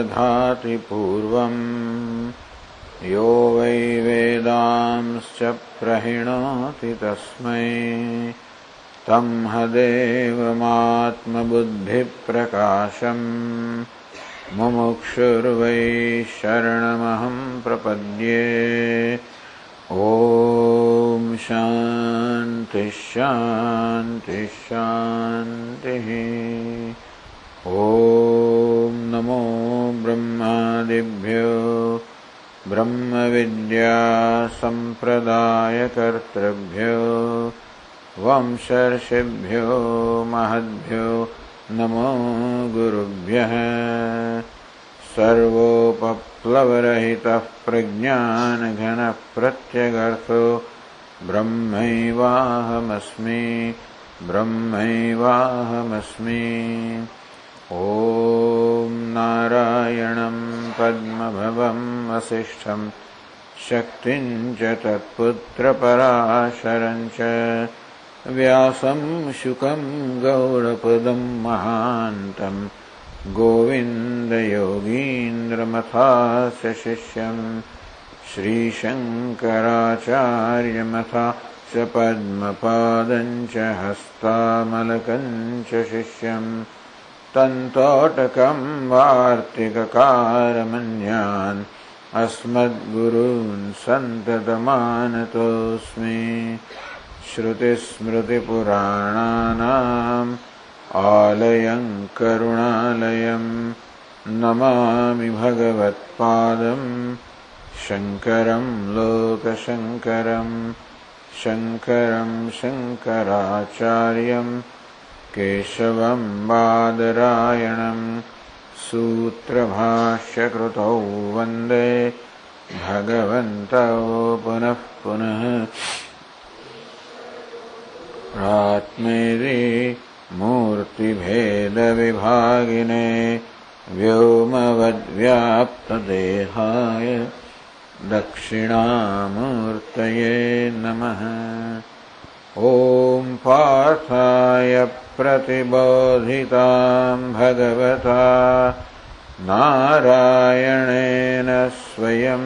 दधाति पूर्वम् यो वै वेदांश्च प्रहिणोति तस्मै तम्हदेवमात्मबुद्धिप्रकाशम् मुमुक्षुर्वै शरणमहं प्रपद्ये। ॐ शान्ति शान्ति शान्तिः। ॐ नमो ब्रह्मादिभ्यो ब्रह्मविद्यासम्प्रदायकर्तृभ्यो वंशर्षिभ्यो महद्भ्यो नमो गुरुभ्यः। सर्वोपप्लवरहितः प्रज्ञानघनः प्रत्यगर्थो ब्रह्मैवाहमस्मि ब्रह्मैवाहमस्मि। ॐ नारायणं पद्मभवं वसिष्ठं शक्तिं च तत्पुत्रपराशरं च व्यासं शुकं गौडपदं महान्तं गोविन्दयोगीन्द्रमथास्य शिष्यं श्रीशङ्कराचार्यमथास्य पद्मपादं च हस्तामलकं च शिष्यं तन्तोटकं वार्तिककारमन्यान् अस्मद्गुरून् सन्ततमानतोऽस्मि। श्रुतिस्मृतिपुराणानाम् आलयं करुणालयं नमामि भगवत्पादं शङ्करं लोकशङ्करं शङ्करं शङ्कराचार्यं केशवं बादरायणं सूत्रभाष्यकृतौ वन्दे भगवन्तौ पुनः पुनः। आत्मेति मूर्तिभेदविभागिने व्योमवद्व्याप्तदेहाय दक्षिणामूर्तये नमः। ॐ पार्थाय प्रतिबोधितां भगवता नारायणेन स्वयं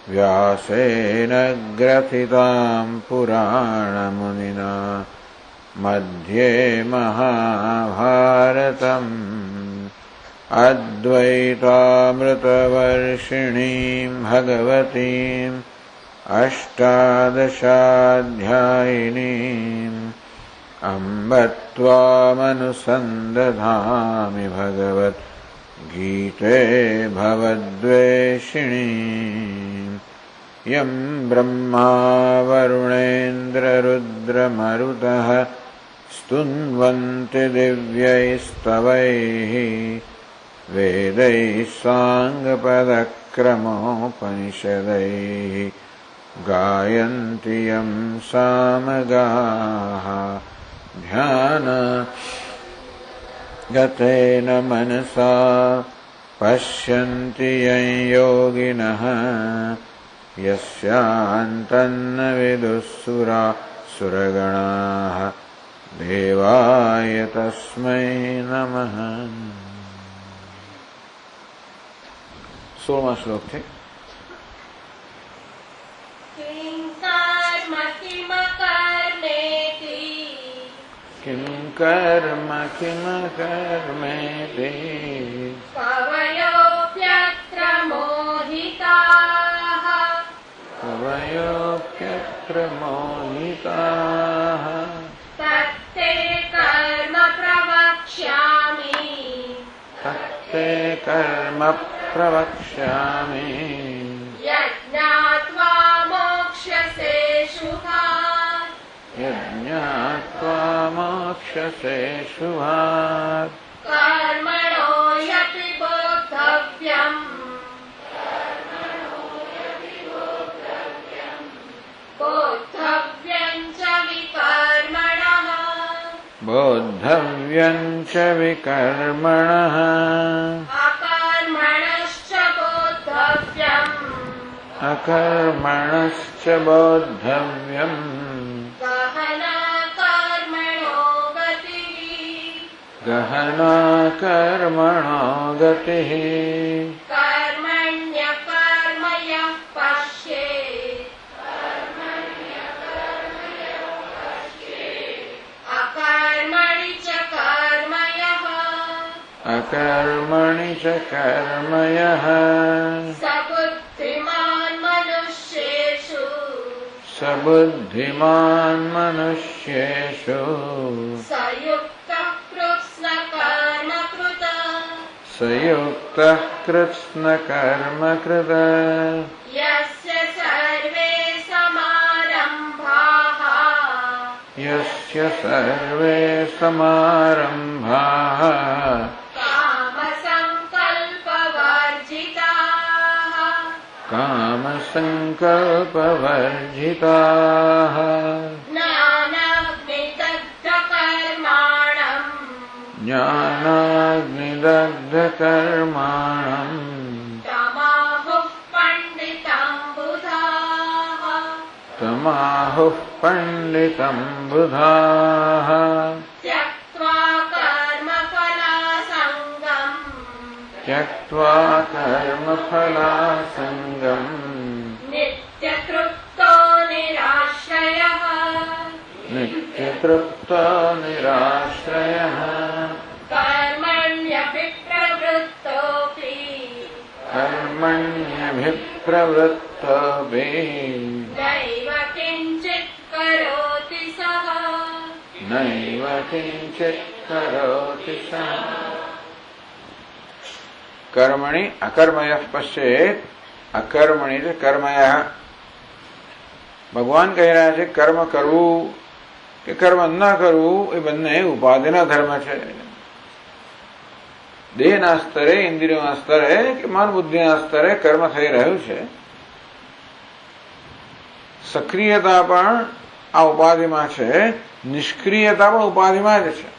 व्यासेन ग्रथितां पुराणमुनिना मध्ये महाभारतम् अद्वैतामृतवर्षिणीं भगवतीम् अष्टादशाध्यायिनीम् अम्ब त्वामनुसन्दधामि भगवद्गीते भवद्वेषिणीम्। यं ब्रह्मा वरुणेन्द्ररुद्रमरुतः स्तुन्वन्ति दिव्यैस्तवैः वेदैः साङ्गपदक्रमोपनिषदैः गायन्ति यं सामगाः ध्यानगतेन मनसा पश्यन्ति यं योगिनः यस्यान्तन्न विदुःसुरासुरगणाः देवाय तस्मै नमः। 16वां श्लोक थे। किं कर्म कर्मेति कवयोऽप्यत्र मोहिताः तत्ते कर्म प्रवक्ष्यामि यज्ञात्वा मोक्षसे शुभात् कर्मणो यपि बोद्धव्यम् बोद्धव्यं च विकर्मणः अकर्मणश्च बोद्धव्यम् ગહના કર્મણો ગતિ કર્મણ્યકર્મયઃ પશ્યેત અકર્મણિ ચ કર્મયઃ અકર્મણિ ચ કર્મયઃ સબુદ્ધિમાન મનુષ્યેષુ સબુદ્ધિમાન મનુષ્યેષુ સંયુક્તઃ કૃત્સ્ન કર્મકૃત સંયુક્તઃ કૃત્સ્ન કર્મકૃત યસ્ય સર્વે સમારંભાઃ યસ્ય સર્વે સમારંભાઃ કામસંકલ્પવર્જિતાઃ કામસંકલ્પવર્જિતાઃ જ્ઞાનાગ્નિદગ્ધકર્માણં જ્ઞાનાગ્નિદગ્ધકર્માણં તમાહુઃ પંડિतं બુધાઃ તમાહુઃ પંડિતં બુધાઃ ત્યક્ત્વા કર્મફલાસંગમ ત્યક્ત્વા કર્મફલાસંગમ નિત્યતૃપ્તો નિરાશ્રયઃ નિત્યતૃપ્તો નિરાશ્રયઃ કર્મણ્યભિપ્રવૃત્તોऽપી કર્મણ્યભિપ્રવૃત્તોऽપી નૈવ કિંચિત કરોતિ સઃ નૈવ કિંચિત કરોતિ સઃ કર્મણિ અકર્મયઃ પશ્યેત અકર્મણિ ચ કર્મયઃ ભગવાન કહી રહ્યા છે કર્મ કરવું કે કર્મ ન કરવું એ બંને ઉપાધિના ધર્મ છે. દેહના સ્તરે, ઇન્દ્રિયોના સ્તરે કે મન બુદ્ધિના સ્તરે કર્મ થઈ રહ્યું છે. સક્રિયતા પણ આ ઉપાધિમાં છે, નિષ્ક્રિયતા પણ ઉપાધિમાં જ છે.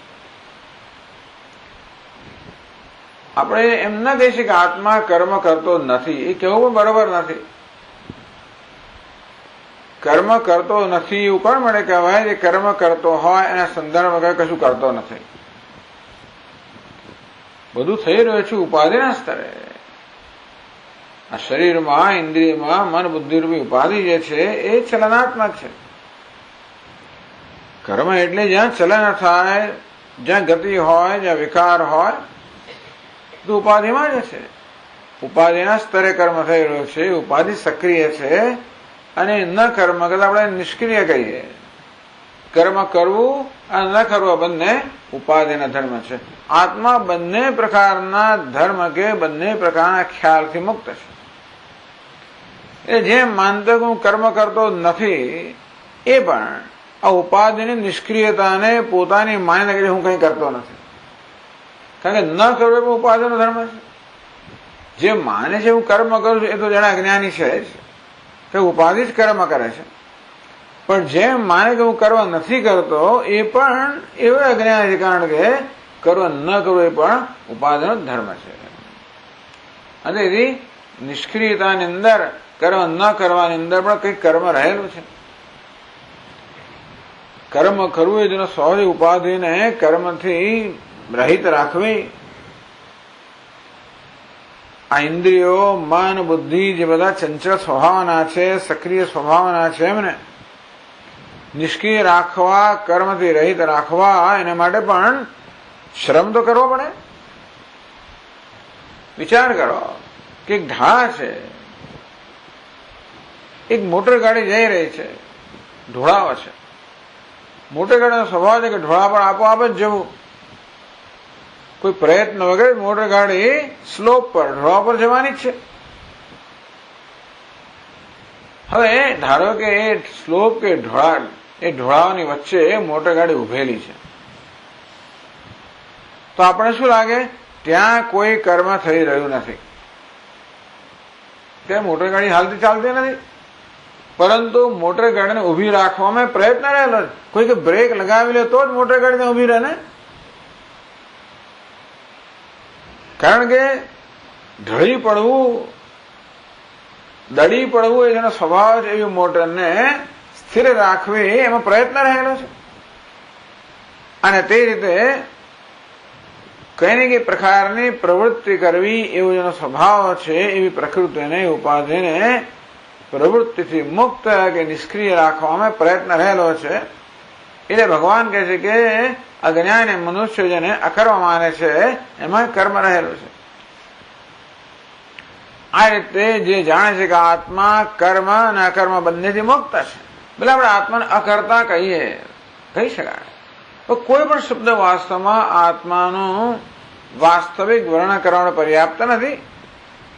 આપણે એમ ના કહી શકીએ કે આત્મા કર્મ કરતો નથી, એ કહેવું પણ બરોબર નથી. કર્મ કરતો નથી એવું કોણ મળે કહેવાય? જે કર્મ કરતો હોય એના સંદર્ભ વગર કશું કરતો નથી. બધું થઈ રહ્યું છે ઉપાધિના સ્તરે. આ શરીરમાં, ઇન્દ્રિયમાં, મન બુદ્ધિ રૂપી ઉપાધિ જે છે એ ચલનાત્મક છે. કર્મ એટલે જ્યાં ચલન થાય, જ્યાં ગતિ હોય, જ્યાં વિકાર હોય, તો ઉપાધિમાં જ છે. ઉપાધિના સ્તરે કર્મ થઈ રહ્યો છે, ઉપાધિ સક્રિય છે. અને ન કર્મ કરતા આપણે નિષ્ક્રિય કહીએ. કર્મ કરવું અને ન કરવું બંને ઉપાધિના ધર્મ છે. આત્મા બંને પ્રકારના ધર્મ કે બંને પ્રકારના ખ્યાલથી મુક્ત છે. એ જેમ માનતો કે હું કર્મ કરતો નથી, એ પણ આ ઉપાધિની નિષ્ક્રિયતાને પોતાની માન્યતા કે હું કંઈ કરતો નથી. કારણ કે ન કરવું એ ઉપાધિનો ધર્મ છે. જે માને છે હું કર્મ કરું છું એ તો જણા અજ્ઞાની છે જ, કે ઉપાધિ જ કર્મ કરે છે. પણ જેમ માને કે હું કરવા નથી કરતો એ પણ એવો અજ્ઞાન છે, કારણ કે કરવા ન કરવું એ પણ ઉપાધિનો ધર્મ છે. અને એવી નિષ્ક્રિયતાની અંદર, કર્મ ન કરવાની અંદર પણ કંઈક કર્મ રહેલું છે. કર્મ કરવું એ જેનો સૌથી ઉપાધિને કર્મથી રહિત રાખવી. આ ઇન્દ્રિયો, મન, બુદ્ધિ જે બધા ચંચળ સ્વભાવના છે, સક્રિય સ્વભાવના છે, એમને નિષ્ક્રિય રાખવા, કર્મથી રહિત રાખવા, એના માટે પણ શ્રમ તો કરવો પડે. વિચાર કરો કે એક ઢાળ છે, એક મોટર ગાડી જઈ રહી છે, ઢોળાવ છે. મોટર ગાડીનો સ્વભાવ છે કે ઢોળા પર આપોઆપ જ જવું. કોઈ પ્રયત્ન વગર મોટર ગાડી સ્લોપ પર, ઢોળા પર જવાની જ છે. હવે ધારો કે એ સ્લોપ કે ઢોળાવ, એ ઢોળાવની વચ્ચે મોટર ગાડી ઉભેલી છે, તો આપણે શું લાગે? ત્યાં કોઈ કર્મ થઈ રહ્યું નથી, ત્યાં મોટર ગાડી હાલતી ચાલતી નથી. પરંતુ મોટર ગાડીને ઉભી રાખવામાં પ્રયત્ન રહેલો. કોઈ કે બ્રેક લગાવી લે તો જ મોટર ગાડીને ઉભી રહે ને. કારણ કે ઢળી પડવું, દડી પડવું એ જેનો સ્વભાવ છે, એવી મોટરને સ્થિર રાખવી એમાં પ્રયત્ન રહેલો છે. અને તે રીતે કઈ ને કઈ પ્રકારની પ્રવૃત્તિ કરવી એવો જેનો સ્વભાવ છે, એવી પ્રકૃતિને ઉપાધિને પ્રવૃત્તિથી મુક્ત કે નિષ્ક્રિય રાખવામાં પ્રયત્ન રહેલો છે. એટલે ભગવાન કહે છે કે અજ્ઞાની મનુષ્ય જેને અકર્મ માને છે એમાં કર્મ રહેલું છે. આ રીતે જે જાણે છે કે આત્મા કર્મ અને અકર્મ બંનેથી મુક્ત છે, ભલે આપણે આત્માને અકર્તા કહી શકાય, તો કોઈ પણ શબ્દ વાસ્તવમાં આત્માનું વાસ્તવિક વર્ણન કરવાનો પર્યાપ્ત નથી.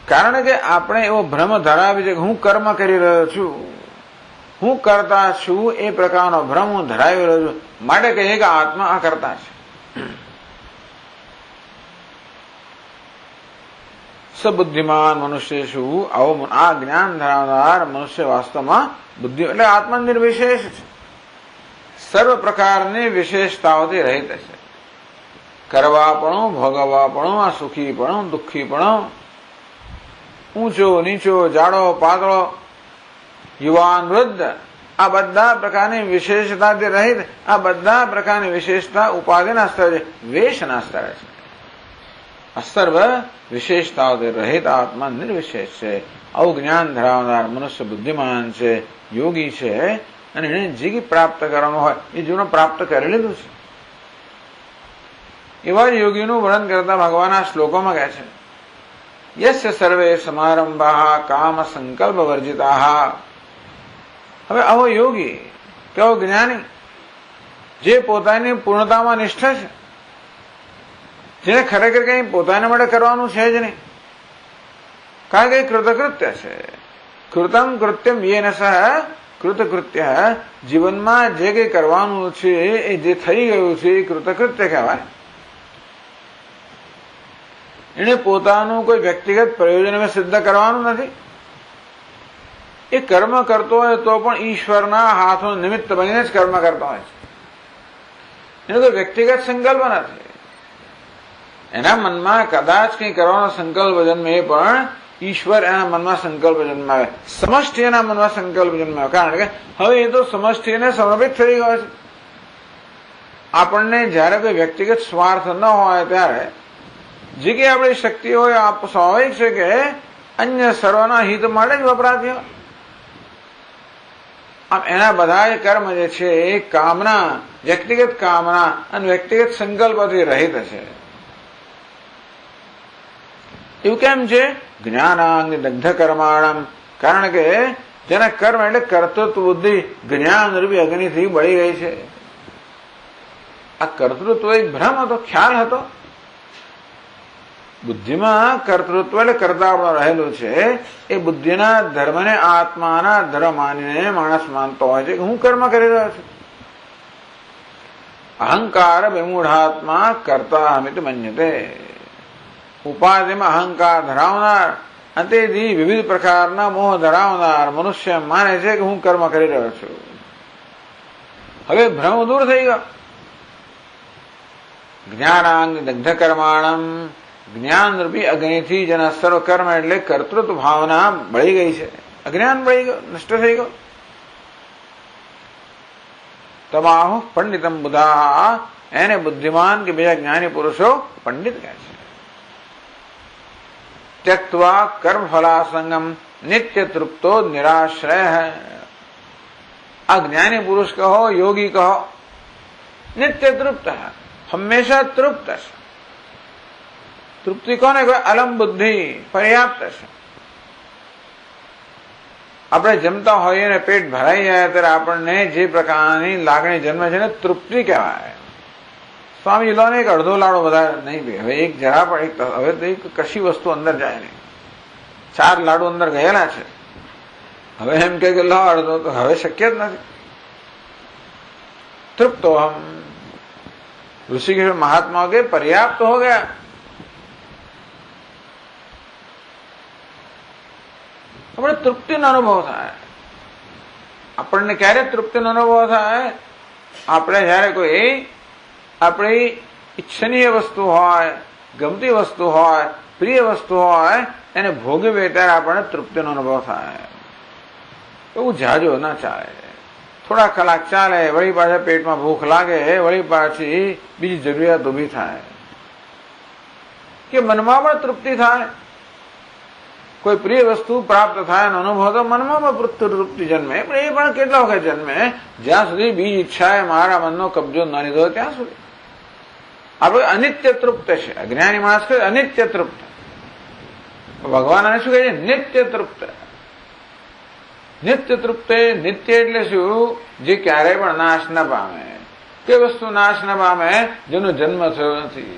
કારણ કે આપણે એવો ભ્રમ ધરાવી છે કે હું કર્મ કરી રહ્યો છું, હું કરતા છું, એ પ્રકારનો ભ્રમ હું ધરાવી રહ્યો છું, માટે કહીએ કે આત્મા અકર્તા છે. સબુદ્ધિમાન મનુષ્ય શું, આવો આ જ્ઞાન ધરાવનાર મનુષ્ય વાસ્તવમાં બુદ્ધિ એટલે આત્મા નિર્વિશેષ છે, સર્વ પ્રકારની વિશેષતાઓથી રહિત છે. કરવાપણું, ભોગવવાપણું, આ સુખીપણું, દુઃખીપણું, ઊંચો નીચો, જાડો પાતળો, યુવાન વૃદ્ધ, આ બધા પ્રકારની વિશેષતાથી રહિત, આ બધા પ્રકારની વિશેષતા ઉપાધિના સ્તરે, વેશના સ્તરે છે. આ સર્વ વિશેષતાઓથી રહિત આત્મા નિર્વિશેષ છે. આવું જ્ઞાન ધરાવનાર મનુષ્ય બુદ્ધિમાન છે, યોગી છે, અને એને જે પ્રાપ્ત કરવાનું હોય એ જીવન પ્રાપ્ત કરી લીધું છે. એવા જ યોગીનું વર્ણન કરતા ભગવાનના શ્લોકોમાં કહે છે, યસ્ય સર્વે સમારંભા કામ સંકલ્પ વર્જિતા. હવે આવો યોગી, કેવો જ્ઞાની, જે પોતાની પૂર્ણતામાં નિષ્ઠ છે, જેને ખરેખર કઈ પોતાના માટે કરવાનું છે જ નહીં, કારણ કે કૃતકૃત્ય છે. કૃતમ કૃત્યમ યેન સહ કૃતકૃત્ય, જીવનમાં જે કઈ કરવાનું છે એ જે થઈ ગયું છે એ કૃતકૃત્ય કહેવાય. એને પોતાનું કોઈ વ્યક્તિગત પ્રયોજન સિદ્ધ કરવાનું નથી. એ કર્મ કરતો હોય તો પણ ઈશ્વરના હાથનું નિમિત્ત બનીને જ કર્મ કરતો હોય છે. એનો કોઈ વ્યક્તિગત સંકલ્પ નથી. એના મનમાં કદાચ કંઈ કરવાનો સંકલ્પ જન્મે પણ ઈશ્વર એના મનમાં સંકલ્પ જન્માવે, સમષ્ટિ એના મનમાં સંકલ્પ જન્માવે. કારણ કે હવે એ તો સમષ્ટિને સમર્પિત થઈ ગયો છે. આપણને જયારે કોઈ વ્યક્તિગત સ્વાર્થ ન હોય ત્યારે જે કંઈ આપણી શક્તિ હોય સ્વાભાવિક છે કે અન્ય સર્વના હિત માટે જ વપરાતી હોય. આમ એના બધા કર્મ જે છે એ કામના, વ્યક્તિગત કામના અને વ્યક્તિગત સંકલ્પથી રહિત છે. એવું કેમ છે? જ્ઞાનાંગ દગ્ધ કર્માણમ, કારણ કે જેના કર્મ એટલે કર્તૃત્વ બુદ્ધિ જ્ઞાન રૂપી અગ્નિથી બળી ગઈ છે. આ કર્તૃત્વ એક ભ્રમ હતો, ખ્યાલ હતો. બુદ્ધિમાં કર્તૃત્વ એટલે કર્તાપણું રહેલું છે. એ બુદ્ધિના ધર્મને આત્માના ધર્મ માનીને માણસ માનતો હોય છે કે હું કર્મ કરી રહ્યો છું. અહંકાર વિમૂઢાત્મા કર્તા અમિત મન્યતે. ઉપાધિમાં અહંકાર ધરાવનાર અને તેથી વિવિધ પ્રકારના મોહ ધરાવનાર મનુષ્ય માને છે કે હું કર્મ કરી રહ્યો છું. હવે ભ્રમ દૂર થઈ ગયો. જ્ઞાનાંગ દગ્ધ કર્માણમ, જ્ઞાન રૂપી અગ્નિથી જેના સર્વ કર્મ એટલે કર્તૃત્વ ભાવના બળી ગઈ છે. અજ્ઞાન બળી ગયો, નષ્ટ થઈ ગયો. તમાહુ પંડિતમ બુધા, એને બુદ્ધિમાન કે બીજા જ્ઞાની પુરુષો પંડિત કહે છે. त्यक्त्वा कर्म फलासंगम नित्य तृप्तो निराश्रय. આ જ્ઞાની પુરુષ કહો, યોગી કહો, નિત્ય તૃપ્ત, હંમેશા તૃપ્ત છે. તૃપ્તિ કોને કહે? અલમ બુદ્ધિ, પર્યાપ્ત છે. આપણે જમતા હોઈએ ને પેટ ભરાઈ જાય ત્યારે આપણને જે પ્રકારની લાગણી જન્મે છે ને તૃપ્તિ કહેવાય. સ્વામી લો ને એક અડધો લાડો વધારે નહીં બે, હવે એક જરા પણ હવે તો એક કશી વસ્તુ અંદર જાય નહીં. 4 લાડુ અંદર ગયેલા છે, હવે એમ કે લો અડધો, તો હવે શક્ય જ નથી. તૃપ્તો હમ, ઋષિકેશ મહાત્મા કે પર્યાપ્ત હો ગયા. આપણે તૃપ્તિનો અનુભવ થાય. આપણને ક્યારે તૃપ્તિનો અનુભવ થાય? આપણે જયારે કોઈ આપણી ઈચ્છનીય વસ્તુ હોય, ગમતી વસ્તુ હોય, પ્રિય વસ્તુ હોય, એને ભોગવીએ ત્યારે આપણને તૃપ્તિનો અનુભવ થાય. એવું જાજો ના ચાલે. થોડા કલાક ચાલે, વળી પાછા પેટમાં ભૂખ લાગે, વળી પાછી બીજી જરૂરિયાત ઊભી થાય. કે મનમાં પણ તૃપ્તિ થાય. કોઈ પ્રિય વસ્તુ પ્રાપ્ત થાય એનો અનુભવ તો મનમાં પણ તૃપ્તિ જન્મે, પણ એ પણ કેટલા વખત જન્મે? જ્યાં સુધી બીજ ઈચ્છાએ મારા મનનો કબજો ન લીધો ત્યાં સુધી. આપણે અનિત્ય તૃપ્ત છે. અજ્ઞાની માણસ કહે અનિત્ય તૃપ્ત. ભગવાન આને શું કહે છે? નિત્ય તૃપ્ત. નિત્ય તૃપ્ત, નિત્ય એટલે શું? જે ક્યારેય પણ નાશ ન પામે. તે વસ્તુ નાશ ન પામે જેનો જન્મ થયો નથી.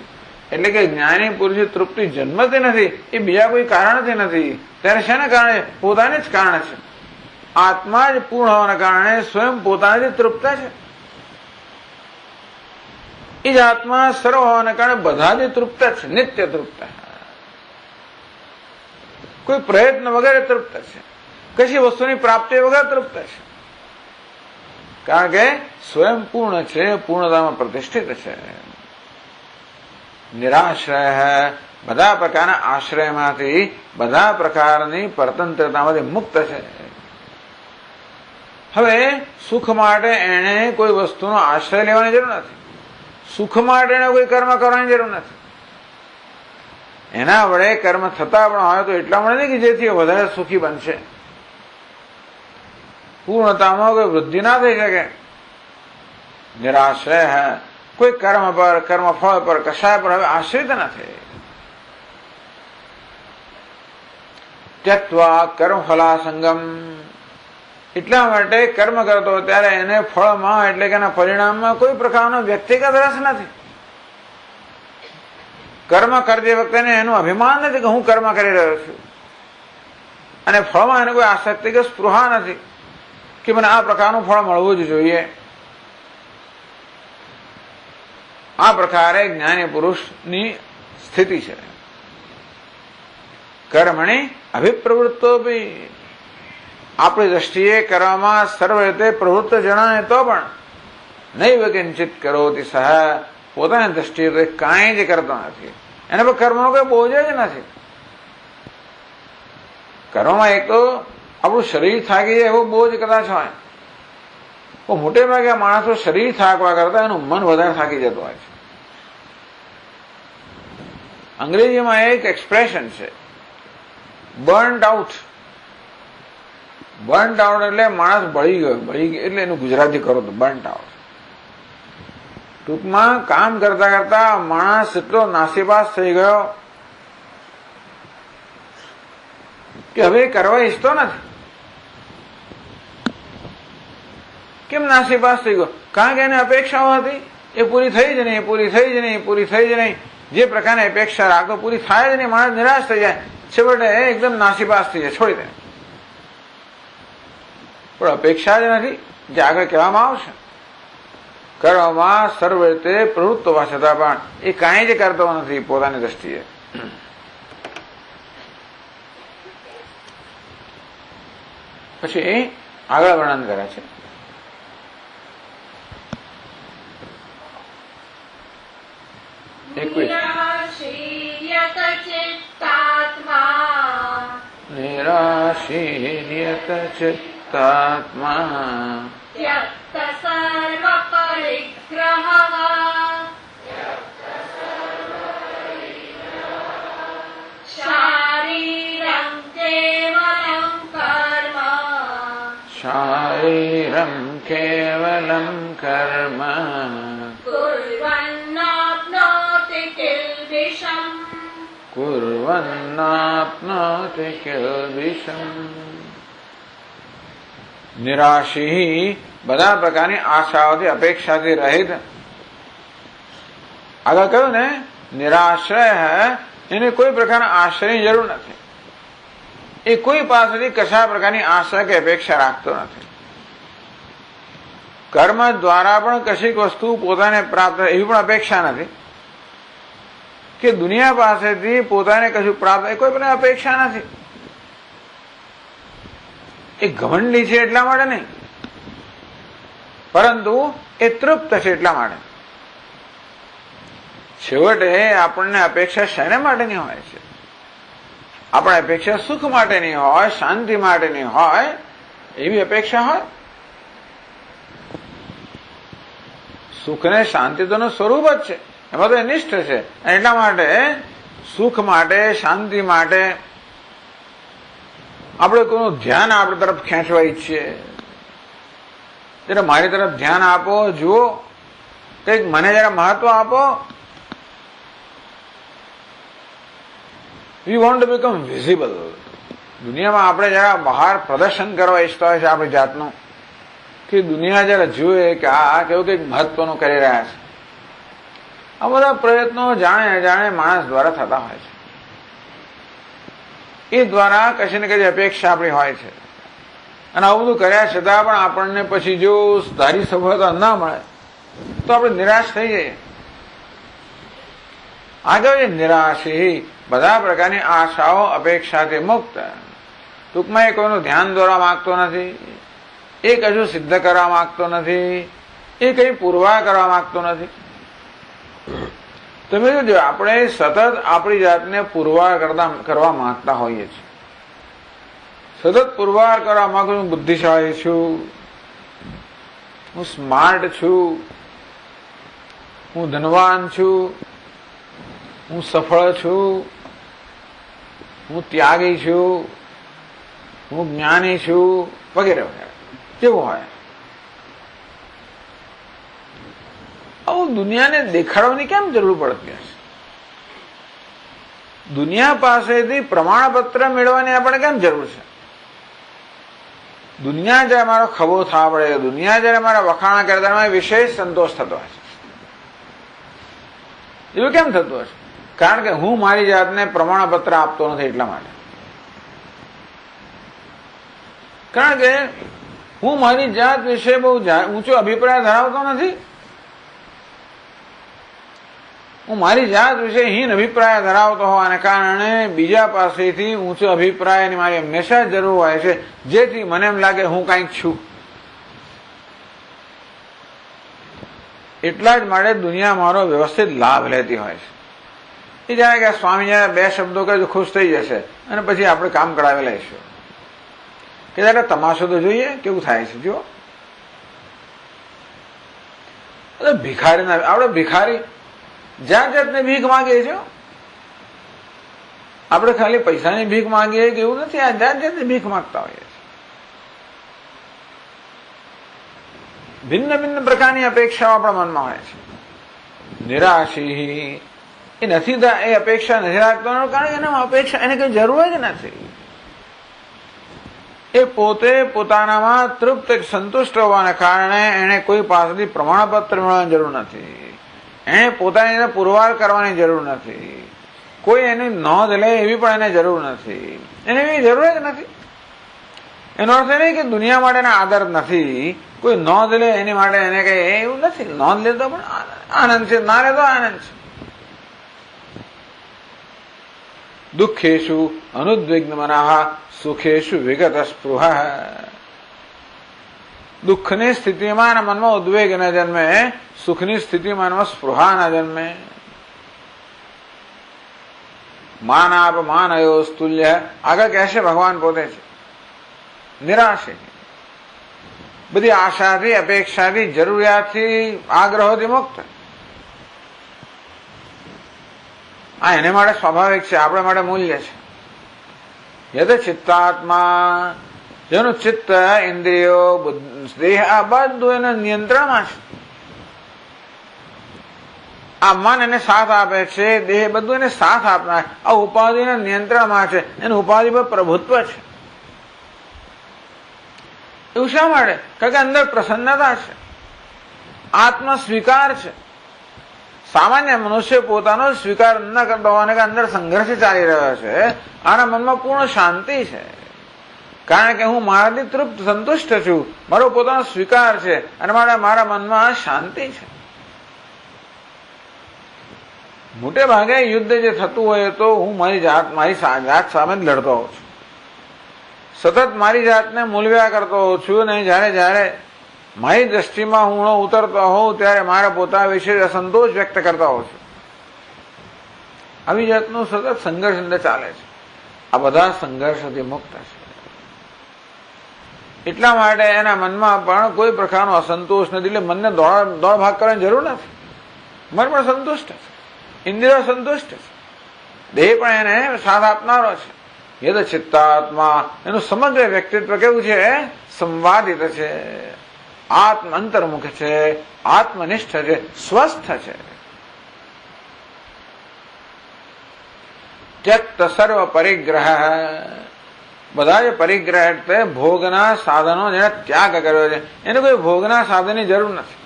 એટલે કે જ્ઞાની પુરુષની તૃપ્તિ જન્મતી નથી, એ બીજા કોઈ કારણથી નથી. ત્યારે શેના કારણે? પોતાને જ કારણે છે. આત્મા જ પૂર્ણ હોવાના કારણે સ્વયં પોતાનાથી તૃપ્ત છે. એ જ આત્મા સર્વ હોવાના કારણે બધાથી તૃપ્ત છે, નિત્ય તૃપ્ત. કોઈ પ્રયત્ન વગેરે તૃપ્ત છે, કશી વસ્તુની પ્રાપ્તિ વગર તૃપ્ત છે. કારણ કે સ્વયં પૂર્ણ છે, પૂર્ણતામાં પ્રતિષ્ઠિત છે. નિરાશ્રય, બધા પ્રકારના આશ્રયમાંથી, બધા પ્રકારની પરતંત્રતામાંથી મુક્ત છે. હવે સુખ માટે એને કોઈ વસ્તુનો આશ્રય લેવાની જરૂર નથી. સુખ માટે એને કોઈ કર્મ કરવાની જરૂર નથી. એના વડે કર્મ થતા પણ હોય તો એટલા માટે નહીં કે જેથી વધારે સુખી બનશે. પૂર્ણતામાં કોઈ વૃદ્ધિ ના થઈ શકે. નિરાશ્રય, કોઈ કર્મ પર, કર્મફળ પર, કશાય પર હવે આશ્રિત નથી. ત્યક્ત્વા કર્મફલાસંગમ, એટલા માટે કર્મ કરતો ત્યારે એને ફળમાં એટલે કે એના પરિણામમાં કોઈ પ્રકારનો વ્યક્તિગત રસ નથી. કર્મ કરતી વખતે એનું અભિમાન નથી કે હું કર્મ કરી રહ્યો છું, અને ફળમાં એને કોઈ આસક્તિ કે સ્પૃહા નથી કે મને આ પ્રકારનું ફળ મળવું જ જોઈએ. આ પ્રકારે જ્ઞાની પુરુષની સ્થિતિ છે. કર્મણી અભિપ્રવૃત્તો બી, આપણી દ્રષ્ટિએ કરવામાં સર્વ રીતે પ્રવૃત્ત જણાય તો પણ નૈવ કિંચિત કરોતિ સહ, પોતાની દ્રષ્ટિએ તો કાંઈ જ કરતો નથી. એના પર કર્મનો કોઈ બોજ જ નથી. કર્મમાં એક તો આપણું શરીર થાકી જાય એવો બોજ કદાચ હોય, તો મોટે ભાગે માણસો શરીર થાકવા કરતા એનું મન વધારે થાકી જતું હોય છે. અંગ્રેજીમાં એક એક્સપ્રેશન છે, બર્ન્ટ આઉટ. બર્ન્ટ આઉટ એટલે માણસ બળી ગયો. બળી ગયો એટલે એનું ગુજરાતી કરો તો બર્ન્ટ આઉટ. ટૂંકમાં કામ કરતા કરતા માણસ એટલો નાસીપાસ થઈ ગયો કે હવે કરવા ઈચ્છતો નથી. કેમ નાસીપાસ થઈ ગયો? કારણ કે એને અપેક્ષાઓ હતી, એ પૂરી થઈ જ નહીં, પૂરી થઈ જ નહીં, પૂરી થઈ જ નહીં. જે પ્રકારની અપેક્ષા રાખતો પૂરી થાય જ નહીં, માણસ નિરાશ થઈ જાય, છેવટે એકદમ નાસીપાસ થઈ જાય, છોડી દે. પણ અપેક્ષા જ નથી, જે આગળ કહેવામાં આવશે. કરવામાં સર્વ રીતે પ્રવૃત્ત હોવા છતાં પણ એ કાંઈ જ કરતો નથી પોતાની દ્રષ્ટિએ. પછી એ આગળ વર્ણન કરે છે. નિરાશીર્યત ચિત્તાત્મા ત્યક્ત સર્વ પરિગ્રહઃ શારીરં કેવલં કર્મ શારીરં કેવલં કર્મ कुर्वन्नाप्नोति किल्बिषम् कुर्वन्नाप्नोति किल्बिषम्. નિરાશી, બધા પ્રકારની આશાઓથી, અપેક્ષાથી રહિત. આગળ કહ્યું ને, નિરાશ્રય, એને કોઈ પ્રકારના આશ્રયની જરૂર નથી. એ કોઈ પાસેથી કશા પ્રકારની આશા કે અપેક્ષા રાખતો નથી. કર્મ દ્વારા પણ કશીક વસ્તુ પોતાને પ્રાપ્ત એવી પણ અપેક્ષા નથી કે દુનિયા પાસેથી પોતાને કશું પ્રાપ્ત, કોઈ પણ અપેક્ષા નથી. એ ઘમંડી છે એટલા માટે નહીં, પરંતુ એ તૃપ્ત છે એટલા માટે. છેવટે આપણને અપેક્ષા શેના માટેની હોય છે? આપણે અપેક્ષા સુખ માટેની હોય, શાંતિ માટેની હોય, એવી અપેક્ષા હોય. સુખ ને શાંતિ તો સ્વરૂપ જ છે, એમાં તો નિષ્ઠ છે. એટલા માટે સુખ માટે, શાંતિ માટે આપણે કોઈનું ધ્યાન આપણી તરફ ખેંચવા ઈચ્છીએ, ત્યારે મારી તરફ ધ્યાન આપો, જુઓ, કંઈક મને જરા મહત્વ આપો. We want to become visible. દુનિયામાં આપણે જરા બહાર પ્રદર્શન કરવા ઈચ્છતા હોય છે આપણી જાતનું, કે દુનિયા જરા જુએ કે આ કેવું કંઈક મહત્વનું કરી રહ્યા છે. આ બધા પ્રયત્નો જાણે અજાણે માણસ દ્વારા થતા હોય છે. એ દ્વારા કશી ને કશી અપેક્ષા આપણી હોય છે, અને આવું બધું કર્યા છતાં પણ આપણને પછી જો ધારી સફળતા ના મળે તો આપણે નિરાશ થઈ જઈએ. આગળ જે નિરાશી બધા પ્રકારની આશાઓ અપેક્ષાથી મુક્ત, ટૂંકમાં એ કોઈનું ધ્યાન દોરવા માંગતો નથી, એ કશું સિદ્ધ કરવા માંગતો નથી, એ કંઈ પુરવાર કરવા માંગતો નથી. તમે જોજો, આપણે સતત આપણી જાતને પુરવાર કરવા માંગતા હોઈએ છીએ. સતત પુરવાર કરવા માંગુ છું, બુદ્ધિશાળી છું, હું સ્માર્ટ છું, હું ધનવાન છું, હું સફળ છું, હું ત્યાગી છું, હું જ્ઞાની છું, વગેરે વગેરે કેવું હોય. આવું દુનિયાને દેખાડવાની કેમ જરૂર પડતી હશે? દુનિયા પાસેથી પ્રમાણપત્ર મેળવવાની આપણે કેમ જરૂર છે? દુનિયા જયારે મારો ખભો થાપડે, દુનિયા જયારે મારા વખાણા કરતા મને વિશેષ સંતોષ થતો હશે. એવું કેમ થતું હશે? કારણ કે હું મારી જાતને પ્રમાણપત્ર આપતો નથી એટલા માટે. કારણ કે હું મારી જાત વિશે બહુ ઊંચો અભિપ્રાય ધરાવતો નથી. હું મારી જાત વિશે હીન અભિપ્રાય ધરાવતો હોવાને કારણે બીજા પાસેથી ઊંચો અભિપ્રાયની મારી હંમેશા જરૂર હોય છે, જેથી મને એમ લાગે હું કંઈક છું. એટલા જ માટે દુનિયા મારો વ્યવસ્થિત લાભ લેતી હોય છે. એ જાણે કે સ્વામી જયારે બે શબ્દો કહે તો ખુશ થઈ જશે અને પછી આપણે કામ કરાવી લઈશું. કે જયારે તમાશો તો જોઈએ કેવું થાય છે. જો ભિખારી આપણે ભિખારી જાત જાતને ભીખ માંગીએ છીએ. આપણે ખાલી પૈસાની ભીખ માંગીએ કે એવું નથી, આ જાત જાતની ભીખ માંગતા હોઈએ છીએ. ભિન્ન ભિન્ન પ્રકારની અપેક્ષાઓ આપણા મનમાં હોય છે. નિરાશી એ નથી, એ અપેક્ષા નથી રાખતો, કારણ કે એનામાં અપેક્ષા એને કઈ જરૂર જ નથી. એ પોતે પોતાનામાં તૃપ્ત સંતુષ્ટ હોવાને કારણે એને કોઈ પાસેથી પ્રમાણપત્ર મેળવવાની જરૂર નથી. એને પોતાની પુરવાર કરવાની જરૂર નથી. કોઈ એની નોંધ લે એવી પણ એને જરૂર નથી. એને એવી જરૂર જ નથી. એનો અર્થ એ નહીં કે દુનિયા માટે એને આદર નથી. કોઈ નોંધ લે એની માટે એને કઈ એવું નથી. નોંધ લેતો પણ આનંદ છે, ના લેતો આનંદ છે. દુઃખેશુ અનુદ્વિગ્ન મનઃ સુખેશુ વિગત સ્પૃહ. દુઃખની સ્થિતિમાં મનમાં ઉદ્વેગ ન જન્મે, સુખની સ્થિતિમાં સ્પૃહા ન જન્મે. માનાપમાનયો તુલ્ય. આગળ કહેશે ભગવાન પોતે છે. નિરાશે બધી આશાથી, અપેક્ષાથી, જરૂરિયાતથી, આગ્રહોથી મુક્ત. આ એને માટે સ્વાભાવિક છે, આપણે માટે મૂલ્ય છે. યદ ચિત્તાત્મા, જેનું ચિત્ત, ઇન્દ્રિયો, દેહ આ બધું એના નિયંત્રણમાં છે. આ મન એને સાથ આપે છે, દેહ બધું એને સાથ આપનાર. આ ઉપાધિના નિયંત્રણમાં છે, એનું ઉપાધિ પર પ્રભુત્વ છે. એવું શા માટે? કારણ કે અંદર પ્રસન્નતા છે, આત્મ સ્વીકાર છે. સામાન્ય મનુષ્ય પોતાનો સ્વીકાર ન કરતો હોવાને કે અંદર સંઘર્ષ ચાલી રહ્યો છે. આના મનમાં પૂર્ણ શાંતિ છે, કારણ કે હું મારાથી તૃપ્ત સંતુષ્ટ છું. મારો પોતાનો સ્વીકાર છે અને મારા મનમાં શાંતિ છે. મોટે ભાગે યુદ્ધ જે થતું હોય તો હું મારી જાત સામે જ લડતો હોઉં છું. સતત મારી જાતને મૂલવ્યા કરતો હોઉં છું. અને જયારે મારી દ્રષ્ટિમાં હું ઉતરતો હોઉં ત્યારે મારા પોતા વિશે અસંતોષ વ્યક્ત કરતા હોઉં છું. આવી જાતનું સતત સંઘર્ષ અંદર ચાલે છે. આ બધા સંઘર્ષથી મુક્ત છે. એટલા માટે એના મનમાં પણ કોઈ પ્રકારનો અસંતોષ નથી. એટલે મનને દોડ ભાગ કરવાની જરૂર નથી. મન પણ સંતુષ્ટ છે, ઇન્દ્રિયો સંતુષ્ટ છે. દેહ પણ એને સાથ આપનારો છે. યદ ચિત્તાત્મા, એનું સમગ્ર વ્યક્તિત્વ કેવું છે? સંવાદિત છે, આત્મ અંતર્મુખ છે, આત્મનિષ્ઠ છે, સ્વસ્થ છે. ત્યક્ત સર્વ પરિગ્રહ, બધા જે પરિગ્રહ એટલે ભોગના સાધનો જેને ત્યાગ કર્યો છે, એને કોઈ ભોગના સાધનની જરૂર નથી.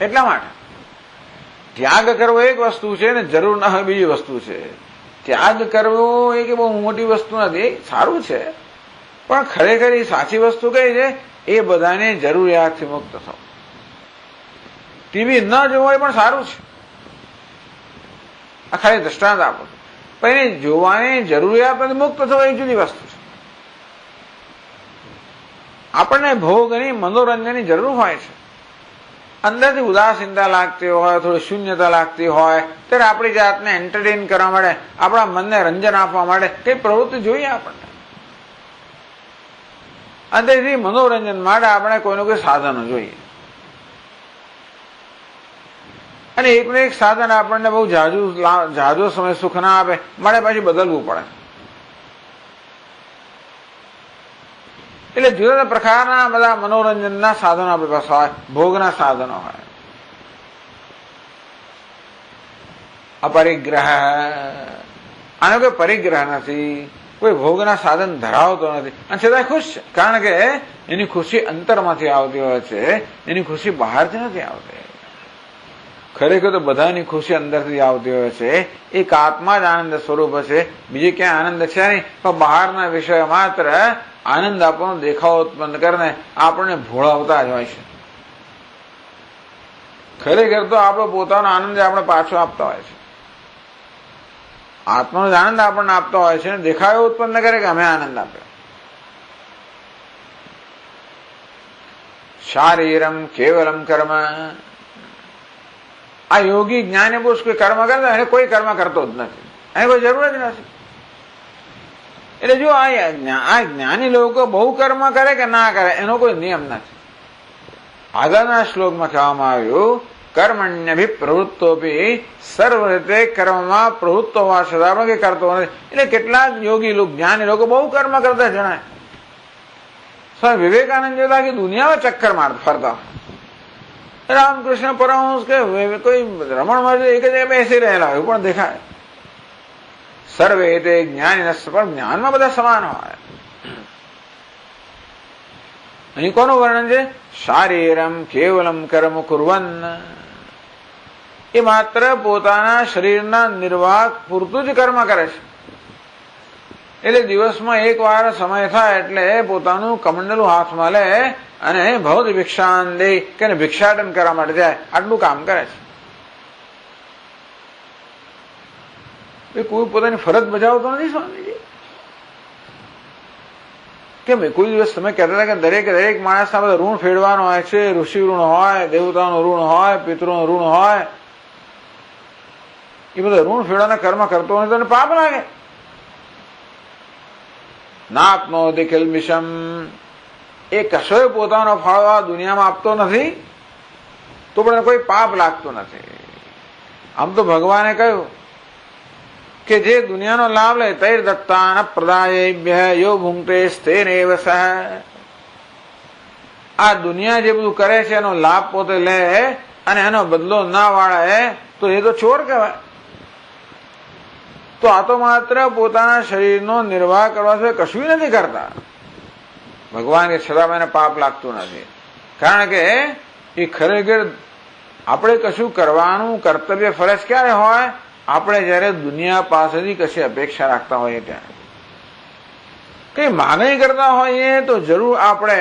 એટલા માટે ત્યાગ કરવો એક વસ્તુ છે ને જરૂર ના હોય બીજી વસ્તુ છે. ત્યાગ કરવો એ કે બહુ મોટી વસ્તુ નથી, સારું છે, પણ ખરેખર એ સાચી વસ્તુ કઈ છે? એ બધાને જરૂરિયાતથી મુક્ત થવું. ટીવી ન જોવું એ પણ સારું છે, આ ખાલી દ્રષ્ટાંત આપો. પણ એને જોવાની જરૂરિયાત મુક્ત થવું એ જુદી વસ્તુ છે. આપણને ભોગની મનોરંજનની જરૂર હોય છે. અંદરથી ઉદાસીનતા લાગતી હોય, થોડી શૂન્યતા લાગતી હોય, ત્યારે આપણી જાતને એન્ટરટેન કરવા માટે, આપણા મનને રંજન આપવા માટે કઈ પ્રવૃત્તિ જોઈએ આપણને. અંદરથી મનોરંજન માટે આપણે કોઈનું કોઈ સાધનો જોઈએ. અને એકનું એક સાધન આપણને બહુ જાજો સમય સુખ ના આપે, મારે પાછી બદલવું પડે. એટલે જુદા જુદા પ્રકારના બધા મનોરંજનના સાધનો આપણી પાસે હોય, ભોગના સાધનો હોય. અપરિગ્રહ, આનો કોઈ પરિગ્રહ નથી, કોઈ ભોગના સાધન ધરાવતો નથી, અને છતાં ખુશ છે. કારણ કે એની ખુશી અંતરમાંથી આવતી હોય છે, એની ખુશી બહારથી નથી આવતી. ખરેખર તો બધાની ખુશી અંદરથી આવતી હોય છે. એક આત્મા જ આનંદ સ્વરૂપ છે, બીજે ક્યાંય આનંદ છે નહીં. પણ બહારના વિષય માત્ર આનંદ આપણનો દેખાવ ઉત્પન્ન કરીને આપણને ભોળાવતા જ હોય છે. ખરેખર તો આપણો પોતાનો આનંદ આપણે પાછો આપતા હોય છે. આત્માનો જ આનંદ આપણને આપતો હોય છે, દેખાવ ઉત્પન્ન કરે કે અમે આનંદ આપ્યો. શારીરમ કેવલમ કર્મ, આ યોગી જ્ઞાની પુરુષ કોઈ કર્મ કરતો, એને કોઈ કર્મ કરતો જ નથી, એને કોઈ જરૂર જ નથી. એટલે જો આ જ્ઞાની લોકો બહુ કર્મ કરે કે ના કરે એનો કોઈ નિયમ નથી. આગળના શ્લોકમાં કહેવામાં આવ્યું, કર્મણ્યભિપ્રવૃત્તોપી, સર્વ રીતે કર્મમાં પ્રવૃત્ત હોવા છતાં પણ કઈ કરતો નથી. એટલે કેટલાક યોગી લોકો, જ્ઞાની લોકો બહુ કર્મ કરતા જણાય. સ્વામી વિવેકાનંદ જોતા કે દુનિયામાં ચક્કર ફરતા, રામકૃષ્ણ પરમહંસ કે કોઈ રમણ મહર્ષિ એક જગ્યાએ બેસી રહેલા એવું પણ દેખાય. સર્વે તે જ્ઞાની, પણ જ્ઞાનમાં બધા સમાન હોય. અહીં કોનું વર્ણન છે? શારીરમ કેવલમ કર્મ કુર્વન, એ માત્ર પોતાના શરીરના નિર્વાહ પૂરતું જ કર્મ કરે છે. એટલે દિવસમાં એક વાર સમય થાય એટલે પોતાનું કમંડલું હાથમાં લે અને ભૌત ભિક્ષાન દે કે ભિક્ષાટન કરવા માટે જાય, આટલું કામ કરે છે. કોઈ પોતાની ફરજ બજાવતો નથી સ્વામીજી. કેમ કોઈ દિવસ તમે કહેતા હતા કે દરેક માણસના બધા ઋણ ફેરવાનો હોય છે, ઋષિ ઋણ હોય, દેવતાનું ઋણ હોય, પિતૃનું ઋણ હોય, એ બધા ઋણ ફેરવાના કર્મ કરતો હોય તો એને પાપ લાગે. નાપનોતિ કિલ્બિષમ, એ કશોય પોતાનો ફાળો આ દુનિયામાં આપતો નથી તો પણ કોઈ પાપ લાગતું નથી. આમ તો ભગવાને કહ્યું કે જે દુનિયાનો લાભ લે તૈર દત્તાન પ્રદાયેભ્ય યો ભુંક્તે સ્તેનેવ સહ, આ દુનિયા જે બધું કરે છે એનો લાભ પોતે લે અને એનો બદલો ના વાળે તો એ તો ચોર કહેવાય. તો આ તો માત્ર પોતાના શરીરનો નિર્વાહ કરવા સિવાય કશું નથી કરતા. ભગવાન કે છતાં એને પાપ લાગતું નથી, કારણ કે એ ખરેખર આપણે કશું કરવાનું કર્તવ્ય ફરજ ક્યારે હોય? આપણે જયારે દુનિયા પાસેથી કશી અપેક્ષા રાખતા હોઈએ ત્યારે. કઈ માગણી કરતા હોઈએ તો જરૂર આપણે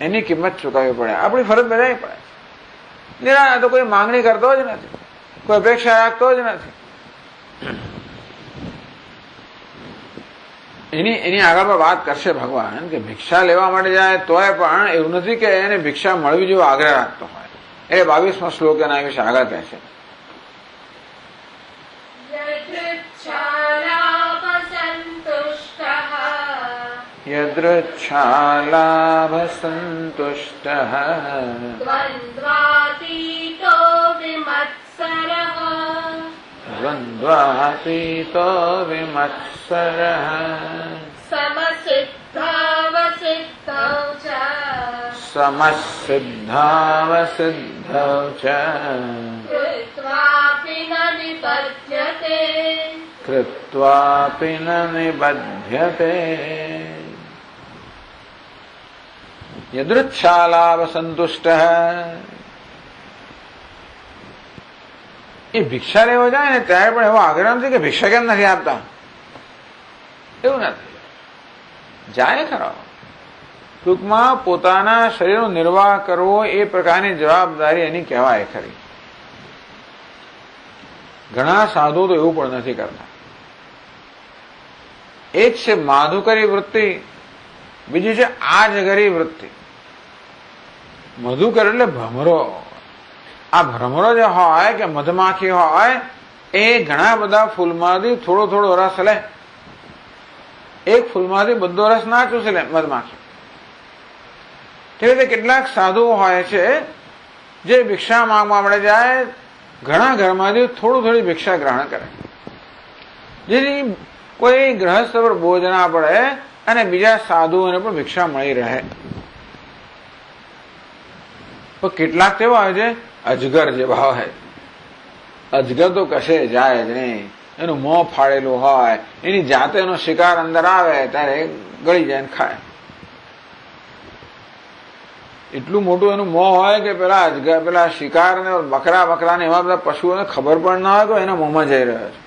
એની કિંમત ચૂકવવી પડે, આપણી ફરજ બજાવવી પડે. નિરાશ તો કોઈ માંગણી કરતો જ નથી, કોઈ અપેક્ષા રાખતો જ નથી. એની આગળ પર વાત કરશે ભગવાન કે ભિક્ષા લેવા માટે જાય તોય પણ એવું નથી કે એને ભિક્ષા મળવી જેવો આગ્રહ રાખતો હોય. એ 22મા શ્લોક એના વિશે આગળ કહે છે. યદૃચ્છાલાભ સંતુષ્ટ દ્વંદ્વાતીતો વિમત્સરઃ દ્વંદ્વાતીતો વિમત્સરઃ समसिद्धावसिद्धौ च समसिद्धावसिद्धौ च कृत्वापि न निबध्यते कृत्वापि न निबध्यते યદૃચ્છાલાભસંતુષ્ટઃ એ ભિક્ષા લેવા જાય ને ત્યારે પણ એવો આગ્રહ નથી કે ભિક્ષા કેમ નથી આપતા, એવું નથી. જાય ખરો. ટૂંકમાં પોતાના શરીરનો નિર્વાહ કરવો એ પ્રકારની જવાબદારી એની કહેવાય ખરી. ઘણા સાધુ તો એવું પણ નથી કરતા. એક છે માધુકરી વૃત્તિ, બીજી છે આજગરી વૃત્તિ. મધુકર એટલે ભ્રમરો. આ ભ્રમરો જે હોય કે મધમાખી હોય એ ઘણા બધા ફૂલમાંથી થોડો થોડો રસ લે. એક ફૂલમાંથી બધો રસ ના ચૂસી લે મધમાખી. તેવી રીતે કેટલાક સાધુઓ હોય છે જે ભિક્ષા માંગવા મળે જાય, ઘણા ઘરમાંથી થોડું થોડી ભિક્ષા ગ્રહણ કરે, જેથી કોઈ ગ્રહસ્થ પર બોજ ના પડે અને બીજા સાધુઓને પણ ભિક્ષા મળી રહે. પણ કેટલાક તેવા હોય છે અજગર જેવા હોય. અજગર તો કશે જાય જ નહીં, એનું મોં ફાડેલું હોય, એની જાતે એનો શિકાર અંદર આવે ત્યારે ગળી જાય ને ખાય. એટલું મોટું એનું મોં હોય કે પેલા અજગર, પેલા શિકાર ને બકરા ને એવા બધા પશુઓને ખબર પણ ના હોય કે એના મોંમાં જઈ રહ્યો છે.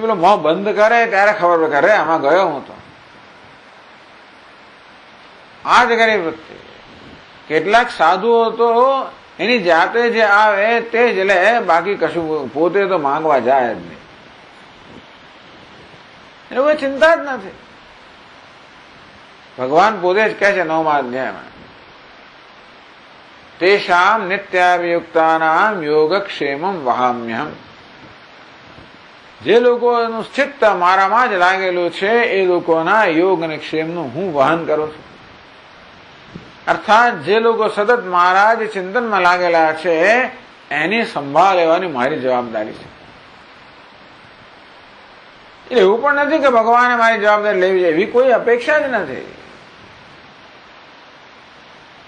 પેલો મોં બંધ કરે ત્યારે ખબર પડે અરે આમાં ગયો હું તો. આ જ કરી વૃત્તિ. કેટલાક સાધુઓ તો એની જાતે જે આવે તે જ લે, બાકી કશું પોતે તો માંગવા જાય જ નહીં. એને કોઈ ચિંતા જ નથી. ભગવાન પોતે જ કહે છે 9મા અધ્યાયમાં, તેષામ નિત્યાભિયુક્તાનામ યોગક્ષેમમ વહામ્યહમ. જે લોકોનું ચિત્ત મારામાં જ લાગેલું છે એ લોકોના યોગ અને ક્ષેમનું હું વહન કરું છું. અર્થાત જે લોકો સતત મારા જ ચિંતનમાં લાગેલા છે એની સંભાળ લેવાની મારી જવાબદારી છે. એવું પણ નથી કે ભગવાને મારી જવાબદારી લેવી જોઈએ, એવી કોઈ અપેક્ષા જ નથી.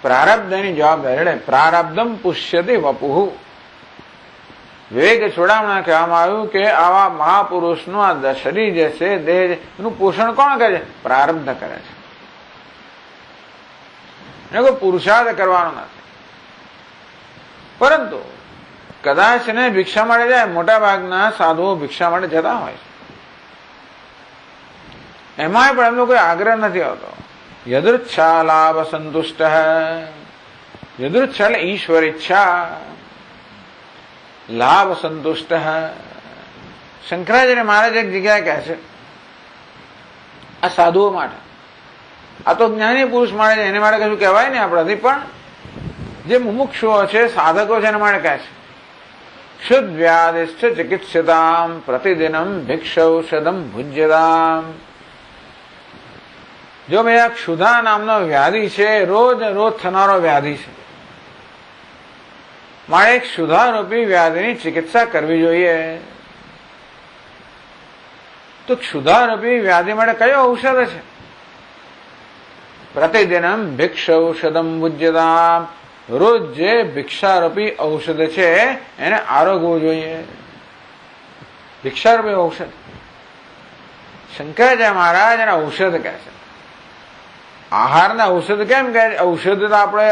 પ્રારબ્ધની જવાબદારી એટલે પ્રારબ્ધમ પુષ્યતિ વપુઃ. વિવેક છોડામણા કહેવામાં આવ્યું કે આવા મહાપુરુષનું આ શરીર જે છે, દેહ, એનું પોષણ કોણ કરે છે? પ્રારબ્ધ કરે છે. એને કોઈ પુરુષાર્થ કરવાનો નથી. પરંતુ કદાચ એને ભિક્ષા માટે જાય, મોટા ભાગના સાધુઓ ભિક્ષા માટે જતા હોય છે, એમાંય પણ એમનો કોઈ આગ્રહ નથી આવતો. યદૃચ્છા લાભ સંતુષ્ટ. યદૃચ્છા એટલે ઈશ્વર ઈચ્છા, લાભ સંતુષ્ટ. શંકરાચાર્ય મહારાજ એક જગ્યાએ કહે છે આ સાધુઓ માટે, આ તો જ્ઞાની પુરુષ માટે, એને માટે કશું કહેવાય ને આપણાથી, પણ જે મુમુક્ષુઓ છે, સાધકો છે, એના માટે કહે છે શુદ્ધ વ્યાધિશ્ચ ચિકિત્સ્યતામ પ્રતિદિનમ ભિક્ષૌષધમ ભુજ્યતામ. જો ભાઈ આ ક્ષુધા નામનો વ્યાધિ છે, રોજ રોજ થનારો વ્યાધિ છે, મારે એક ક્ષુધારૂપી વ્યાધિની ચિકિત્સા કરવી જોઈએ. તો ક્ષુધારૂપી વ્યાધિ માટે કયો ઔષધ છે? પ્રતિદિનમ ભિક્ષૌષધમ ભુજ્યતામ. રોજ જે ભિક્ષારૂપી ઔષધ છે એને આરોગવું જોઈએ. ભિક્ષારૂપી ઔષધ શંકરાચાર્ય મહારાજ એના ઔષધ કહે છે. આહારના ઔષધ કેમ કહે છે? ઔષધ તો આપણે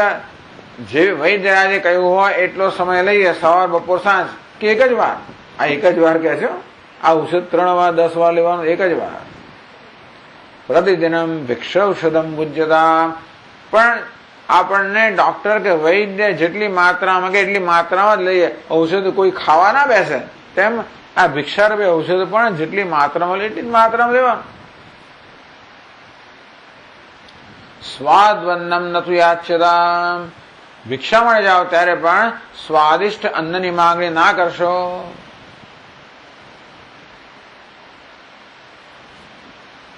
જે વૈદ્યરાજે કહ્યું હોય એટલો સમય લઈએ, સવાર બપોર સાંજ, કે એક જ વાર. આ એક જ વાર કહે છે. આ ઔષધ 3 વાર 10 વાર લેવાનું, એક જ વાર. પ્રતિદિનમ ભિક્ષૌષધમ ભુજ્યતામ. પણ આપણને ડોક્ટર કે વૈદ્ય જેટલી માત્રામાં કે એટલી માત્રામાં જ લઈએ. ઔષધ કોઈ ખાવા ના બેસે, તેમ આ ભિક્ષારૂપી ઔષધ પણ જેટલી માત્રામાં લે એટલી જ માત્રામાં લેવાનું. સ્વાદવન્નમ નતુ યાચ્યતામ. ભિક્ષા મળે જાઓ ત્યારે પણ સ્વાદિષ્ટ અન્નની માંગણી ના કરશો.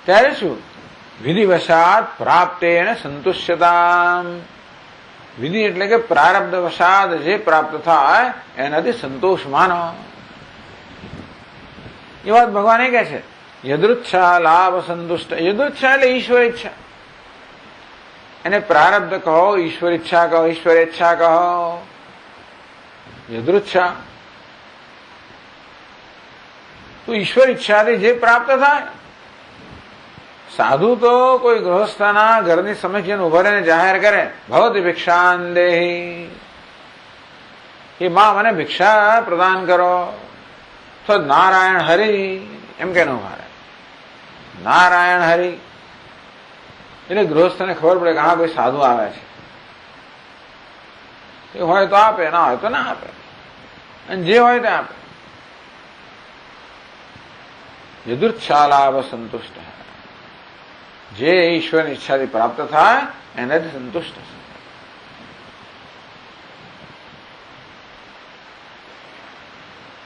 ત્યારે શું? વિધિવશાત પ્રાપ્તેન સંતુષ્યતામ. વિધિ એટલે કે પ્રારબ્ધ વસાદ જે પ્રાપ્ત થાય એનાથી સંતોષ માનો. એ વાત ભગવાન એ કહે છે યદૃચ્છા લાભ સંતુષ્ટ. યદૃચ્છા એટલે ઈશ્વર ઈચ્છા, એને પ્રારબ્ધ કહો, ઈશ્વર ઈચ્છા કહો, ઈશ્વર ઈચ્છા કહો. યદૃચ્છા તો ઈશ્વર ઈચ્છાથી જે પ્રાપ્ત થાય. સાધુ તો કોઈ ગૃહસ્થના ઘરની સમસ્યાને ઉભા રહીને જાહેર કરે ભવતી ભિક્ષાન દેહી, એ માં મને ભિક્ષા પ્રદાન કરો. તો નારાયણ હરિ એમ કે ઉભા રહે. નારાયણ હરિ એટલે ગૃહસ્થને ખબર પડે કે હા કોઈ સાધુ આવે છે. એ હોય તો આપે, ના હોય તો ના આપે, અને જે હોય તે આપે. યદૃચ્છાલાભ સંતુષ્ટ, જે ઈશ્વરની ઈચ્છાથી પ્રાપ્ત થાય એનાથી સંતુષ્ટ છે.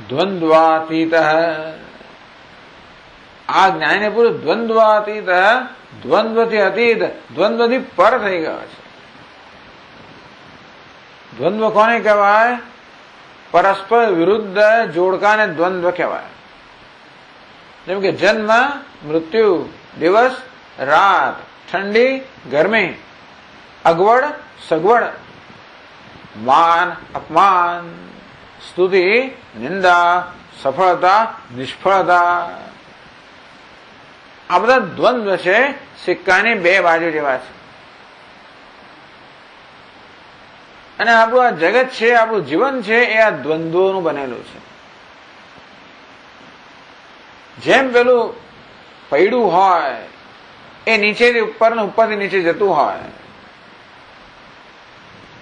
દ્વંદ્વાતીત, આ જ્ઞાને પૂરું દ્વંદ્વાતીત, દ્વંદ્વથી અતીત, દ્વંદ્વથી પર થઈ ગયો છે. દ્વંદ્વ કોને કહેવાય? પરસ્પર વિરુદ્ધ જોડકાને દ્વંદ્વ કહેવાય. જેમ કે જન્મ મૃત્યુ, દિવસ રાત, ઠંડી ગરમી, અગવડ સગવડ, માન અપમાન, સ્તુતિ નિંદા, સફળતા નિષ્ફળતા. આ બધા દ્વંદ્વ છે, સિક્કાની બે બાજુ જેવા છે. અને આપણું આ જગત છે, આપણું જીવન છે, એ આ દ્વંદ્વોનું બનેલું છે. જેમ પેલું પૈડું હોય એ નીચેથી ઉપર ને ઉપરથી નીચે જતું હોય,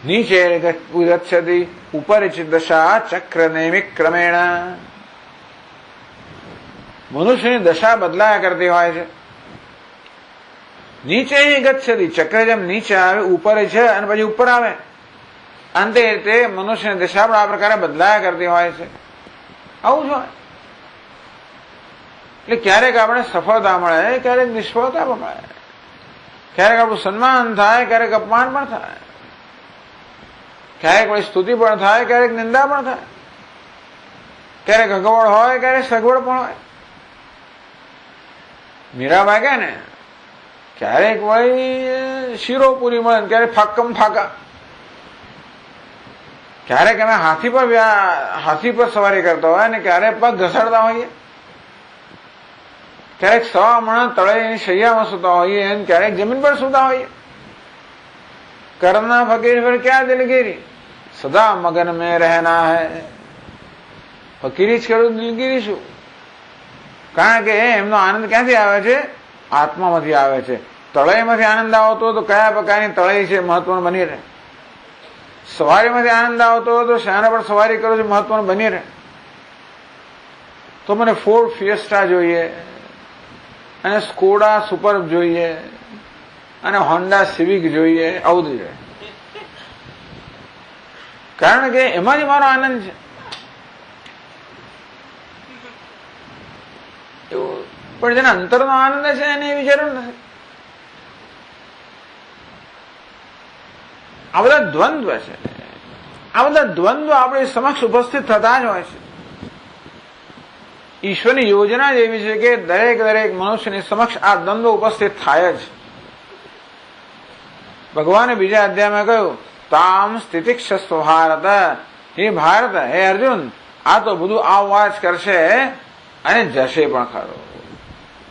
નીચે ગચ્છતિ ઉપરિચિત દશા ચક્ર નૈમિક ક્રમેણ. મનુષ્યની દશા બદલાયા કરતી હોય છે. નીચે ગચ્છતિ, ચક્ર જેમ નીચે આવે ઉપર છે અને પછી ઉપર આવે, અંતે રીતે મનુષ્યની દશા પણ આ પ્રકારે બદલાયા કરતી હોય છે. આવું જ હોય. એટલે ક્યારેક આપણે સફળતા મળે, ક્યારેક નિષ્ફળતા પણ મળે, ક્યારેક આપણું સન્માન થાય, ક્યારેક અપમાન પણ થાય, ક્યારેક કોઈ સ્તુતિ પણ થાય, ક્યારેક નિંદા પણ થાય, ક્યારેક અગવડ હોય, ક્યારેક સગવડ પણ હોય. મીરાબાઈ કહે ને ક્યારેક વળી શીરો પૂરી મળે, ક્યારેક ફાકમ ફાકા. ક્યારેક અમે હાથી પર સવારી કરતા હોય ને ક્યારેક પગ ઘસડતા હોઈએ, ક્યારેક 100 મણ તળેની શૈયામાં સૂતા હોઈએ અને ક્યારેક જમીન પર સૂતા હોઈએ. કરના ફકીર પર ક્યાં દિલગીરી, સદા મગન મેં રહેના હૈ. ફકીરી જ કરું, દિલગીરી શું? કારણ કે એમનો આનંદ ક્યાંથી આવે છે? આત્મામાંથી આવે છે. તળઈમાંથી આનંદ આવતો તો કયા પ્રકારની તળઈ છે મહત્વનું બની રહે. સવારીમાંથી આનંદ આવતો તો શાના પર સવારી કરું છું મહત્વનું બની રહે. તો મને ફોર્ડ ફિએસ્ટા જોઈએ, અને સ્કોડા સુપર્બ જોઈએ, અને હોન્ડા સિવિક જોઈએ, આવું જોઈએ. કારણ કે એમાં જ મારો આનંદ છે. પણ જેના અંતરનો આનંદ છે એને એવી જરૂર નથી. આ બધા દ્વંદ્વ છે. આ બધા દ્વંદ્વ આપણી સમક્ષ ઉપસ્થિત થતા જ હોય છે. ઈશ્વરની યોજના જ એવી છે કે દરેક મનુષ્યની સમક્ષ આ દ્વંદ્વ ઉપસ્થિત થાય જ. ભગવાને બીજા અધ્યાયમાં કહ્યું તામ સ્થિતિક્ષસ્વ ભારત, હે ભારત, હે અર્જુન, આ તો બધું આવવા જ કરશે અને જશે પણ ખરો.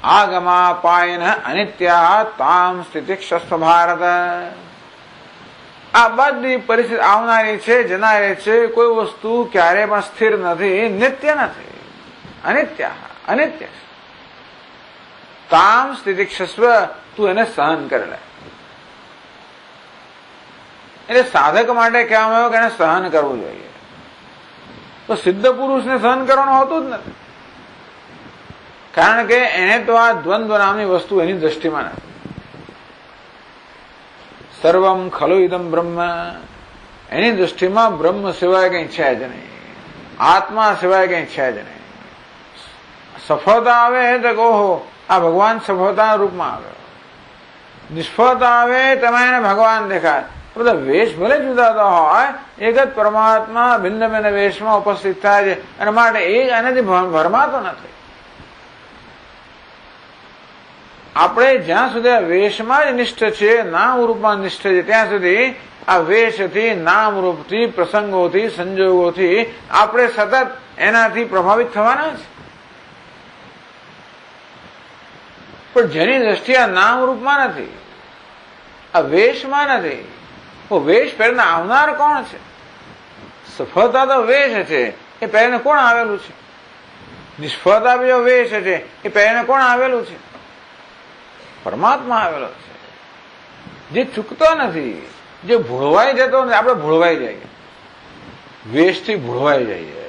આગમા પાયન અનિત્યા તામ સ્થિતિક્ષસ્વ ભારત. આ બધી પરિસ્થિતિ આવનારી છે, જનારી છે. કોઈ વસ્તુ ક્યારે પણ સ્થિર નથી, નિત્ય નથી, અનિત્ય અનિત્ય. તામ સ્થિતિક્ષસ્વ, તું એને સહન કરી લે. એટલે સાધક માટે કહેવામાં આવ્યું કે એને સહન કરવું જોઈએ. તો સિદ્ધ પુરુષને સહન કરવાનું હોતું જ નથી. કારણ કે એને તો આ દ્વંદ્વ નામની વસ્તુ એની દ્રષ્ટિમાં નથી. સર્વમ ખલુ ઇદમ બ્રહ્મ, એની દ્રષ્ટિમાં બ્રહ્મ સિવાય કંઈ છે જ નહીં, આત્મા સિવાય કંઈ છે જ નહીં. સફળતા આવે તો ઓહો આ ભગવાન સફળતાના રૂપમાં આવ્યો, નિષ્ફળતા આવે તમે એને ભગવાન દેખાય, તો બધા વેશ ભલે જુદા જુદા હોય, એક જ પરમાત્મા ભિન્ન ભિન્ન વેશમાં ઉપસ્થિત થાય છે, અને માટે એ એનાથી ભરમાતો નથી. આપણે જ્યાં સુધી આ વેશમાં જ નિષ્ઠ છે, નામ રૂપમાં નિષ્ઠ છે, ત્યાં સુધી આ વેશથી, નામ રૂપથી, પ્રસંગોથી, સંજોગોથી આપણે સતત એનાથી પ્રભાવિત થવાના છે. પણ જેની દ્રષ્ટિ આ નામ રૂપમાં નથી, આ વેશમાં નથી, તો વેશ પહેરીને આવનાર કોણ છે? સફળતા તો વેશ છે, એ પહેરીને કોણ આવેલું છે? નિષ્ફળતા બીજો વેશ છે, એ પહેરીને કોણ આવેલું છે? પરમાત્મા આવેલો છે, જે ચૂકતો નથી, જે ભૂળવાઈ જતો નથી. આપણે ભૂળવાઈ જઈએ, વેશથી ભૂળવાઈ જઈએ.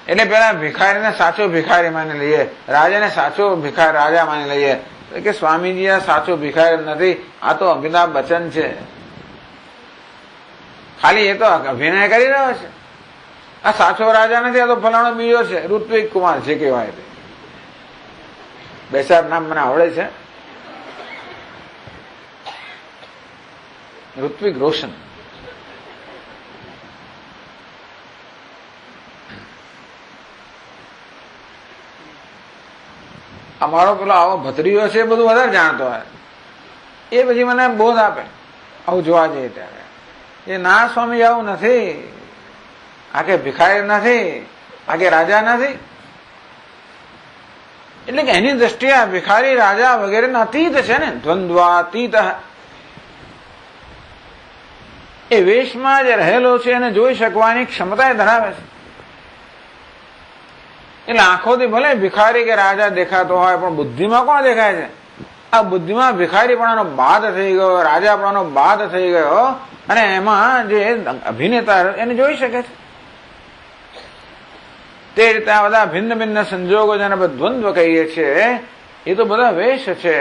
એટલે પેલા ભિખારીને સાચો ભિખારી માની લઈએ, રાજાને સાચો રાજા માની લઈએ કે સ્વામીજી આ સાચો ભિખારી નથી, આ તો અમિતાભ બચ્ચન છે, ખાલી એ તો અભિનય કરી રહ્યો છે. આ સાચો રાજા નથી, આ તો ફલાણો બીજો છે, ઋત્વિક કુમાર જે કહેવાય તે. બે ચાર નામ મને આવડે છે. ઋત્વિક રોશન. અમારો પેલો આવો ભત્રીજો છે, એ બધું વધારે જાણતો હોય, એ પછી મને બોધ આપે આવું જોવા જઈએ ત્યારે. એ ના સ્વામી આવું નથી, આ કે ભિખારી નથી, આ કે રાજા નથી. એટલે કે એની દ્રષ્ટિએ આ ભિખારી, રાજા વગેરે અતીત છે ને, દ્વંદ્વાતીત. એ વેશમાં જે રહેલો છે એને જોઈ શકવાની ક્ષમતા ધરાવે છે. એટલે આંખોથી ભલે ભિખારી કે રાજા દેખાતો હોય, પણ બુદ્ધિમાં કોણ દેખાય છે? આ બુદ્ધિમાં ભિખારીપણાનો બાદ થઈ ગયો, રાજાપણાનો બાદ થઈ ગયો, અને એમાં જે અભિનેતા એને જોઈ શકે છે. તે રીતે આ બધા ભિન્ન ભિન્ન સંજોગો જેને દ્વંદ્વ કહીએ છીએ, એ તો બધા વેશ છે.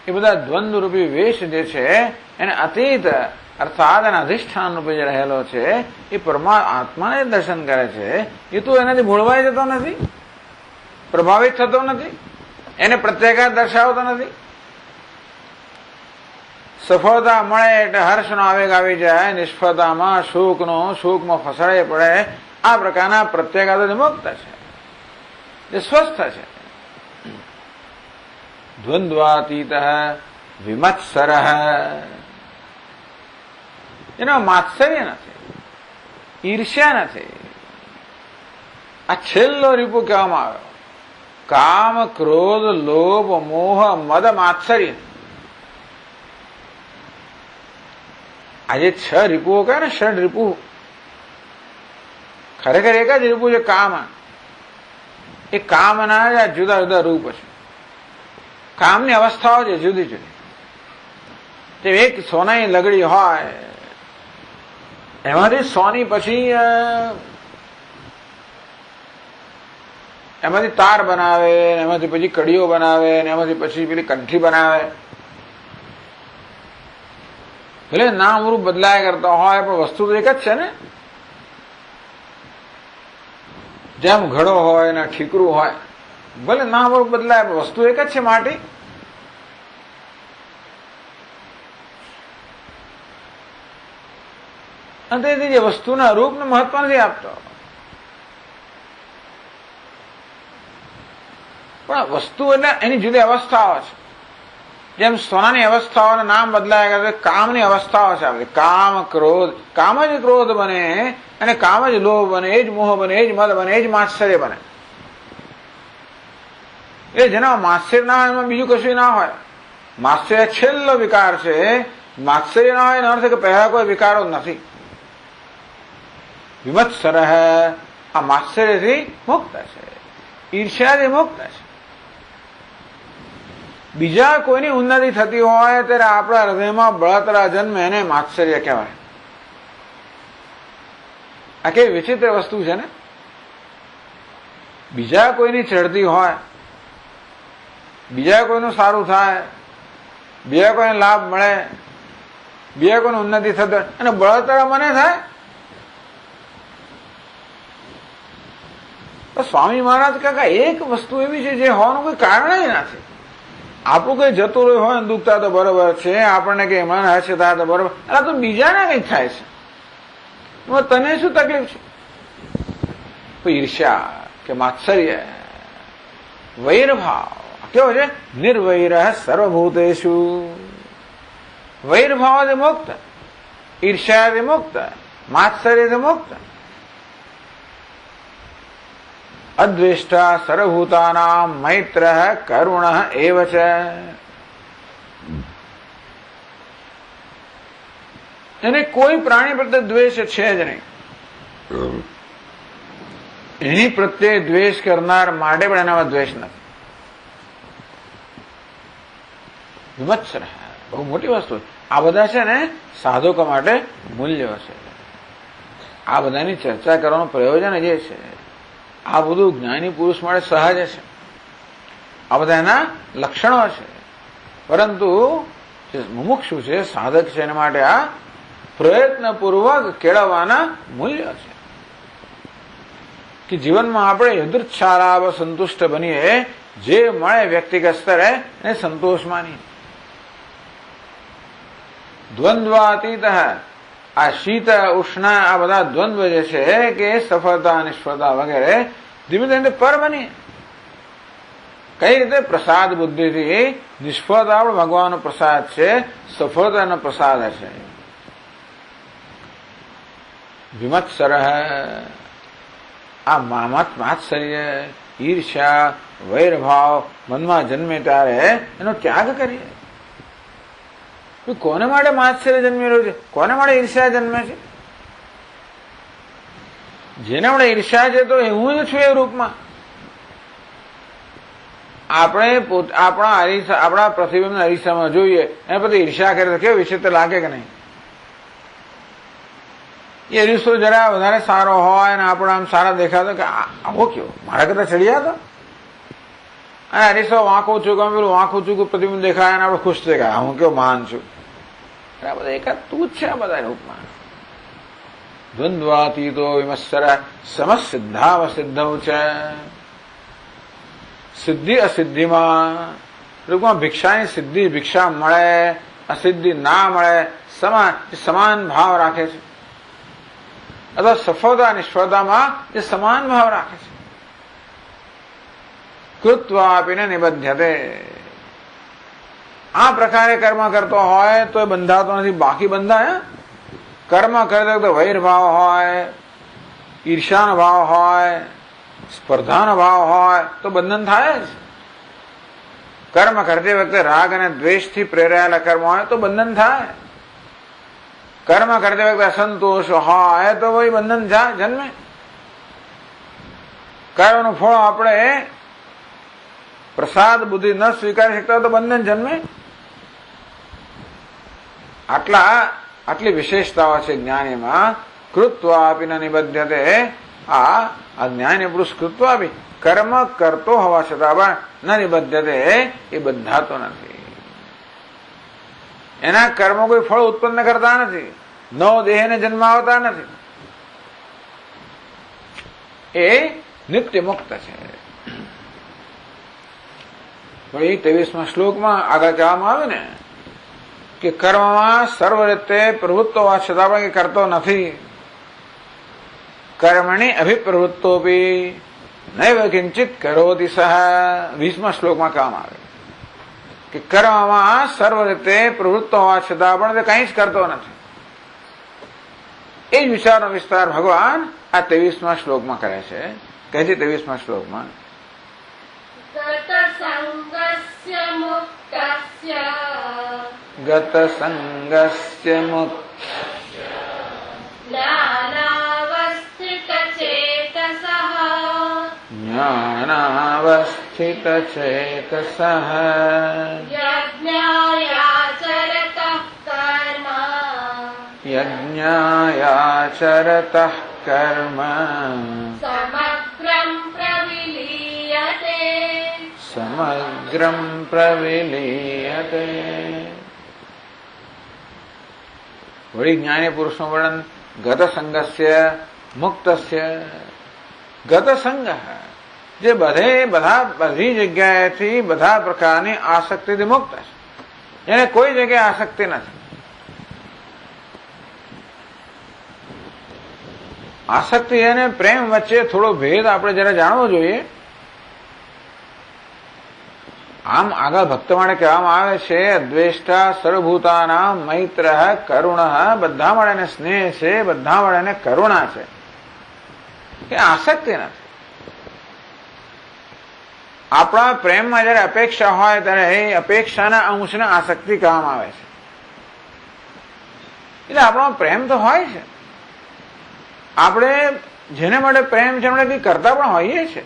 એ બધા દ્વંદ્વરૂપી વેશ જે છે એને અતીત અર્થાત એના અધિષ્ઠાન રૂપે જે રહેલો છે એ આત્માને દર્શન કરે છે. એ તો એનાથી ભૂળવાઈ જતો નથી, પ્રભાવિત થતો નથી, એને પ્રત્યેકાત દર્શાવતો નથી. સફળતા મળે એટલે હર્ષનો આવેગ આવી જાય, નિષ્ફળતામાં શોકમાં ફસાઈ પડે. આ પ્રકારના પ્રત્યેકાત મુક્ત છે, જે સ્વસ્થ છે. દ્વંદ્વાતીત વિમત્સર, એનો માત્સર્ય નથી, ઈર્ષ્યા નથી. આ છેલ્લો રીપુ કહેવામાં આવ્યો. કામ, ક્રોધ, લોભ, મોહ, મદ, માત્સર્ય. આજે 6 રીપુઓ કહે ને, ષડ રીપુ, ખરેખર એક જ રીપુ છે કામ. એ કામના જુદા જુદા રૂપ છે. કામની અવસ્થાઓ છે જુદી જુદી. તે એક સોનાની લગડી હોય, એમાંથી સોની પછી એમાંથી તાર બનાવે, એમાંથી પછી કડીઓ બનાવે, એમાંથી પછી પેલી કંઠી બનાવે. ભલે નામ રૂપ બદલાયા કરતા હોય, પણ વસ્તુ તો એક જ છે ને. જેમ ઘડો હોય ને ઠીકરું હોય, ભલે નામ રૂપ બદલાય, પણ વસ્તુ એક જ છે, માટી. અને તેથી જે વસ્તુના રૂપને મહત્વ નથી આપતો, પણ વસ્તુ એટલે એની જુદી અવસ્થાઓ છે. જેમ સોનાની અવસ્થાઓના નામ બદલાયા કરે, કામની અવસ્થાઓ છે આપણી. કામ, ક્રોધ, કામ જ ક્રોધ બને, અને કામ જ લોભ બને, એ જ મોહ બને, એ જ મદ બને, એ જ માત્સર્ય બને. એ જેના માત્સર્ય ના હોય એમાં બીજું કશું ના હોય. માત્સર્ય છેલ્લો વિકાર છે. માત્સર્ય ના હોય એનો અર્થ કે પહેલા કોઈ વિકારો નથી. વિમત્સર, આ માત્સર્યથી મુક્ત છે, ઈર્ષ્યાથી મુક્ત છે. બીજા કોઈની ઉન્નતિ થતી હોય ત્યારે આપણા હૃદયમાં બળતરા જન્મે, એને માત્સર્ય કહેવાય. આ કેવી વિચિત્ર વસ્તુ છે ને. બીજા કોઈની ચડતી હોય, બીજા કોઈનું સારું થાય, બીજા કોઈને લાભ મળે, બીજા કોઈની ઉન્નતિ થતી હોય, અને બળતરા મને થાય. તો સ્વામી મહારાજ કાકા એક વસ્તુ એવી છે જે હોવાનું કોઈ કારણ જ નથી. આપણું કઈ જતું રહ્યું હોય દુખતા તો બરોબર છે, આપણને કઈ મન હશે થાય તો બરોબર, આ તો બીજાને કઈ થાય છે, તને શું તકલીફ છે? ઈર્ષ્યા કે માત્સર્ય, વૈરભાવ કેવો છે? નિર્વૈર સર્વભૂતેષુ, વૈરભાવાથી મુક્ત, ઈર્ષ્યાથી મુક્ત, માત્સર્યથી મુક્ત, અદ્વેષ્ટા સર્વભૂતાનામ મૈત્ર કરુણ એવ છે. એને કોઈ પ્રાણી પ્રત્યે દ્વેષ છે જ નહીં. એની પ્રત્યે દ્વેષ કરનાર માટે પણ એનામાં દ્વેષ નથી. વિમત્સર, બહુ મોટી વસ્તુ. આ બધા છે ને સાધકો માટે મૂલ્યો છે. આ બધાની ચર્ચા કરવાનું પ્રયોજન જે છે, આ બધું જ્ઞાની પુરુષ માટે સહજ છે. આ બધા એના લક્ષણો છે. પરંતુ જે મુમુક્ષુ છે, સાધક છે, એના માટે આ પ્રયત્નપૂર્વક કેળવવાના મૂલ્યો છે કે જીવનમાં આપણે યદૃચ્છાલાભ સંતુષ્ટ બનીએ, જે મળે વ્યક્તિગત સ્તરે એને સંતોષ માની. દ્વંદ્વાતીત, આ શીત ઉષ્ણ, આ બધા દ્વંદ્વ જે છે કે સફળતા નિષ્ફળતા વગેરે ધીમે ધીમે પર બની. કઈ રીતે? પ્રસાદ બુદ્ધિથી. નિષ્ફળતા પણ ભગવાનનો પ્રસાદ છે, સફળતાનો પ્રસાદ છે. વિમત્સર, આ માત્સર્ય, ઈર્ષ્યા, વૈરભાવ મનમાં જન્મે ત્યારે એનો ત્યાગ કરીએ. કોને માટે માત્સર્ય જન્મી રહ્યું છે? કોને માટે ઈર્ષ્યા જન્મે છે? જેને આપણે ઈર્ષ્યા છે તો હું જ છું એ રૂપમાં. આપણે આપણા પ્રતિબિંબ અરીસામાં જોઈએ, એના પછી ઈર્ષ્યા કરે તો કેવું વિચિત્ર લાગે કે નહીં? એ અરીસો જરા વધારે સારો હોય અને આપણે આમ સારા દેખાતો કે આવો કયો મારા કરતા ચડિયા હતો, અને અરીસો વાંકો ચૂકો, પેલું વાંકું ચૂકું પ્રતિબિંબ દેખાય અને આપણે ખુશ દેખાય, હું કેવો મહાન છું. આ બધા એકાદ તું જ છે આ બધા રૂપમાં. દ્વંદ્વાતીતો વિમત્સર સમસિદ્ધાવસિદ્ધૌ છે. સિદ્ધિ અસિદ્ધિમાં રૂપમાં ભિક્ષાની સિદ્ધિ ભિક્ષા મળે, અસિદ્ધિ ના મળે, સમાન ભાવ રાખે છે. અથવા સફળતા નિષ્ફળતામાં એ સમાન ભાવ રાખે છે. કૃત્વા આપીને નિબધ્યતે. આ પ્રકારે કર્મ કરતો હોય તો એ બંધાતો નથી. બાકી બંધાય. કર્મ કરતો તો વૈરભાવ હોય, ઈર્ષાનો ભાવ હોય, સ્પર્ધાનો ભાવ હોય તો બંધન થાય જ. કર્મ કરતી વખતે રાગ અને દ્વેષથી પ્રેરાયેલા કર્મ હોય તો બંધન થાય. કર્મ કરતી વખતે અસંતોષ હોય તો કોઈ બંધન જન્મે. કર્મનું ફળ આપણે પ્રસાદ બુદ્ધિ ન સ્વીકારી શકતા તો બંધન જન્મે. આટલી વિશેષતાઓ છે જ્ઞાનીમાં. કૃત્વા આપીને નિબધ્યતે. આ જ્ઞાની પુરુષ કૃત્વા આપી કર્મ કરતો હોવા છતાં પણ ન નિબધ્યતે, એ બંધાતો નથી. એના કર્મ કોઈ ફળ ઉત્પન્ન કરતા નથી, નવો દેહને જન્માવતા નથી. એ નિત્ય મુક્ત છે. વળી 23મા શ્લોકમાં આગળ કહેવામાં આવે ને કે કર્મમાં સર્વ રીતે પ્રવૃત્તો હોવા છતાં પણ એ કરતો નથી. કર્મણી અભિપ્રવૃત્તોપી નૈવ કિંચિત કરોતિ સહ. 20મા શ્લોકમાં કહેવામાં આવે કે કર્મમાં સર્વ રીતે પ્રવૃત્ત હોવા છતાં પણ તે કંઈ જ કરતો નથી. એ જ વિચારનો વિસ્તાર ભગવાન આ 23મા શ્લોકમાં કરે છે. કહે છે 23મા શ્લોકમાં ગત સંગસ્ય મુક્તસ્ય જ્ઞાનાવસ્થિત ચેતસઃ યજ્ઞાયાચરતઃ કર્મ સમગ્રમ પ્રવિલીયતે. વળી જ્ઞાની પુરુષનું વર્ણન ગત સંગસ્ય મુક્તસ્ય. ગત સંગ, જે બધી જગ્યાએથી બધા પ્રકારની આસક્તિથી મુક્ત છે, એને કોઈ જગ્યાએ આસક્તિ નથી. આસક્તિ અને પ્રેમ વચ્ચે થોડો ભેદ આપણે જરા જાણવો જોઈએ. આમ આગળ ભક્ત માટે કહેવામાં આવે છે, દ્વેષ્ટા સર્વભૂતાનાં મૈત્ર કરુણ, બધા મળે સ્નેહ છે, બધા મળે કરુણા છે, કે આસક્તિ નથી. આપણા પ્રેમમાં જયારે અપેક્ષા હોય ત્યારે એ અપેક્ષાના અંશને આસક્તિ કહેવામાં આવે છે. એટલે આપણો પ્રેમ તો હોય છે, આપણે જેને માટે પ્રેમ છે આપણે કરતા પણ હોઈએ છીએ,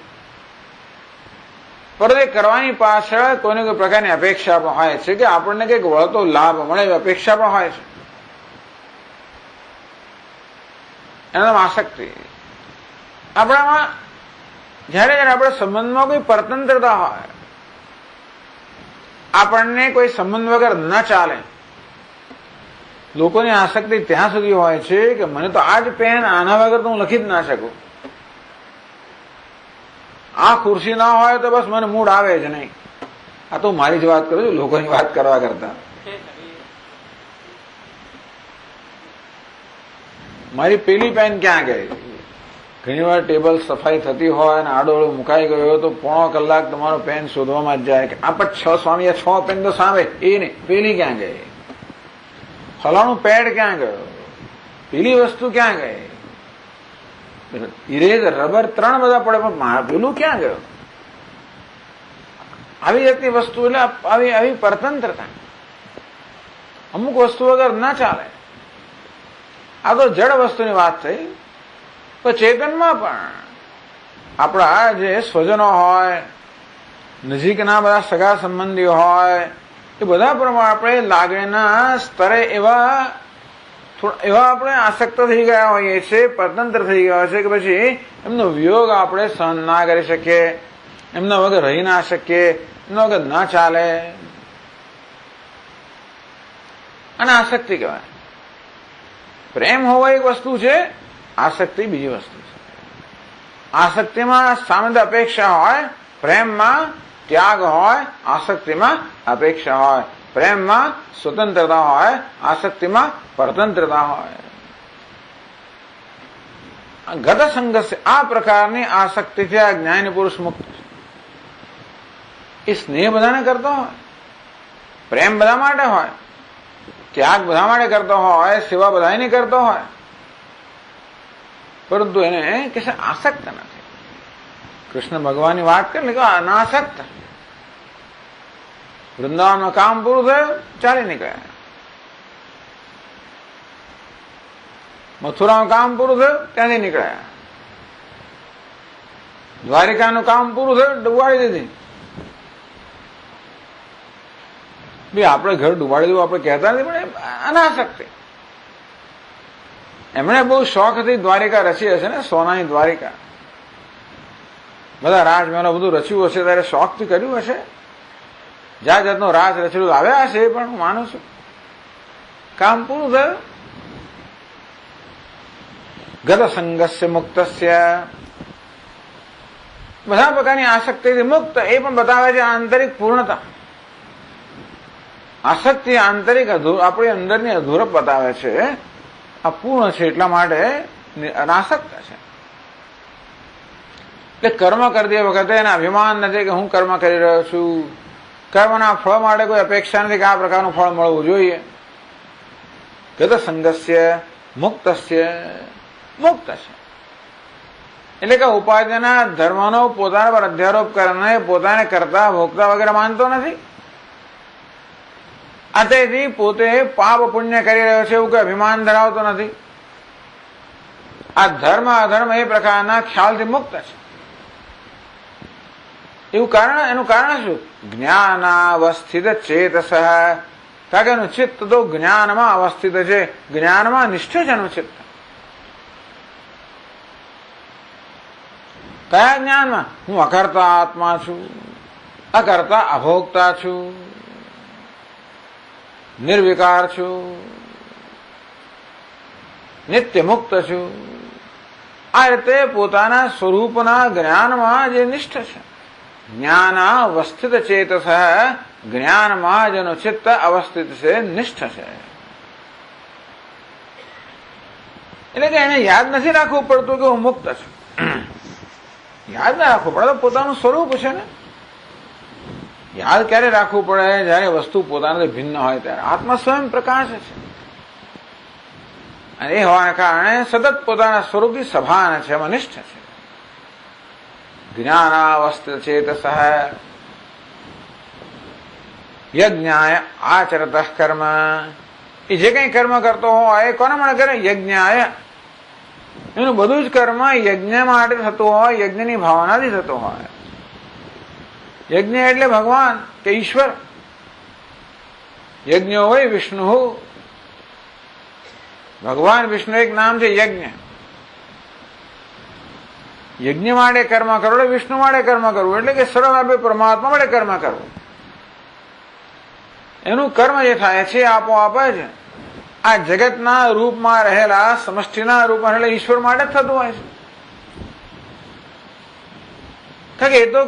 પરંતુ એ કરવાની પાછળ કોઈને કોઈ પ્રકારની અપેક્ષા પણ હોય છે કે આપણને કંઈક વળતો લાભ મળે એવી અપેક્ષા પણ હોય છે. એનું નામ આસક્તિ. આપણામાં જયારે આપણે સંબંધમાં કોઈ પરતંત્રતા હોય, આપણને કોઈ સંબંધ વગર ન ચાલે. લોકોની આસક્તિ ત્યાં સુધી હોય છે કે મને તો આ જ પેન, આના વગર તો હું લખી જ ના શકું. આ ખુરશી ના હોય તો બસ મને મૂડ આવે જ નહીં. આ તો મારી જ વાત કરું છું, લોકોની વાત કરવા કરતા. મારી પેલી પેન ક્યાં ગઈ? ઘણી વાર ટેબલ સફાઈ થતી હોય અને આડોળો મુકાઈ ગયો હોય તો પોણો કલાક તમારો પેન શોધવામાં જ જાય કે આ પણ 6 સ્વામી 6 પેન તો સામે, એ નહીં, પેલી ક્યાં ગઈ? ફલાણું પેડ ક્યાં ગયો? પેલી વસ્તુ ક્યાં ગઈ? ઇરેઝર, રબર 3 બધા પડે પણ પેલું ક્યાં ગયું? આવી જાતની વસ્તુ, એટલે આવી પરતંત્રતા. અમુક વસ્તુ વગર ના ચાલે. આ તો જડ વસ્તુની વાત થઈ. તો ચેતનમાં પણ આપણા જે સ્વજનો હોય, નજીકના બધા સગા સંબંધીઓ હોય, એ બધા પ્રમાણે આપણે લાગણીના સ્તરે એવા આપણે આસક્ત થઈ ગયા હોઈએ છીએ, પરતંત્ર થઈ ગયા છે કે પછી એમનો વિયોગ આપણે સહન ના કરી શકીએ, એમના વગર રહી ના શકીએ, એમના વગર ના ચાલે. અને આસક્તિ કહેવાય. પ્રેમ હોવા એક વસ્તુ છે, આસક્તિ બીજી વસ્તુ છે. આસક્તિમાં સામાન્ય અપેક્ષા હોય, પ્રેમમાં ત્યાગ હોય, આસક્તિમાં અપેક્ષા હોય. પ્રેમમાં સ્વતંત્રતા હોય, આસક્તિમાં પરતંત્રતા હોય. ગત સંઘર્ષ, આ પ્રકારની આસક્તિથી આ જ્ઞાની પુરુષ મુક્ત છે. એ સ્નેહ બધાને કરતો હોય, પ્રેમ બધા માટે હોય, ત્યાગ બધા માટે કરતો હોય, સેવા બધાની કરતો હોય, પરંતુ એને કશે આસક્ત નથી. કૃષ્ણ ભગવાનની વાત કરી કે અનાસક્ત. વૃંદાવનમાં કામ પૂરું થયું, ચાલી નીકળ્યા. મથુરામાં કામ પૂરું થયું, ત્યાંથી નીકળ્યા. દ્વારિકાનું કામ પૂરું થયું, ડુબાડી દીધી. આપણે ઘર ડુબાડી દેવું આપણે કહેતા નથી, પણ અનાસક્તિ. એમણે બહુ શોખથી દ્વારિકા રચી હશે ને, સોનાની દ્વારિકા. બધા રાજમહેલો બધું રચ્યું હશે ત્યારે શોખથી કર્યું હશે. જાત જાતનો રાજ રચેલું આવ્યા હશે, પણ હું માનું છું કામ પૂરું થયું. ગત સંગસ્ય મુક્તસ્ય, બધા પ્રકારની આસક્તિથી મુક્ત. એ પણ બતાવે છે આંતરિક પૂર્ણતા. આસક્તિ આંતરિક આપણી અંદરની અધૂરપ બતાવે છે. આ પૂર્ણ છે એટલા માટે અનાસક્ત છે. એટલે કર્મ કરતી વખતે એને અભિમાન નથી કે હું કર્મ કરી રહ્યો છું. કર્મના ફળ માટે કોઈ અપેક્ષા નથી કે આ પ્રકારનું ફળ મળવું જોઈએ. ગત સંગસ્ય મુક્તસ્ય, મુક્ત છે. એટલે કે ઉપાધિના ધર્મનો પોતાના પર અધ્યારોપ કરીને પોતાને કરતા ભોગતા વગેરે માનતો નથી. તેથી પોતે પાપ પુણ્ય કરી રહ્યો છે એવું કોઈ અભિમાન ધરાવતો નથી. આ ધર્મ અધર્મ એ પ્રકારના ખ્યાલથી મુક્ત છે. એનું કારણ શું? જ્ઞાનાવસ્થિત ચેતસ. કારણ કે એનું ચિત્ત તો જ્ઞાનમાં અવસ્થિત છે, જ્ઞાનમાં નિષ્ઠ છે એનું ચિત્ત. કયા જ્ઞાનમાં? હું અકર્તા આત્મા છું, અકર્તા અભોગતા છું, નિર્વિકાર છું, નિત્ય મુક્ત છું. આ રીતે પોતાના સ્વરૂપના જ્ઞાનમાં જે નિષ્ઠ છે, જ્ઞાન અવસ્થિત ચેતસ, જ્ઞાનમાં જેનું ચિત્ત અવસ્થિત છે, નિષ્ઠ છે. એટલે કે એને યાદ નથી રાખવું પડતું કે હું મુક્ત છું. યાદ ના રાખવું પડે, તો પોતાનું સ્વરૂપ છે ને. યાદ ક્યારે રાખવું પડે? જયારે વસ્તુ પોતાનાથી ભિન્ન હોય ત્યારે. આત્મા સ્વયં પ્રકાશ છે અને એ હોવાને કારણે સતત પોતાના સ્વરૂપથી સભાન છે, એમાં નિષ્ઠ છે. જ્ઞાનાવસ્થિત ચેતસ યજ્ઞાય આચરત કર્મ. એ જે કઈ કર્મ કરતો હોય એ કોના માટે કરે? યજ્ઞાય. એનું બધું જ કર્મ યજ્ઞ માટે થતું હોય, યજ્ઞની ભાવનાથી થતું હોય. યજ્ઞ એટલે ભગવાન કે ઈશ્વર. યજ્ઞ હોય વિષ્ણુ. ભગવાન વિષ્ણુ એક નામ છે યજ્ઞ. યજ્ઞ માટે કર્મ કરો એટલે વિષ્ણુ માટે કર્મ કરવું, એટલે કે સર્વવ્યાપી પરમાત્મા માટે કર્મ કરવું. એનું કર્મ જે થાય છે આપોઆપ જ આ જગતના રૂપમાં રહેલા, સમષ્ટિના રૂપમાં રહેલા ઈશ્વર માટે જ થતું હોય છે. કારણ કે એ તો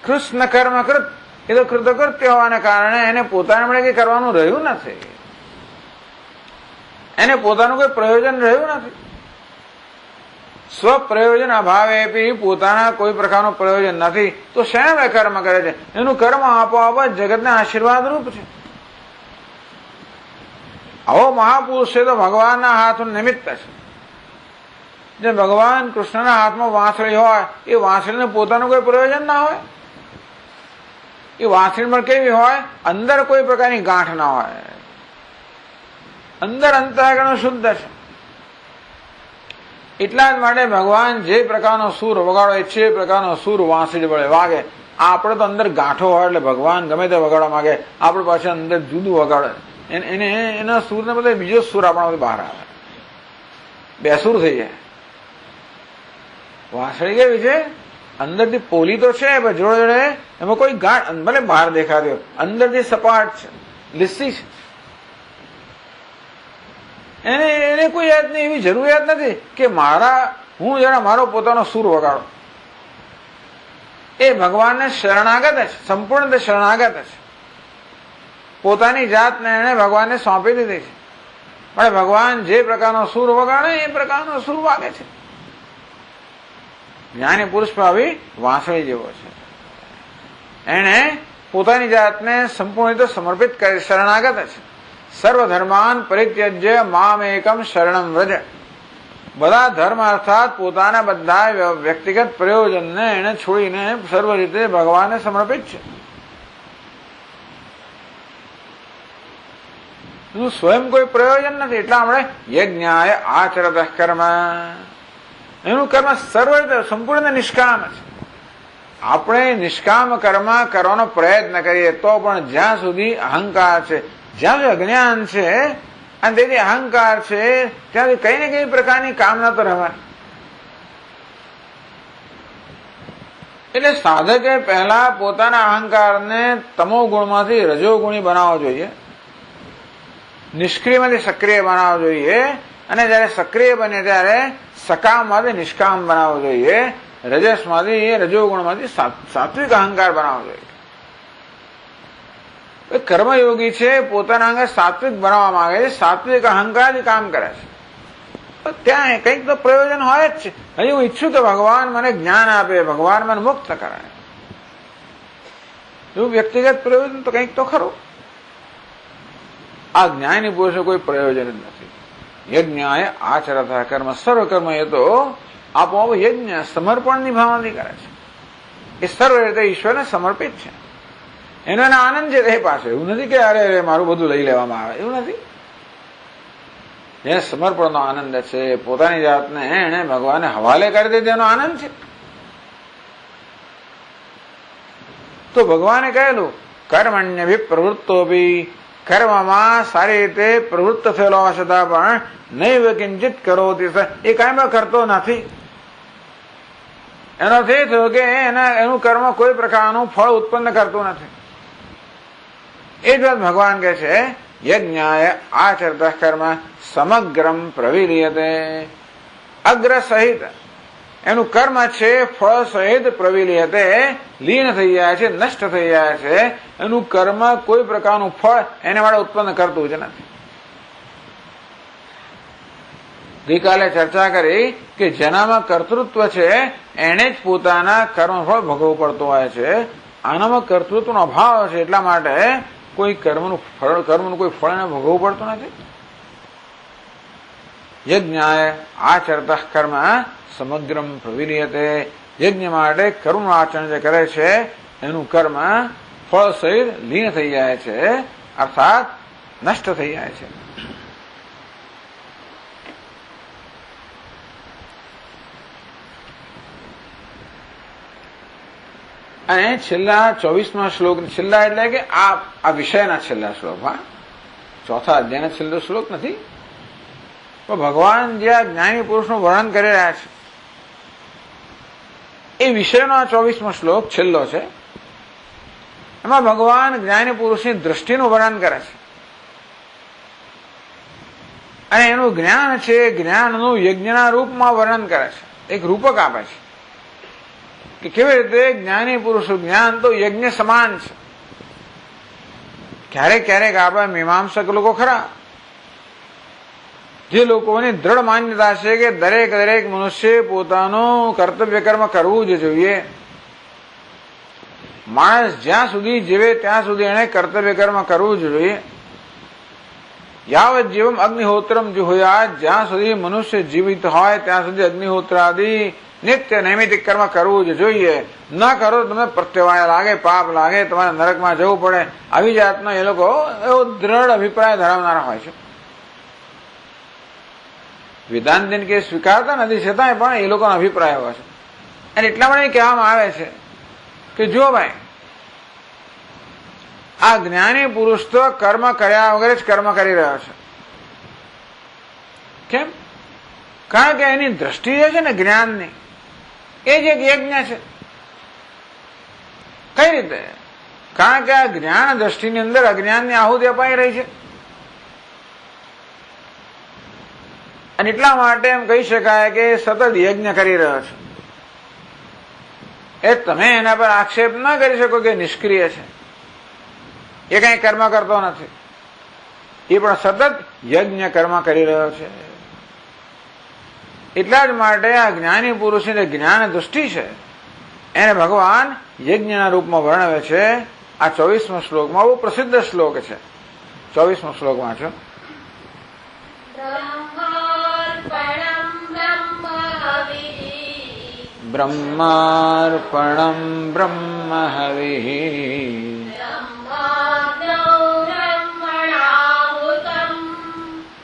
કૃષ્ણ કર્મ કૃત, એ તો કૃતકૃત્ય હોવાને કારણે એને પોતાના માટે કઈ કરવાનું રહ્યું નથી. એને પોતાનું કોઈ પ્રયોજન રહ્યું નથી. સ્વપ્રયોજન અભાવે પોતાના કોઈ પ્રકારનું પ્રયોજન નથી, તો શેના કર્મ કરે છે? એનું કર્મ આપોઆપ જ જગતના આશીર્વાદ રૂપ છે. આવો મહાપુરુષ છે તો ભગવાનના હાથનું નિમિત્ત છે. જે ભગવાન કૃષ્ણના હાથમાં વાંસળી હોય, એ વાંસળીને પોતાનું કોઈ પ્રયોજન ના હોય. એ વાંસળી પણ કેવી હોય? અંદર કોઈ પ્રકારની ગાંઠ ના હોય. અંદર અંતઃકરણ શુદ્ધ છે. એટલા જ માટે ભગવાન જે પ્રકારનો સૂર વગાડો ઈચ્છે એ પ્રકારનો સૂર વાંસળી વડે વાગે. આપણે તો અંદર ગાંઠો હોય એટલે ભગવાન ગમે તે વગાડવા માંગે, આપણે પાસે અંદર જુદું વગાડે. એના સૂરને બદલે બીજો સૂર આપણા બહાર આવે, બેસૂર થઈ જાય. વાંસળી કેવી છે? અંદરથી પોલી તો છે, જોડે જોડે એમાં કોઈ ગાંઠ ભલે બહાર દેખાતી હોય, અંદરથી સપાટ છે, લીસી છે. એને કોઈ યાદ નહીં, એવી જરૂરિયાત નથી કે હું જરા મારો પોતાનો સૂર વગાડો. એ ભગવાનને શરણાગત છે, સંપૂર્ણ શરણાગત છે. પોતાની જાતને એને ભગવાનને સોંપી દીધી છે. પણ ભગવાન જે પ્રકારનો સૂર વગાડે એ પ્રકારનો સૂર વાગે છે. જ્ઞાની પુરુષ ભાવી વાંસળી જેવો છે. એને પોતાની જાતને સંપૂર્ણ રીતે સમર્પિત કરી શરણાગત છે. સર્વધર્માન પરિત્યજ્ય મામ એકમ શરણમ વ્રજ. બધા ધર્મ અર્થાત પોતાના બધા વ્યક્તિગત પ્રયોજનને એને છોડીને સર્વ રીતે ભગવાનને સમર્પિત છે. સ્વયં કોઈ પ્રયોજન નથી. એટલા આપણે યજ્ઞાય આચરત કર્મ. એનું કર્મ સર્વ રીતે સંપૂર્ણ નિષ્કામ છે. આપણે નિષ્કામ કર્મ કરવાનો પ્રયત્ન કરીએ તો પણ જ્યાં સુધી અહંકાર છે, જ્યાં સુધી અજ્ઞાન છે અને તેથી અહંકાર છે, ત્યાં સુધી કઈ ને કઈ પ્રકારની કામના તો રહેવાની. એટલે સાધકે પહેલા પોતાના અહંકારને તમો ગુણમાંથી રજોગુણી બનાવવો જોઈએ, નિષ્ક્રિયમાંથી સક્રિય બનાવવો જોઈએ, અને જયારે સક્રિય બને ત્યારે સકામમાંથી નિષ્કામ બનાવવો જોઈએ, રજસમાંથી રજોગુણમાંથી સાત્વિક અહંકાર બનાવવો જોઈએ. કર્મયોગી છે, પોતાના અંગે સાત્વિક બનાવવા માંગે છે, સાત્વિક અહંકારથી કામ કરે છે. ત્યાં કંઈક તો પ્રયોજન હોય જ છે. હજી હું ઈચ્છું કે ભગવાન મને જ્ઞાન આપે, ભગવાન મને મુક્ત કરાય. એવું વ્યક્તિગત પ્રયોજન તો કંઈક તો ખરું. આ જ્ઞાની પુરુષો કોઈ પ્રયોજન જ નથી. યજ્ઞાય આચરત કર્મ. સર્વ કર્મ એ તો આપોઆપ યજ્ઞ સમર્પણની ભાવનાથી કરે છે. એ સર્વ રીતે ઈશ્વરને સમર્પિત છે. એનો આનંદ છે એ પાસે. એવું નથી કે અરે મારું બધું લઈ લેવામાં આવે, એવું નથી. જેને સમર્પણનો આનંદ છે, પોતાની જાતને એને ભગવાનને હવાલે કરી દે તેનો આનંદ છે. તો ભગવાને કહેલું કર્મણ્ય ભી પ્રવૃત્તો ભી, કર્મમાં સારી રીતે પ્રવૃત્ત થયેલો હોવા છતાં પણ નૈવ કિંચિત કરોતિ, એ કાંઈ કરતો નથી. એનો અર્થ એ થયો કે એનું કર્મ કોઈ પ્રકારનું ફળ ઉત્પન્ન કરતું નથી. એ જ વાત ભગવાન કહે છે યજ્ઞાય આચરત કર્મ સમગ્રમ પ્રવિલીયતે. અગ્ર સહિત એનું કર્મ છે ફળ સહિત પ્રવિલીયતે લીન થઈ જાય છે, નષ્ટ થઈ જાય છે. એનું કર્મ કોઈ પ્રકારનું ફળ એને માટે ઉત્પન્ન કરતું જ નથી. ગઈકાલે ચર્ચા કરી કે જેનામાં કર્તૃત્વ છે એને જ પોતાના કર્મફળ ભોગવવું પડતું હોય છે. આનામાં કર્તૃત્વનો અભાવ છે એટલા માટે કોઈ કર્મનું કોઈ ફળ એને ભોગવવું પડતું નથી. યજ્ઞાય આચરત કર્મ સમગ્રમ પ્રવિલીયતે. યજ્ઞ માટે કર્મનું આચરણ જે કરે છે એનું કર્મ ફળ સહિત લીન થઈ જાય છે, અર્થાત નષ્ટ થઈ જાય છે. અને છેલ્લા 24મા શ્લોક, છેલ્લા એટલે કે આ વિષયના છેલ્લા શ્લોકમાં, ચોથા અધ્યાયના છેલ્લો શ્લોક નથી, પણ ભગવાન જે આ જ્ઞાની પુરુષનું વર્ણન કરી રહ્યા છે એ વિષયનો આ 24મો શ્લોક છેલ્લો છે. એમાં ભગવાન જ્ઞાની પુરુષની દ્રષ્ટિનું વર્ણન કરે છે અને એનું જ્ઞાન છે જ્ઞાનનું યજ્ઞના રૂપમાં વર્ણન કરે છે. એક રૂપક આપે છે કે કેવી રીતે જ્ઞાની પુરુષનું જ્ઞાન તો યજ્ઞ સમાન છે. ક્યારેક ક્યારેક આપણા મીમાંસક લોકો ખરા, જે લોકોની દ્રઢ માન્યતા છે કે દરેક મનુષ્ય પોતાનું કર્તવ્ય કર્મ કરવું જ જોઈએ. માણસ જ્યાં સુધી જીવે ત્યાં સુધી એને કર્તવ્ય કર્મ કરવું જ જોઈએ. યાવત જીવમ અગ્નિહોત્રમ જુહુયાત. જ્યાં સુધી મનુષ્ય જીવિત હોય ત્યાં સુધી અગ્નિહોત્ર આદિ નિત્ય નૈમિતિક કર્મ કરવું જ જોઈએ. ન કરો તો તમને પ્રત્યવાય લાગે, પાપ લાગે, તમારે નરકમાં જવું પડે. આવી જાતનો એ લોકો એવો દ્રઢ અભિપ્રાય ધરાવનારા હોય છે. વેદાંતિન કે સ્વીકારતા નથી, છતાંય પણ એ લોકોનો અભિપ્રાય હોય છે. અને એટલા માટે કહેવામાં આવે છે કે જો ભાઈ આ જ્ઞાની પુરુષ તો કર્મ કર્યા વગર જ કર્મ કરી રહ્યો છે. કેમ? કારણ કે એની દ્રષ્ટિ જે છે ને જ્ઞાનની, એ જ એક યજ્ઞ છે. કઈ રીતે? કારણ કે આ જ્ઞાન દ્રષ્ટિની અંદર અજ્ઞાનની આહુતિ અપાઈ રહી છે. અને એટલા માટે એમ કહી શકાય કે સતત યજ્ઞ કરી રહ્યો છે. એ તમે એના પર આક્ષેપ ના કરી શકો કે નિષ્ક્રિય છે, એ કઈ કર્મ કરતો નથી. એ પણ સતત યજ્ઞ કર્મ કરી રહ્યો છે. એટલા જ માટે આ જ્ઞાની પુરુષની જ્ઞાન દૃષ્ટિ છે એને ભગવાન યજ્ઞના રૂપમાં વર્ણવે છે. આ 24મા શ્લોકમાં બહુ પ્રસિદ્ધ શ્લોક છે. 24મો શ્લોક વાંચો. બ્રહ્માર્પણમ બ્રહ્મ હવિઃ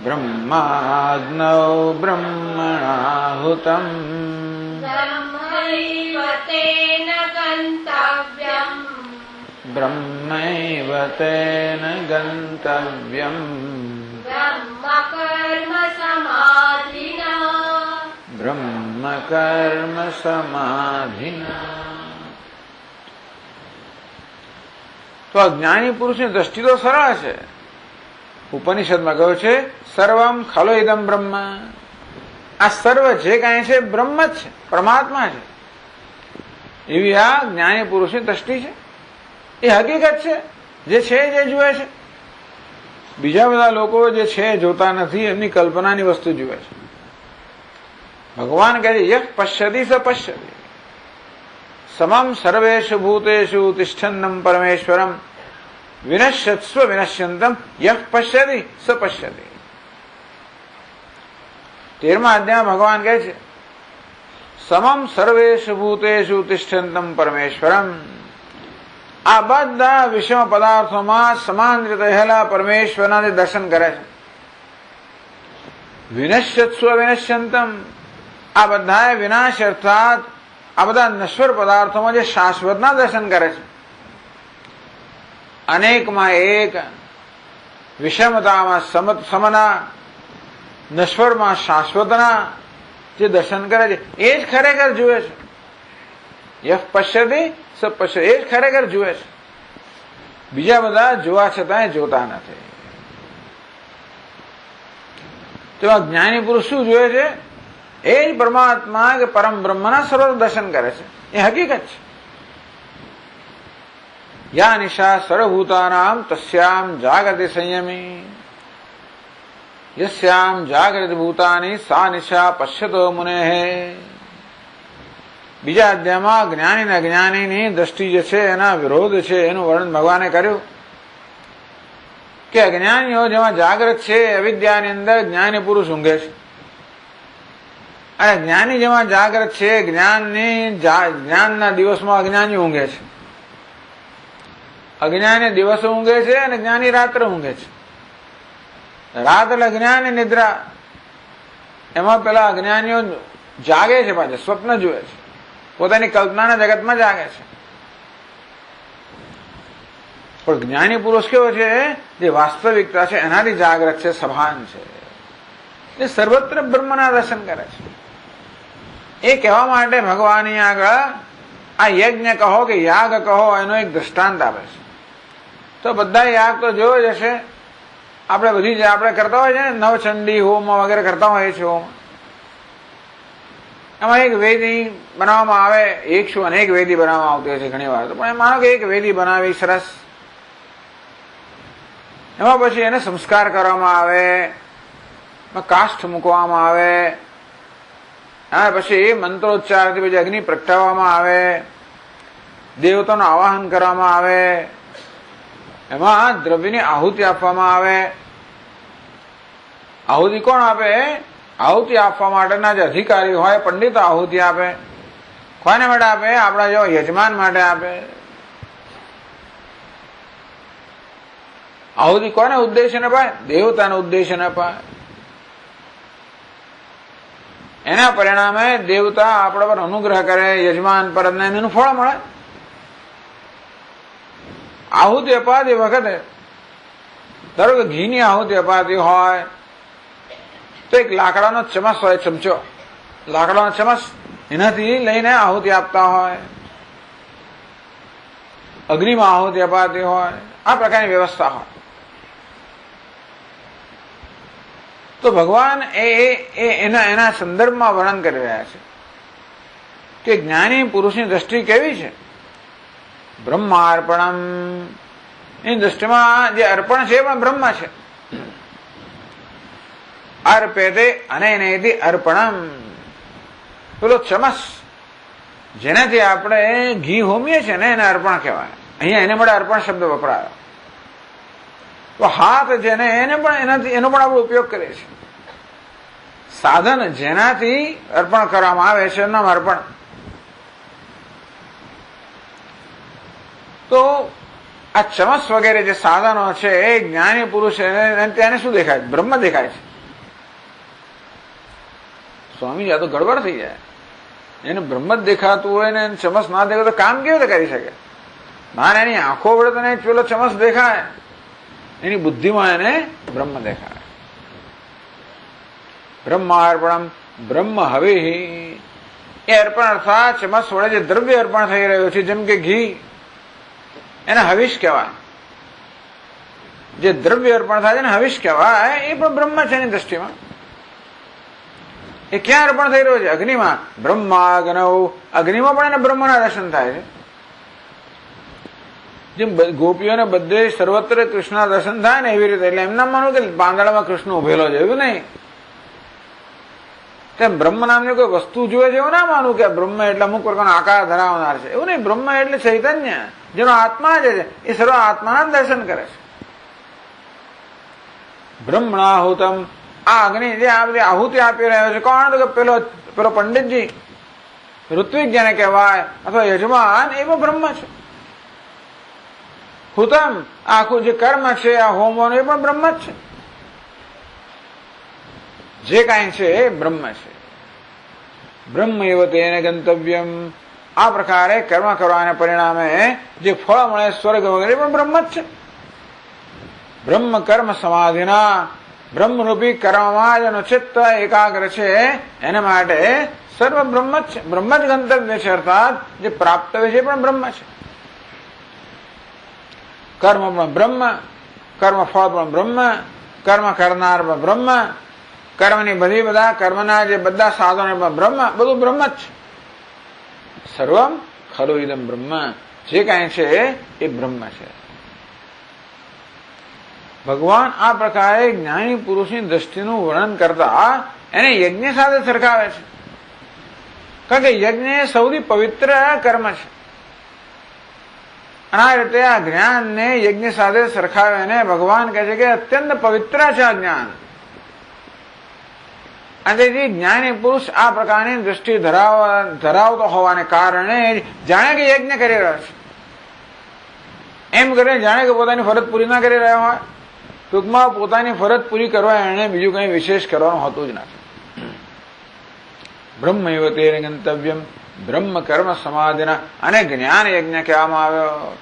બ્રહ્માગ્નૌ બ્રહ્મણાહુતમ બ્રહ્મૈવ તેન ગંતવ્યમ બ્રહ્મ કર્મ સમાધિના. તો જ્ઞાની પુરુષની દ્રષ્ટિ તો સરળ છે. ઉપનિષદમાં કહ્યું છે સર્વમ ખલો ઇદમ બ્રહ્મ. આ સર્વ જે કાંઈ છે બ્રહ્મ જ છે, પરમાત્મા છે. એવી આ જ્ઞાની પુરુષની દ્રષ્ટિ છે. એ હકીકત છે, જે છે જે જુએ છે. બીજા બધા લોકો જે છે જોતા નથી, એમની કલ્પનાની વસ્તુ જુએ છે. ભગવાન કહે છે યહ પશ્યતિ સ પશ્યતિ સમમ સર્વેષુ ભૂતેષુ તિષ્ઠન્નમ પરમેશ્વરમ વિનશ્યત્સ્વ વિનશ્યંતમ યહ પશ્યતિ સ પશ્યતિ. 13મા અધ્યાયમાં ભગવાન કહે છે સમમ સર્વેષુ ભૂતેષુ તિષ્ઠન્તમ પરમેશ્વરમ. આ બધા વિષમ પદાર્થોમાં સમાન રીતે રહેલા પરમેશ્વરના દર્શન કરે છે. વિનશ્યત્સ્વ વિનશ્યંતમ. આ બધા વિનાશ અર્થાત આ બધા નશ્વર પદાર્થોમાં જે શાશ્વતના દર્શન કરે છે. અનેકમાં એક, વિષમતામાં સમના, નશ્વરમાં શાશ્વતના જે દર્શન કરે છે એ જ ખરેખર જુએ છે. યહ પશ્યતિ સ પશ્યતિ. એ જ ખરેખર જુએ છે. બીજા બધા જોવા છતાંય જોતા નથી. તો આ જ્ઞાની પુરુષ શું જુએ છે? એ જ પરમાત્મા કે પરમ બ્રહ્મના સર્વ દર્શન કરે છે, એ હકીકત છે. યા નિશા સર્વભૂતાનામ તસ્યામ જાગૃતિ સંયમી યસ્યામ જાગૃતિ ભૂતાની સા નિશા પશ્યતો મુનેહે. બીજા અધ્યાયમાં જ્ઞાની અને અજ્ઞાનીની દ્રષ્ટિ જે છે એના વિરોધ છે એનું વર્ણન ભગવાને કર્યું કે અજ્ઞાનીઓ જેમાં જાગૃત છે અવિદ્યાની અંદર જ્ઞાની પુરુષ ઊંઘે છે, અને જ્ઞાની જેમાં જાગૃત છે જ્ઞાનના દિવસમાં અજ્ઞાની ઊંઘે છે. અજ્ઞાની દિવસ ઊંઘે છે અને જ્ઞાની રાત્રે ઊંઘે છે. રાત એટલે અજ્ઞાની નિદ્રા, એમાં પેલા અજ્ઞાનીઓ જાગે છે, પાછા સ્વપ્ન જુએ છે, પોતાની કલ્પનાના જગતમાં જાગે છે. પણ જ્ઞાની પુરુષ કેવો છે, જે વાસ્તવિકતા છે એનાથી જાગ્રત છે, સભાન છે, એ સર્વત્ર બ્રહ્મના દર્શન કરે છે. એ કહેવા માટે ભગવાન આગળ આ યજ્ઞ કહો કે યાગ કહો એનો એક દ્રષ્ટાંત આપે છે. તો બધા યાગ તો જોયો જ હશે, આપણે બધી આપણે કરતા હોય છે ને, નવચંડી હોમ વગેરે કરતા હોઈએ છીએ. હોમ એમાં એક વેદી બનાવવામાં આવે, એક શું અનેક વેદી બનાવવામાં આવતી હોય છે ઘણી વાર. તો પણ માનો કે એક વેદી બનાવી સરસ, એમાં પછી એને સંસ્કાર કરવામાં આવે, કાષ્ઠ મૂકવામાં આવે, અને પછી મંત્રોચ્ચારથી પછી અગ્નિ પ્રગટાવવામાં આવે, દેવતાનું આવાહન કરવામાં આવે, એમાં દ્રવ્યની આહુતિ આપવામાં આવે. આહુતિ કોણ આપે? આહુતિ આપવા માટેના જે અધિકારી હોય પંડિતો આહુતિ આપે. કોને માટે આપે? આપણા જો યજમાન માટે આપે. આહુતિ કોને ઉદ્દેશ્ય ને અપાય? દેવતાને ઉદ્દેશ્ય ને અપાય. એના પરિણામે દેવતા આપણા પર અનુગ્રહ કરે, યજમાન પર એનું ફળ મળે. આહુતિ અપાતી વખતે ધારો કે ઘીની આહુતિ અપાતી હોય તો એક લાકડાનો ચમચ હોય, ચમચો, લાકડાનો ચમચ, એનાથી લઈને આહુતિ આપતા હોય. અગ્નિમાં આહુતિ અપાતી હોય, આ પ્રકારની વ્યવસ્થા હોય. તો ભગવાન એના સંદર્ભમાં વર્ણન કરી રહ્યા છે કે જ્ઞાની પુરુષની દ્રષ્ટિ કેવી છે. બ્રહ્માર્પણમ, એની દ્રષ્ટિમાં જે અર્પણ છે પણ બ્રહ્મ છે. અર્પેતે અનેનેતિ અર્પણમ, પેલો ચમસ જેનાથી આપણે ઘી હોમીએ છીએ ને એને અર્પણ કહેવાય. અહીંયા એને માટે અર્પણ શબ્દ વપરાયો. તો હાથ જેને એને પણ એનો પણ આપણે ઉપયોગ કરીએ છીએ. સાધન જેનાથી અર્પણ કરવામાં આવે છે એનું નામ અર્પણ. તો આ ચમસ વગેરે જે સાધનો છે એ જ્ઞાની પુરુષ તેને શું દેખાય? બ્રહ્મ દેખાય છે. સ્વામીજી આ તો ગડબડ થઈ જાય. એને બ્રહ્મ જ દેખાતું હોય ને ચમસ ના દેખાય તો કામ કેવી રીતે કરી શકે? મારે એની આંખો વડે તો નહીં પેલો ચમસ દેખાય, એની બુદ્ધિમાં એને બ્રહ્મ દેખાય. બ્રહ્માર્પણમ બ્રહ્મ હવે એ અર્પણ અર્થાત ચમસ વડે જે દ્રવ્ય અર્પણ થઈ રહ્યું છે, જેમ કે ઘી, એને હવિષ કહેવાય. જે દ્રવ્ય અર્પણ થાય છે ને હવિષ કહેવાય, એ પણ બ્રહ્મ છે એની દ્રષ્ટિમાં. એ ક્યાં અર્પણ થઈ રહ્યો છે? અગ્નિમાં. બ્રહ્માગ્નૌ, અગ્નિમાં પણ એને બ્રહ્મના દર્શન થાય છે. જેમ ગોપીઓને બધે સર્વત્ર કૃષ્ણના દર્શન થાય ને એવી રીતે. એટલે એમ ના માનવું કે પાંદડામાં કૃષ્ણ ઉભેલો છે, એવું નહીં. તેમ બ્રહ્મ નામની કોઈ વસ્તુ જોઈએ છે એવું ના માનવું કે બ્રહ્મ એટલે અમુક પ્રકારનો આકાર ધરાવનાર છે, એવું નહીં. બ્રહ્મ એટલે ચૈતન્ય, જેનો આત્મા છે એ સર્વ આત્માના દર્શન કરે છે. બ્રહ્મણાહુતમ, આ અગ્નિ જે આ બધી આહુતિ આપી રહ્યો છે કોણ? તો કે પેલો પંડિતજી, ઋત્વિક જેને કહેવાય અથવા યજમાન, એ પણ બ્રહ્મ છે. હુતમ, આખું જે કર્મ છે આ હોમવાનું, એ પણ બ્રહ્મ જ છે. જે કાંઈ છે એ બ્રહ્મ છે. બ્રહ્મ એવ તેને ગંતવ્યમ, આ પ્રકારે કર્મ કરવાને પરિણામે જે ફળ મળે સ્વર્ગ વગેરે પણ બ્રહ્મ જ છે. બ્રહ્મ કર્મ સમાધિના, બ્રહ્મરૂપી કર્મમાં જેનો ચિત્ત એકાગ્ર છે એને માટે સર્વ બ્રહ્મ જ છે. બ્રહ્મ જ ગંતવ્ય છે, અર્થાત જે પ્રાપ્તવ્ય છે પણ બ્રહ્મ છે. કર્મ પણ બ્રહ્મ, કર્મ ફળ પણ બ્રહ્મ, કર્મ કરનાર પણ બ્રહ્મ, કર્મની બધા કર્મના જે બધા સાધનો બ્રહ્મ, બધું બ્રહ્મ જ છે. સર્વમ ખલુ ઇદમ બ્રહ્મ, જે કાંઈ છે એ બ્રહ્મ છે. ભગવાન આ પ્રકારે જ્ઞાની પુરુષની દ્રષ્ટિનું વર્ણન કરતા એને યજ્ઞ સાથે સરખાવે છે. કારણ કે યજ્ઞ એ સૌથી પવિત્ર કર્મ છે. અને આ રીતે આ જ્ઞાનને યજ્ઞ સાથે સરખાવીને ભગવાન કહે છે કે અત્યંત પવિત્ર છે આ જ્ઞાન. અને તેથી જ્ઞાની પુરુષ આ પ્રકારની દ્રષ્ટિ ધરાવતો હોવાને કારણે જાણે કે યજ્ઞ કરી રહ્યો છે, એમ કરે જાણે કે પોતાની ફરજ પૂરી ના કરી રહ્યો હોય. ટૂંકમાં પોતાની ફરજ પૂરી કરવા એને બીજું કંઈ વિશેષ કરવાનું હોતું જ નથી. બ્રહ્મ એવ તેરે ગંતવ્યમ, બ્રહ્મ કર્મ સમાધિના. અને જ્ઞાન યજ્ઞ કહેવામાં આવ્યો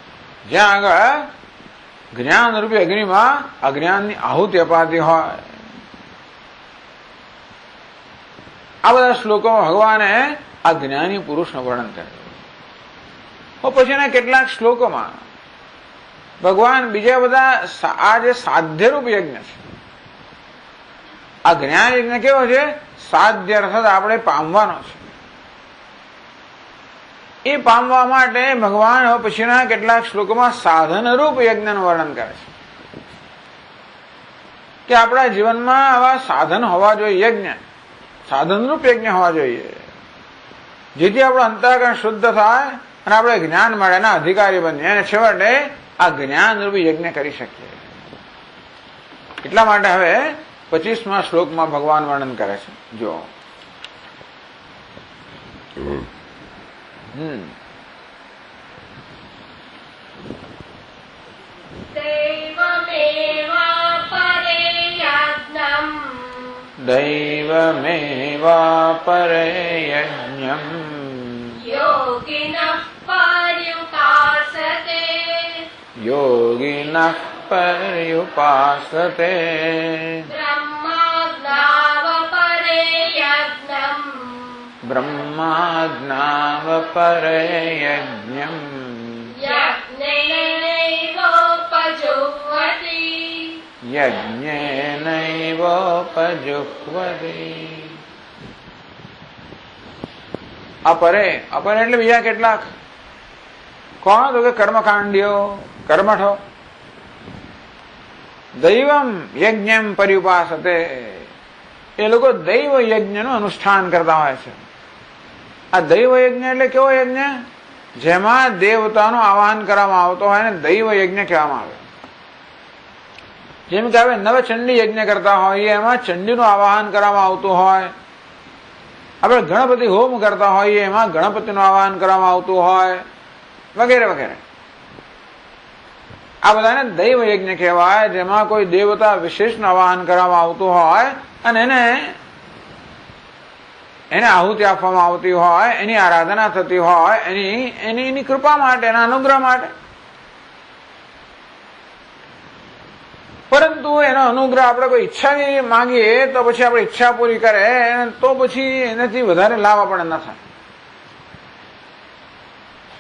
જ્યાં આગળ જ્ઞાન રૂપી અગ્નિમાં અજ્ઞાનની આહુતિ અપાતી હોય. આ બધા શ્લોકોમાં ભગવાને આ જ્ઞાની પુરુષનું વર્ણન કર્યું. પછીના કેટલાક શ્લોકોમાં ભગવાન બીજા બધા આ જે સાધ્યરૂપ યજ્ઞ છે, આ જ્ઞાન યજ્ઞ કેવો છે? સાધ્ય અર્થાત આપણે પામવાનો છે. એ પામવા માટે ભગવાન પછીના કેટલાક શ્લોકોમાં સાધનરૂપ યજ્ઞનું વર્ણન કરે છે કે આપણા જીવનમાં આવા સાધન હોવા જોઈએ. યજ્ઞ સાધનરૂપ યજ્ઞ હોવા જોઈએ, જેથી આપણું અંતઃકરણ શુદ્ધ થાય અને આપણે જ્ઞાન મળેના અધિકારી બનીએ અને છેવટે આ જ્ઞાનરૂપી યજ્ઞ કરી શકીએ. એટલા માટે હવે 25મા શ્લોકમાં ભગવાન વર્ણન કરે છે. જો દૈવમેવાપરે યજ્ઞમ યોગિનઃ પર્યુપાસતે બ્રહ્માજ્ઞાવપરે યજ્ઞમ યજ્ઞેનૈવોપજુહ્વતિ. અપરે અપરે એટલે બીજા કેટલાક. કોણ? તો કે કર્મકાંડીઓ, કર્મઠો. દૈવમ યજ્ઞમ પર્યુપાસતે, એ લોકો દૈવ યજ્ઞનું અનુષ્ઠાન કરતા હોય છે. આ દૈવ યજ્ઞ એટલે કેવો યજ્ઞ? જેમાં દેવતાનું આવાહન કરવામાં આવતો હોય ને દૈવ યજ્ઞ કહેવામાં આવે. જેમ કે હવે નવચંડી યજ્ઞ કરતા હોઈએ એમાં ચંડીનું આવાહન કરવામાં આવતું હોય. આપણે ગણપતિ હોમ કરતા હોઈએ એમાં ગણપતિનું આવાહન કરવામાં આવતું હોય, વગેરે વગેરે. આ બધાને દૈવ યજ્ઞ કહેવાય, જેમાં કોઈ દેવતા વિશેષનું આવાહન કરવામાં આવતું હોય અને એને આહુતિ આપવામાં આવતી હોય, એની આરાધના થતી હોય, એની કૃપા માટે, એના અનુગ્રહ માટે. પરંતુ એનો અનુગ્રહ આપણે કોઈ ઈચ્છા માંગીએ તો પછી આપણે ઈચ્છા પૂરી કરે તો પછી એનાથી વધારે લાભ આપણને ન થાય.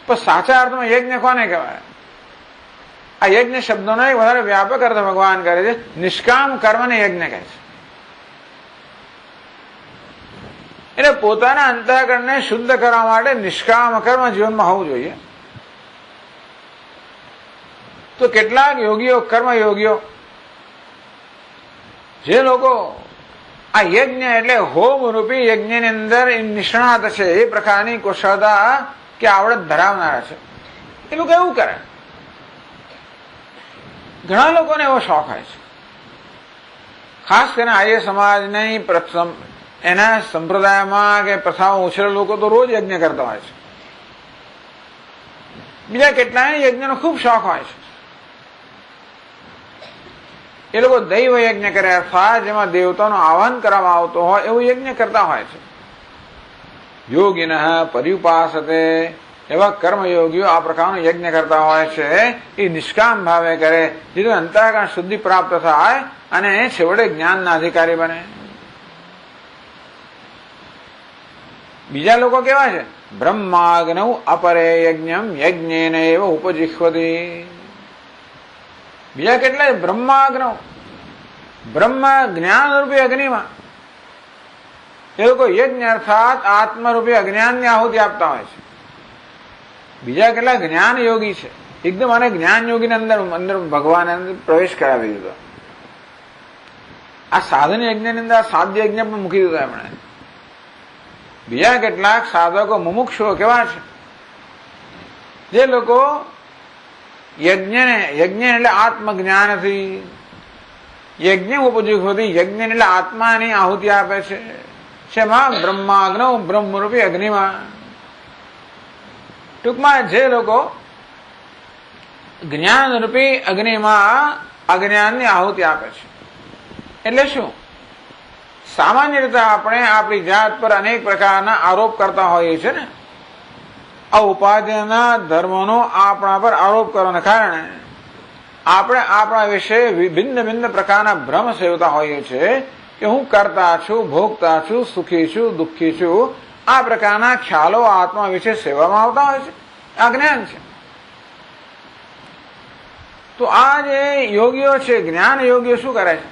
પણ સાચા અર્થમાં યજ્ઞ કોને કહેવાય? આ યજ્ઞ શબ્દોનો એક વધારે વ્યાપક અર્થ ભગવાન કરે છે. નિષ્કામ કર્મને યજ્ઞ કહે છે. એટલે પોતાના અંતઃકરણને શુદ્ધ કરવા માટે નિષ્કામ કર્મ જીવનમાં હોવું જોઈએ. તો કેટલાક યોગીઓ, કર્મયોગીઓ, જે લોકો આ યજ્ઞ એટલે હોમ રૂપી યજ્ઞની અંદર નિષ્ણાત છે, એ પ્રકારની કુશળતા કે આવડત ધરાવનારા છે, એ લોકો એવું કરે. ઘણા લોકોને એવો શોખ હોય છે, ખાસ કરીને આર્ય સમાજની એના સંપ્રદાયમાં કે પ્રથાઓ ઉછેર લોકો તો રોજ યજ્ઞ કરતા હોય છે. બીજા કેટલાય યજ્ઞનો ખૂબ શોખ હોય છે. એ લોકો દૈવ યજ્ઞ કરે, અર્થાત જેમાં દેવતાનું આહ્વાન કરવામાં આવતું હોય એવું યજ્ઞ કરતા હોય છે. યોગિનઃ પર્યુપાસતે, એવા કર્મયોગીઓ આ પ્રકારનો યજ્ઞ કરતા હોય છે. એ નિષ્કામ ભાવે કરે, જેથી અંતઃકરણ શુદ્ધિ પ્રાપ્ત થાય અને છેવટે જ્ઞાનના અધિકારી બને. બીજા લોકો કેવા છે? બ્રહ્માગ્નૌ અપરે યજ્ઞમ યજ્ઞેન એવ ઉપજિહ્વતિ. બીજા કેટલાય બ્રહ્માગ્નૌ, બ્રહ્મ જ્ઞાન રૂપી અગ્નિમાં એ લોકો યજ્ઞ અર્થાત આત્મરૂપી અજ્ઞાનની આહુતિ આપતા હોય છે. બીજા કેટલા જ્ઞાન યોગી છે, એકદમ આને જ્ઞાન યોગીને અંદર ભગવાન પ્રવેશ કરાવી દીધો. આ સાધન યજ્ઞની અંદર સાધ્ય યજ્ઞ પણ મૂકી દીધો એમણે. બીજા કેટલાક સાધકો મુમુક્ષુઓ કેવા છે, જે લોકો યજ્ઞ એટલે આત્મજ્ઞાનથી, યજ્ઞ ઉપજુગથી, યજ્ઞ એટલે આત્માની આહુતિ આપે છે. શેમાં? બ્રહ્માગ્નૌ, બ્રહ્મરૂપી અગ્નિમાં. ટૂંકમાં જે લોકો જ્ઞાનરૂપી અગ્નિમાં અજ્ઞાનની આહુતિ આપે છે. એટલે શું? સામાન્ય રીતે આપણે આપણી જાત પર અનેક પ્રકારના આરોપ કરતા હોઈએ છીએ ને. આ ઉપાધિના ધર્મનો આપણા પર આરોપ કરવાને કારણે આપણે આપણા વિશે ભિન્ન ભિન્ન પ્રકારના ભ્રમ સેવતા હોઈએ છીએ કે હું કરતા છું, ભોગતા છું, સુખી છું, દુઃખી છું. આ પ્રકારના ખ્યાલો આત્મા વિશે સેવામાં આવતા હોય છે. આ જ્ઞાન છે. તો આ જે યોગીઓ છે, જ્ઞાન યોગીઓ શું કરે છે?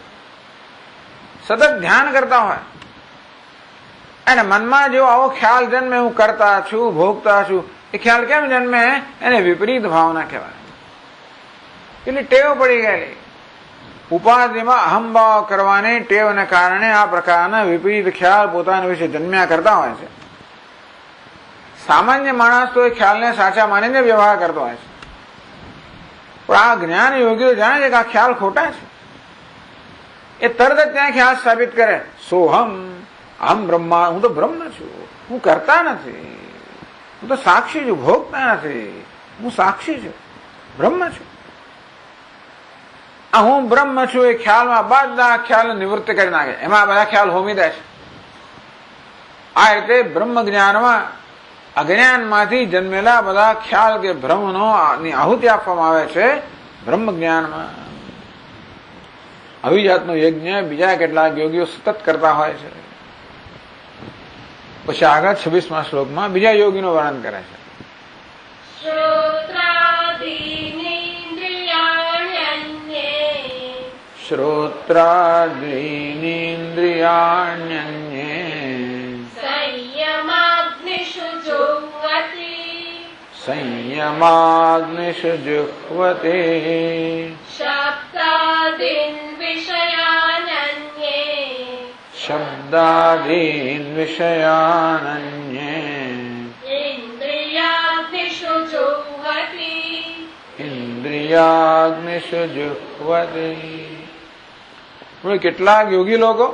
સતત ધ્યાન કરતા હોય અને મનમાં જો આવો ખ્યાલ જન્મે, હું કરતા છું, ભોગતા છું, એ ખ્યાલ કેમ જન્મે? એને વિપરીત ભાવના કહેવાય. એટલે ટેવ પડી ગયેલી ઉપાધિમાં અહંભાવ કરવાની ટેવને કારણે આ પ્રકારના વિપરીત ખ્યાલ પોતાના વિશે જન્મ્યા કરતા હોય છે. સામાન્ય માણસ તો એ ખ્યાલને સાચા માનીને વ્યવહાર કરતો હોય છે, પણ આ જ્ઞાન યોગીઓ જાણે છે કે આ ખ્યાલ ખોટા છે. એ તરત જ ત્યાં ખ્યાલ સ્થાપિત કરે, સોહમ અહમ બ્રહ્મા, હું તો બ્રહ્મ છું, હું કરતા નથી, હું તો સાક્ષી છું, ભોગતા નથી, હું સાક્ષી છું, બ્રહ્મ છું. આ હું બ્રહ્મ છું એ ખ્યાલમાં બધા ખ્યાલ નિવૃત્ત કરી નાખે, એમાં બધા ખ્યાલ હોમી દે છે. આ રીતે બ્રહ્મ જ્ઞાનમાં અજ્ઞાનમાંથી જન્મેલા બધા ખ્યાલ કે ભ્રમનો આહુતિ આપવામાં આવે છે બ્રહ્મ જ્ઞાનમાં. આવી જાતનો યજ્ઞ બીજા કેટલાક યોગીઓ સતત કરતા હોય છે. પછી આગળ 26મા શ્લોકમાં બીજા યોગીનું વર્ણન કરે છે. શ્રોત્રાદીનિન્દ્રિયાણ્યન્યે સંયમાગ્નિષુ જુહ્વતે શબ્દાદીન વિષયાનન્યે ઇન્દ્રિયાગ્નિષુ જુહ્વતે. કેટલાક યોગી લોકો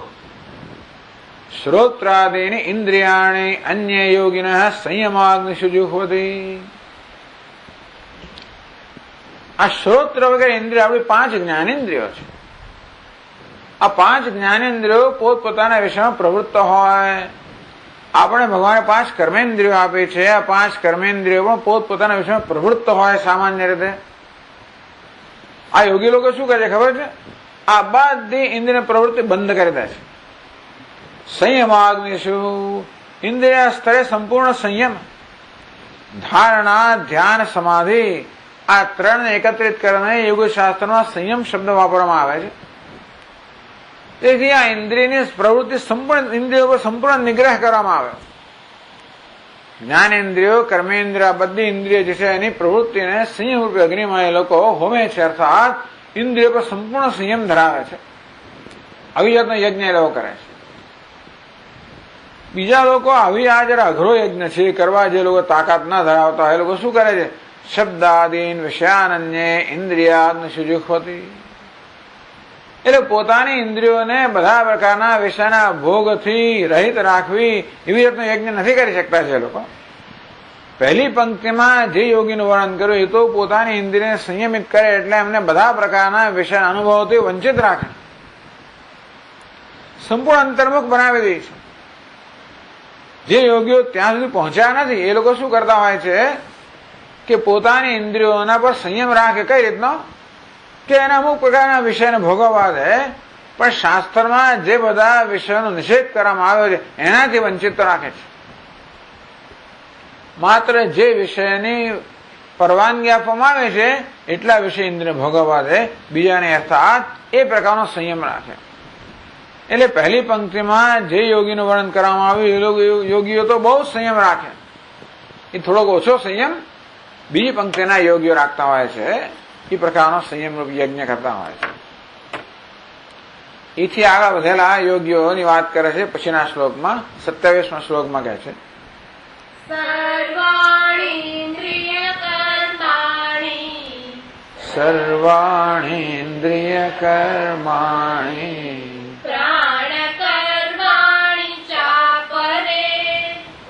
શ્રોત્રાદીની ઇન્દ્રિયાણી અન્ય યોગિનઃ સંયમાગ્નિષુ જુહ્વતે. આ શ્રોત્ર વગેરે ઇન્દ્રિય આપણી 5 જ્ઞાનેન્દ્રિયો છે. આ 5 જ્ઞાનેન્દ્રિયો પોતપોતાના વિષયમાં પ્રવૃત્ત હોય. આપણે ભગવાને 5 કર્મેન્દ્રિયો આપે છે. આ 5 કર્મેન્દ્રિયો પણ પોતપોતાના વિષયમાં પ્રવૃત્ત હોય સામાન્ય રીતે. આ યોગી લોકો શું કરે છે ખબર છે? આ બધી ઇન્દ્રિય પ્રવૃત્તિ બંધ કરી દે છે. સંયમાગ્નિષુ, ઇન્દ્રિય સ્તરે સંપૂર્ણ સંયમ, ધારણા, ધ્યાન, સમાધિ, આ 3 એકત્રિત કરીને યોગશાસ્ત્રમાં સંયમ શબ્દ વાપરવામાં આવે છે. તેથી આ ઇન્દ્રિયની પ્રવૃત્તિ સંપૂર્ણ ઇન્દ્રિયો પર સંપૂર્ણ નિગ્રહ કરવામાં આવે. જ્ઞાનેન્દ્રિયો, કર્મેન્દ્રિય, બધી ઇન્દ્રિય જે છે એની પ્રવૃત્તિને સંયમ રૂપે અગ્નિમાં એ લોકો હોમે છે, અર્થાત ઇન્દ્રિયો પર સંપૂર્ણ સંયમ ધરાવે છે. આવી જાતનો યજ્ઞ એ લોકો કરે છે. બીજા લોકો આવી આ જરા અઘરો યજ્ઞ છે કરવા જે લોકો તાકાત ના ધરાવતા હોય એ લોકો શું કરે છે? શબ્દાદીન વિષયાનન્યે ઇન્દ્રિયાગ્નિષુ જુહ્વતે. એટલે પોતાની ઇન્દ્રિયોને બધા પ્રકારના વિષયના ભોગથી રહિત રાખવી એવી રીતનો યજ્ઞ નથી કરી શકતા છે એ લોકો. પહેલી પંક્તિમાં જે યોગીનું વર્ણન કર્યું એ તો પોતાની ઇન્દ્રિયને સંયમિત કરે એટલે એમને બધા પ્રકારના વિષયના અનુભવોથી વંચિત રાખે, સંપૂર્ણ અંતર્મુખ બનાવી દે છે. જે યોગીઓ ત્યાં સુધી પહોંચ્યા નથી એ લોકો શું કરતા હોય છે કે પોતાની ઇન્દ્રિયોના પર સંયમ રાખે. કઈ રીતનો? કે એના અમુક પ્રકારના વિષયને ભોગવવા દે, પણ શાસ્ત્રમાં જે બધા વિષયોનો નિષેધ કરવામાં આવ્યો છે એનાથી વંચિત રાખે છે. માત્ર જે વિષયની પરવાનગી આપવામાં આવે છે એટલા વિષય ઇન્દ્રિય ભોગવવા દે, બીજાને અર્થાત એ પ્રકારનો સંયમ રાખે. એટલે પહેલી પંક્તિમાં જે યોગીનું વર્ણન કરવામાં આવ્યું એ યોગીઓ તો બહુ સંયમ રાખે, એ થોડોક ઓછો સંયમ બીજી પંક્તિના યોગીઓ રાખતા હોય છે, એ પ્રકારનો સંયમ રૂપ યજ્ઞ કરતા હોય છે. એથી આગળ વધેલા યોગીઓની વાત કરે છે પછીના શ્લોકમાં, 27મા શ્લોકમાં કહે છે સર્વાણીન્દ્રિય કર્માણિ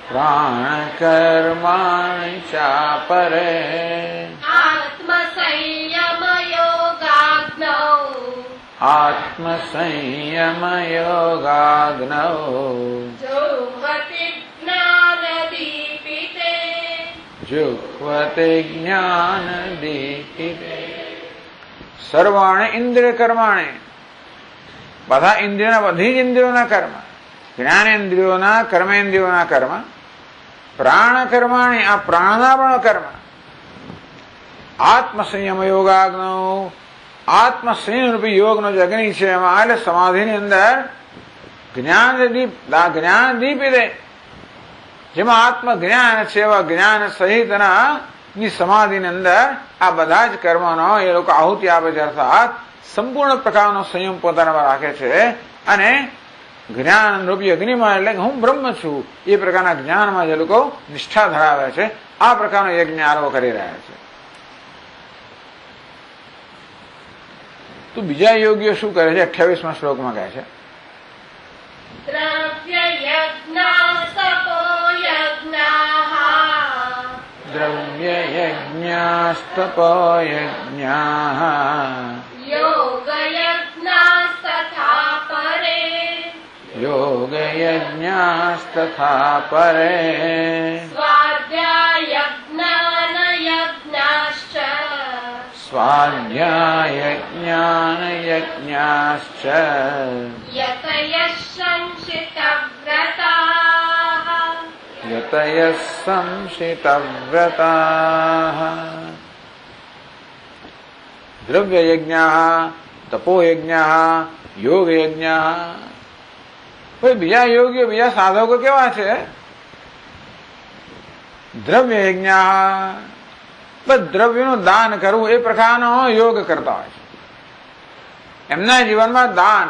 પ્રાણકર્માણિ ચાપરે આત્મસંયમ યોગાગ્નૌ જુહ્વતે જ્ઞાનદીપિતે. સર્વાણે ઇન્દ્રિય કર્માણે, બધા ઇન્દ્રિયોના, બધી જ ઇન્દ્રિયોના કર્મ, જ્ઞાનેન્દ્રિયોના, કર્મેન્દ્રિયોના કર્મ, પ્રાણ કર્માણી, આ પ્રાણના પણ કર્મ, આત્મસંયમ યોગાગ્નો, આત્મસંયમ રૂપી યોગનો જે અગ્નિ છે એમાં, એટલે સમાધિની અંદર જ્ઞાન દીપિતે, જેમાં આત્મજ્ઞાન છે એવા જ્ઞાન સહિતના ની સમાધિની અંદર આ બધા જ કર્મનો એ લોકો આહુતિ આપે છે, અર્થાત સંપૂર્ણ પ્રકારનો સંયમ પોતાનામાં રાખે છે અને જ્ઞાન રૂપી અગ્નિમાં, એટલે કે હું બ્રહ્મ છું એ પ્રકારના જ્ઞાનમાં જે લોકો નિષ્ઠા ધરાવે છે, આ પ્રકારનો યજ્ઞ આરંભ કરી રહ્યા છે. તો બીજા યોગીઓ શું કરે છે? 28મા શ્લોકમાં કહે છે દ્રવ્ય યજ્ઞાસ્તપો યજ્ઞાઃ યોગ યજ્ઞાસ્તથા પરે સ્વાધ્યાય જ્ઞાન યજ્ઞાશ્ચ યતયઃ સંશિતવ્રતાઃ. દ્રવ્ય યજ્ઞાઃ, તપો યજ્ઞાઃ, યોગ યજ્ઞાઃ. ભાઈ બીજા યોગીઓ, બીજા સાધકો કેવા છે? દ્રવ્ય યજ્ઞાઃ, દ્રવ્યનું દાન કરવું એ પ્રકારનો યોગ કરતા હોય છે. એમના જીવનમાં દાન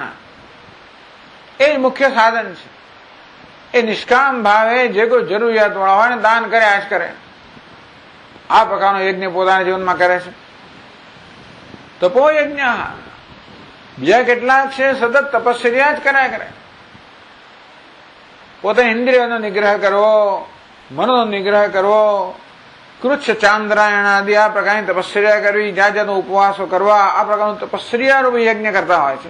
એ મુખ્ય સાધન છે. એ નિષ્કામ ભાવે જે કોઈ જરૂરિયાત વાળા હોય ને દાન કર્યા જ કરે, આ પ્રકારનો યજ્ઞ પોતાના જીવનમાં કરે છે. તપો યજ્ઞ, બીજા કેટલાક છે સતત તપશ્ચર્યા જ કર્યા કરે, પોતે ઇન્દ્રિયોનો નિગ્રહ કરવો, મનનો નિગ્રહ કરવો, કૃચ્છ ચાંદ્રાયણ આદિ આ પ્રકારની તપશ્ચર્યા કરવી, જાત જાતનો ઉપવાસો કરવા, આ પ્રકારનું તપશ્ચર્યા રૂપી યજ્ઞ કરતા હોય છે.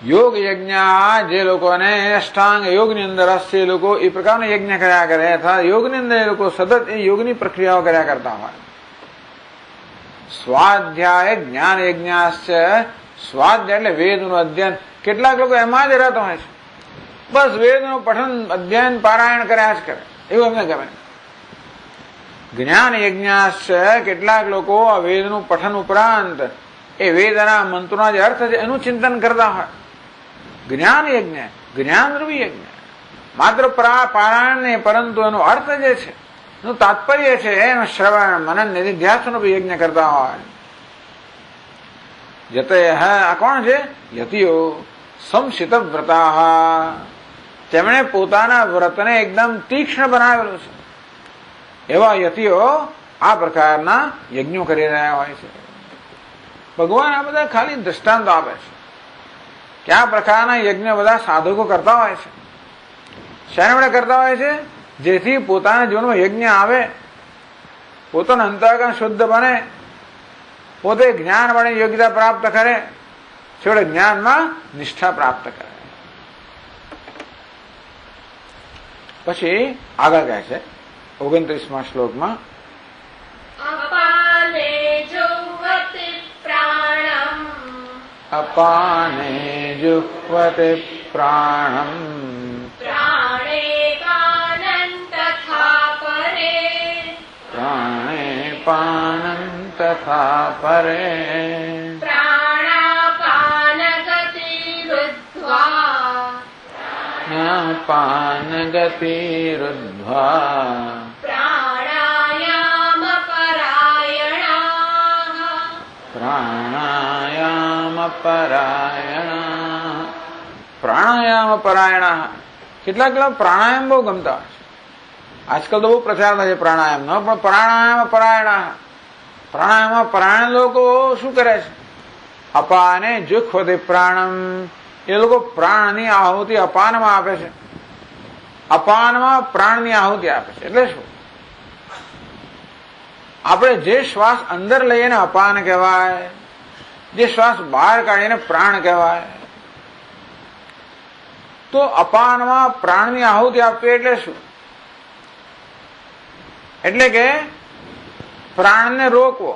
યોગ યજ્ઞ, જે લોકોને અષ્ટાંગ યોગની અંદર હશે એ લોકો એ પ્રકારનો યજ્ઞ કર્યા કરે, અથવા યોગની અંદર એ લોકો સતત એ યોગની પ્રક્રિયાઓ કર્યા કરતા હોય. સ્વાધ્યાય જ્ઞાન યજ્ઞાશ્ચ, સ્વાધ્યાય એટલે વેદનું અધ્યયન, કેટલાક લોકો એમાં જ રહેતા હોય છે, બસ વેદનું પઠન અધ્યયન પારાયણ કર્યા જ કરે, એવું એમને ગમે. જ્ઞાન યજ્ઞાશ્ચ, કેટલાક લોકો આ વેદનું પઠન ઉપરાંત એ વેદના મંત્રોના જે અર્થ છે એનું ચિંતન કરતા હોય. જ્ઞાન યજ્ઞ, જ્ઞાન રૂપી યજ્ઞ, માત્ર પારાયણ નહીં, પરંતુ એનો અર્થ જે છે, એનું તાત્પર્ય છે, એનું શ્રવણ મનન નિધિધ્યાસન રૂપી યજ્ઞ કરતા હોય. યતયઃ, આ કોણ છે? યતિઓ સંશિત વ્રતા, તેમણે પોતાના વ્રતને એકદમ તીક્ષ્ણ બનાવેલું છે, એવા યતિઓ આ પ્રકારના યજ્ઞો કરી રહ્યા હોય છે. ભગવાન આ બધા ખાલી દ્રષ્ટાંતો આપે છે કે આ પ્રકારના યજ્ઞ બધા સાધકો કરતા હોય છે. શાના માટે કરતા હોય છે? જેથી પોતાના જીવનમાં યજ્ઞ આવે, પોતાનું અંતઃકરણ શુદ્ધ બને, પોતે જ્ઞાન વડે યોગ્યતા પ્રાપ્ત કરે, છેવટે જ્ઞાનમાં નિષ્ઠા પ્રાપ્ત કરે. પછી આગળ કહે છે 29મા શ્લોકમાં અપાને જુહ્વતે પ્રાણમ પ્રાણે પાનં તથા પરે પ્રાણાપાન ગતિ અપાન ગતિરુદ્ધ્વા પ્રાણાયામ પરાયણા પ્રાણાયામ પરાયણા પ્રાણાયામ પરાયણા કેટલાક લોકો પ્રાણાયામ બહુ ગમતા હોય છે. આજકાલ તો બહુ પ્રચાર થાય છે પ્રાણાયામનો, પણ પ્રાણાયામ પરાયણા પ્રાણાયામ પરાયણ લોકો શું કરે છે? અપાને જુખ્વતે પ્રાણમ, એ લોકો પ્રાણની આહુતિ અપાનમાં આપે છે. અપાનમાં પ્રાણની આહુતિ આપે છે. એટલે શું? આપણે જે શ્વાસ અંદર લઈએ ને અપાન કહેવાય, જે શ્વાસ બહાર કાઢીને પ્રાણ કહેવાય. તો અપાનમાં પ્રાણની આહુતિ આપવી એટલે શું? એટલે કે પ્રાણને રોકવો.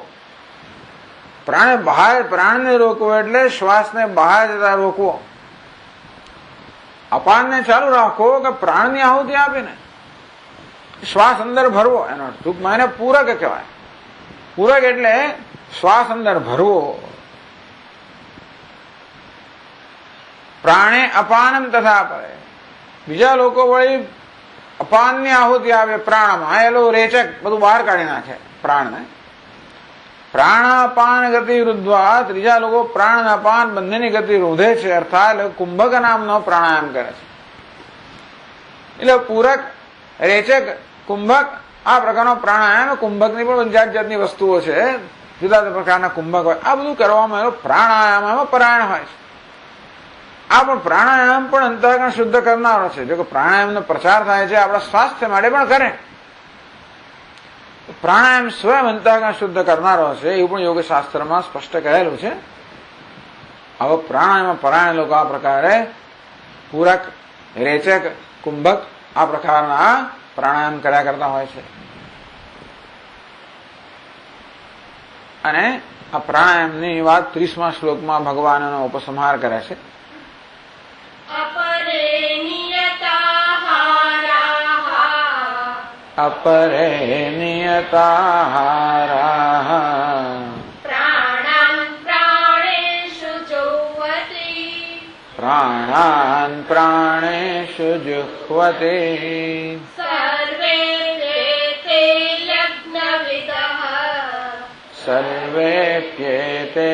પ્રાણને રોકવો એટલે શ્વાસને બહાર જતા રોકવો. અપાનને ચાલુ રાખો કે પ્રાણની આહુતિ આપીને શ્વાસ અંદર ભરવો. એનો ટૂંકમાં એને પૂરક કહેવાય. પૂરક એટલે શ્વાસ અંદર ભરવો. પ્રાણે અપાનમ તથા પરે. બીજા લોકો વળી અપાનની આહુતિ આવે પ્રાણમાં, એ લોકો રેચક બધું બહાર કાઢી નાખે પ્રાણને. પ્રાણાપાન ગતિ રૂદ્ધ્વા, ત્રીજા લોકો પ્રાણ અપાન બંનેની ગતિ રૂંધે છે, અર્થાત કુંભક નામનો પ્રાણાયામ કરે છે. એટલે પૂરક, રેચક, કુંભક આ પ્રકારનો પ્રાણાયામ. કુંભકની પણ જાત જાતની વસ્તુઓ છે, જુદા જુદા પ્રકારના કુંભક હોય. આ બધું કરવામાં આવ્યું પ્રાણાયામમાં પરાયણ હોય છે. આ પણ પ્રાણાયામ પણ અંતઃકરણ શુદ્ધ કરનારો છે. જો કે પ્રાણાયામનો પ્રચાર થાય છે આપણા સ્વાસ્થ્ય માટે પણ કરે. પ્રાણાયામ સ્વયં અંતઃકરણ શુદ્ધ કરનારો છે, એવું પણ યોગશાસ્ત્રમાં સ્પષ્ટ કહેલું છે. હવે પ્રાણાયામ પરાયણ લોકો આ પ્રકારે પૂરક, રેચક, કુંભક આ પ્રકારના પ્રાણાયામ કર્યા કરતા હોય છે. અને આ પ્રાણાયામની વાત 30મા શ્લોકમાં ભગવાન એનો ઉપસંહાર કરે છે. અપરે નિયતાહારાઃ અપરે નિયતાહારાઃ પ્રાણાન પ્રાણેષુ જુહ્વતિ પ્રાણાન પ્રાણેષુ જુહ્વતિ સર્વે તે યજ્ઞવિદઃ સર્વેપ્યેતે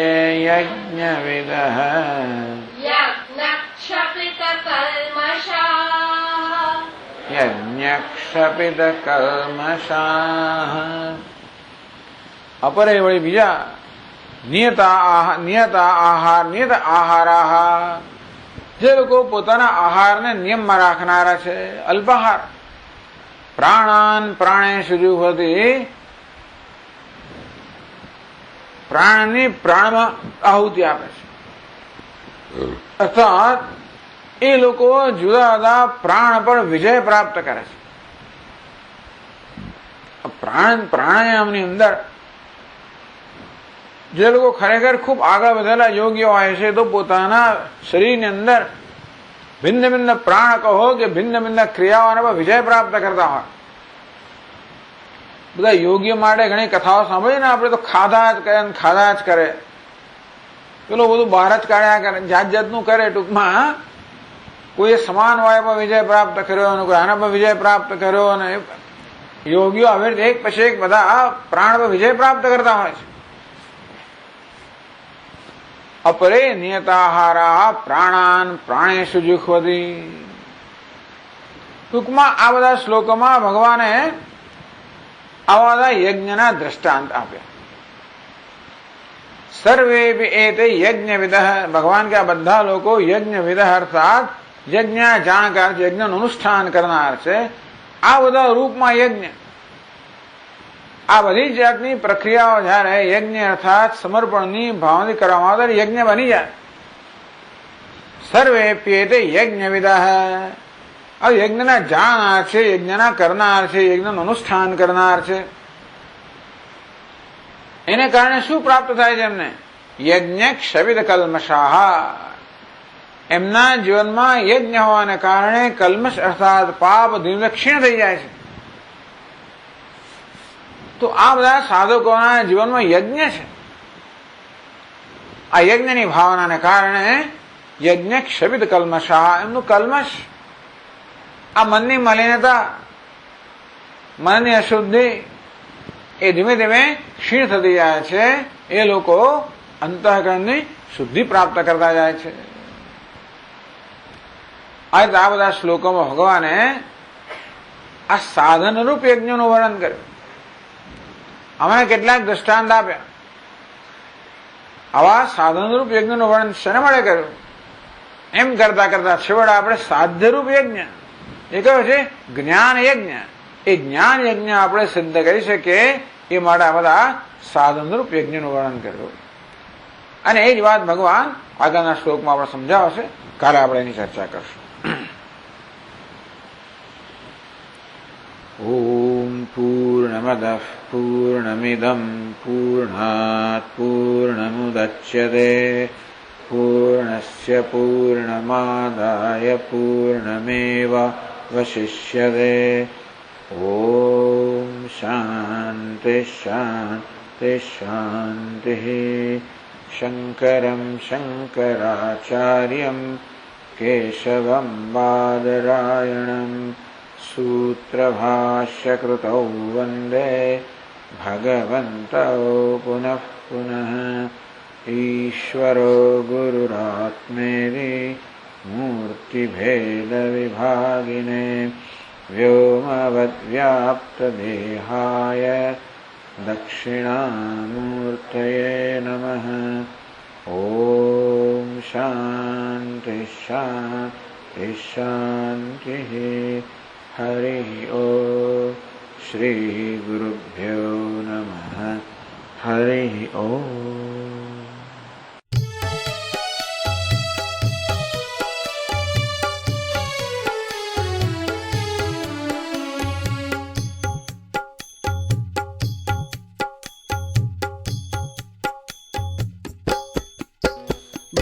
યજ્ઞવિદઃ યજ્ઞક્ષપિત કલ્મષાઃ. અપરે વળી બીજા નિયત આહારાઃ, જે લોકો પોતાના આહારને નિયમમાં રાખનારા છે, અલ્પાહાર. પ્રાણાન પ્રાણેષુ જુહ્વતિ, પ્રાણની પ્રાણમાં આહુતિ આપે છે. અર્થાત એ લોકો જુદા જુદા પ્રાણ પર વિજય પ્રાપ્ત કરે છે. પ્રાણાયામની અંદર જે લોકો ખરેખર ખૂબ આગળ વધેલા યોગીઓ હોય છે, તો પોતાના શરીરની અંદર ભિન્ન ભિન્ન પ્રાણ કહો કે ભિન્ન ભિન્ન ક્રિયાઓને પર વિજય પ્રાપ્ત કરતા હોય. બધા યોગીઓ માટે ઘણી કથાઓ સાંભળીએ ને આપણે, તો ખાધા જ કરે ને ખાધા જ કરે, પેલું બધું બહાર જ કાઢ્યા કરે, જાત જાતનું કરે. ટૂંકમાં કોઈએ સમાન વાય પર વિજય પ્રાપ્ત કર્યો અને કોઈ આના પર વિજય પ્રાપ્ત કર્યો, અને યોગીઓ હવે એક પછી એક બધા પ્રાણ પર વિજય પ્રાપ્ત કરતા હોય છે. અપરે નિયતાહારા પ્રાણાન પ્રાણેષુ જુહ્વતિ. ટૂંકમાં આ બધા શ્લોકોમાં ભગવાને આવા બધા યજ્ઞના દ્રષ્ટાંત આપ્યા. સર્વે એતે યજ્ઞવિદઃ, ભગવાન કે આ બધા લોકો યજ્ઞવિદઃ અર્થાત યજ્ઞ જાણકાર, યજ્ઞનું અનુષ્ઠાન કરનાર છે. આ બધા રૂપમાં યજ્ઞ, આ બધી જાતની પ્રક્રિયાઓ જયારે યજ્ઞ અર્થાત સમર્પણની ભાવનાથી કરવામાં આવે યજ્ઞ બની જાય. સર્વે પ્યેતે યજ્ઞવિદઃ, આ યજ્ઞના જાણનાર છે, યજ્ઞના કરનાર છે, યજ્ઞનું અનુષ્ઠાન કરનાર છે. એને કારણે શું પ્રાપ્ત થાય છે એમને? યજ્ઞ ક્ષપિત કલ્મષાઃ. એમના જીવનમાં યજ્ઞ હોવાને કારણે કલ્મષ અર્થાત પાપ ધીમે ક્ષીણ થઈ જાય છે. તો આ બધા સાધકોના જીવનમાં યજ્ઞ છે. આ યજ્ઞની ભાવનાને કારણે યજ્ઞ ક્ષપિત કલ્મષાઃ, એમનું કલ્મષ આ મનની મલિનતા, મનની અશુદ્ધિ એ ધીમે ધીમે ક્ષીણ થતી જાય છે. એ લોકો અંતઃકરણની શુદ્ધિ પ્રાપ્ત કરતા જાય છે. આ બધા શ્લોકોમાં ભગવાને આ સાધનરૂપ યજ્ઞનું વર્ણન કર્યું. હમણાં કેટલાક દ્રષ્ટાંત આપ્યા. આવા સાધનરૂપ યજ્ઞનું વર્ણન શેના માટે કર્યું? એમ કરતા કરતા છેવટે આપણે સાધ્યરૂપ યજ્ઞ એ કયો છે? જ્ઞાન યજ્ઞ. એ જ્ઞાન યજ્ઞ આપણે સિદ્ધ કરી શકીએ એ માટે આ બધા સાધનરૂપ યજ્ઞનું વર્ણન કર્યું. અને એ જ વાત ભગવાન આગળના શ્લોકમાં આપણે સમજાવશે. કાલે આપણે એની ચર્ચા કરશું. ઓમ પૂર્ણમદઃ પૂર્ણમિદં પૂર્ણાત પૂર્ણમુદચ્યતે પૂર્ણસ્ય પૂર્ણમાદાય પૂર્ણમેવાવશિષ્યતે. ઓમ શાંતિ શાંતિ શાંતિ. શંકરં શંકરાચાર્યં કેશવં બાદરાયણં सूत्रभाष्यकृतौ वन्दे भगवन्तौ पुनः पुनः. ईश्वरो गुरुरात्मेति मूर्तिभेदविभागिने व्योमवद्व्याप्तदेहाय दक्षिणामूर्तये नमः. ॐ शान्ति शान्ति शान्तिः. हरि ओम. श्री गुरुभ्यो नमः. हरि ओम.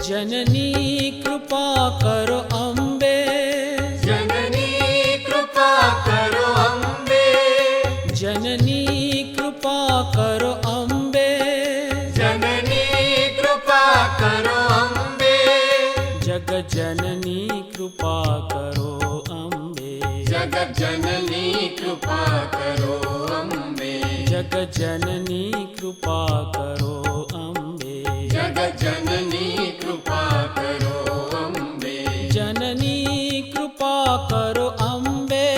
जननी कृपा करो अम्बे, जननी कृपा करो अम्बे, जननी कृपा करो अम्बे, जननी कृपा करो अम्बे, जगत जननी कृपा करो अम्बे, जगत जननी कृपा करो अम्बे, जगत जननी कृपा करो अम्बे, जगत जननी कृपा करो अम्बे, जननी कृपा करो अम्बे,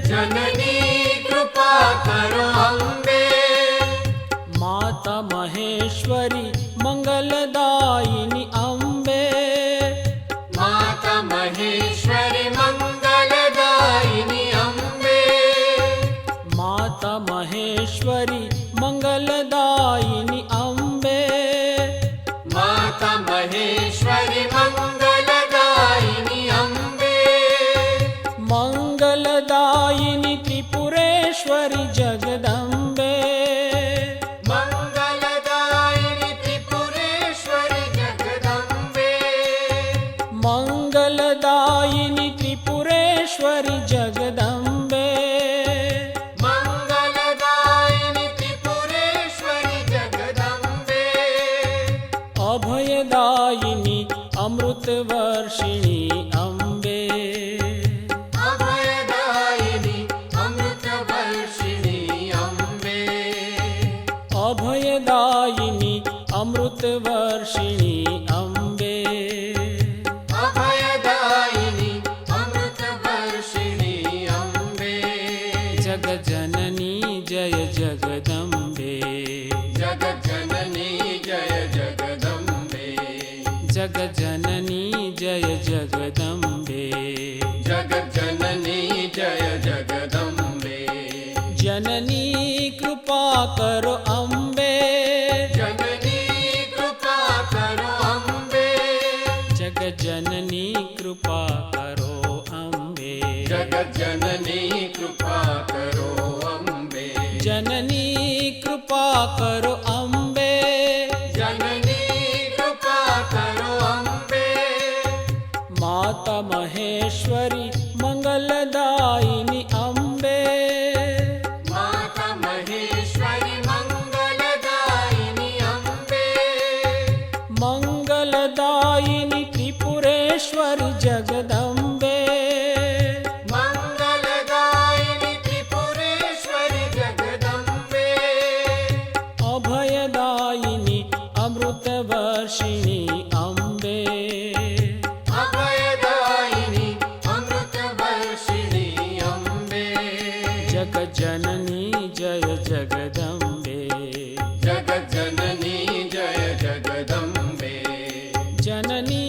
जननी कृपा करो अम्बे, माता महेश्वरी मंगलदायिनी अम्बे, माता महेश्वरी मंगलदायिनी अम्बे, माता महेश्वरी मंगलदायिनी अम्बे, माता महेश्वरी मंगलदायिनी अम्बे, मंगलदायिनी त्रिपुरेश्वरी जगदम्बे, मंगलदायिनी त्रिपुरेश्वरी जगदम्बे, मंगलदायिनी त्रिपुरेश्वरी जगदम्बे, मंगलदायिनी त्रिपुरेश्वरी जगदम्बे, अभयदायिनी अमृतवर्षिणी अम्बे, अभयदायिनी अमृतवर्षिणी अम्बे, अभयदायिनी अमृतवर्षिणी अम्बे, अभयदायिनी अमृतवर्षिणी अम्बे, जगज्जननी जय जगदम्बे, जगज्जननी जय जगदम्बे, जगज्जननी जय जगदम्बे, जगज्जननी जय जगदम्बे, जननी कृपा करो अम्बे, जननी कृपा करो अम्बे, जगज्जननी कृपा करो अम्बे, जगज्जननी कृपा करो अम्बे, जननी कृपा करो अम्बे, जननी कृपा करो अम्बे, माता जगज्जननी जय जगदम्बे जगज्जननी जय जगदम्बे जननी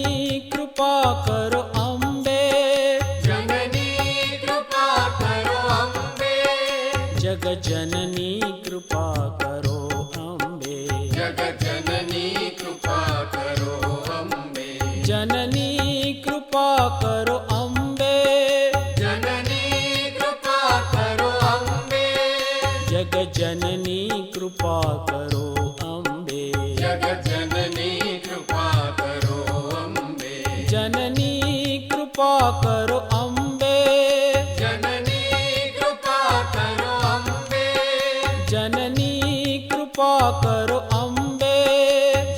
कृपा करो अम्बे जननी कृपा करो अम्बे जगज्जननी कृपा करो अम्बे जगज्जननी कृपा करो अम्बे जननी कृपा करो अम्बे जननी कृपा करो अम्बे जगज्जननी कृपा करो अम्बे जगज्जननी कृपा करो अम्बे जननी कृपा करो अम्बे जननी कृपा करो अम्बे जननी कृपा करो अम्बे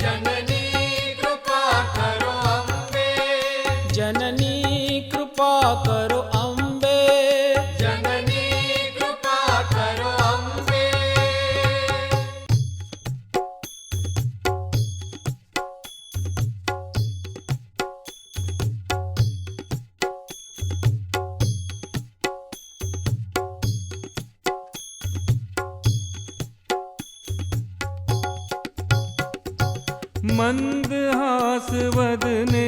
जननी कृपा करो अम्बे जननी कृपा करो अम्बे जननी कृपा करो अम्बे मंदहास वदने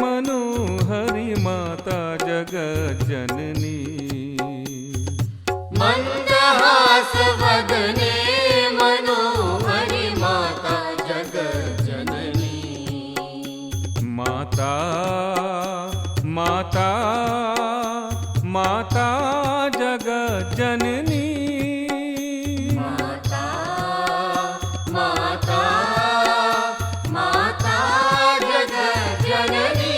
मनोहरि माता जगज्जननी मंदहास वदने मनोहरि माता जगज्जननी माता माता माता जगज्जननी माता माता माता जगज्जननी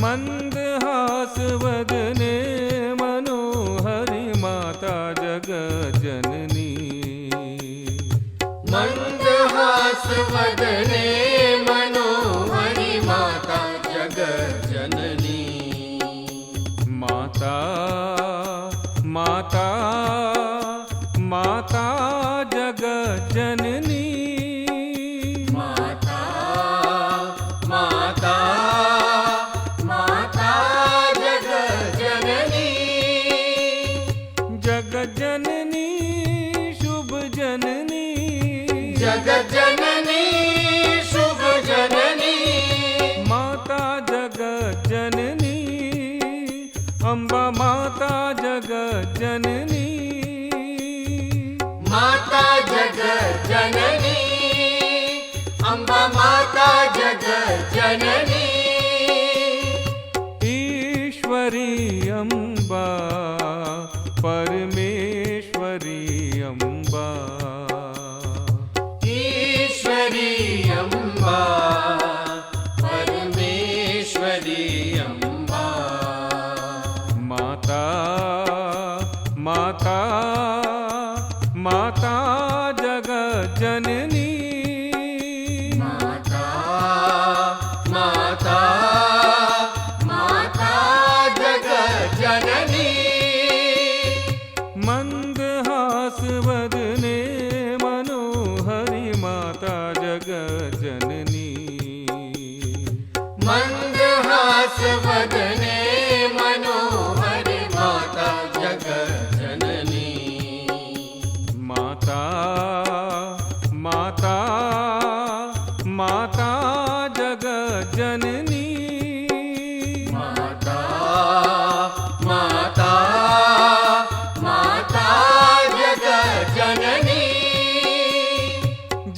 मंदहास वदने मनोहरि माता जगज्जननी मंदहास वदने मनोहरि माता जगज्जननी माता माता माता जगज्जननी माता माता माता जगज्जननी जगज्जननी शुभ जननी जगज्जननी शुभ जननी माता जगज्जननी अम्बा माता जगज्जननी माता जगज्जननी अम्बा माता जगज्जननी ईश्वरी अम्बा परमेश्वरी अम्बा ईश्वरी अम्बा परमेश्वरी अम्बा माता माता माता जगज्जननी माता माता माता जगज्जननी मंदहास वदने मनोहरि माता जगज्जननी मंदहास वदने मनोहरि माता जगज्जननी माता माता माता जगज्जननी माता माता माता जगज्जननी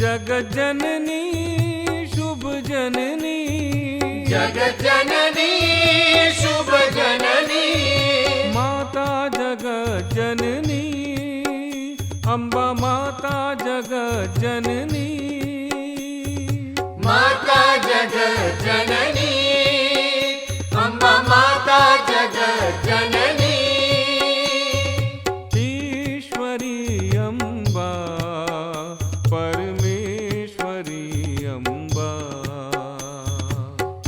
जगज्जननी शुभ जननी जगज्जननी शुभ जननी माता जगज्जननी अम्बा माता जगज्जननी माता जगज्जननी अम्बा माता जगज्जननी ईश्वरी अम्बा परमेश्वरी अम्बा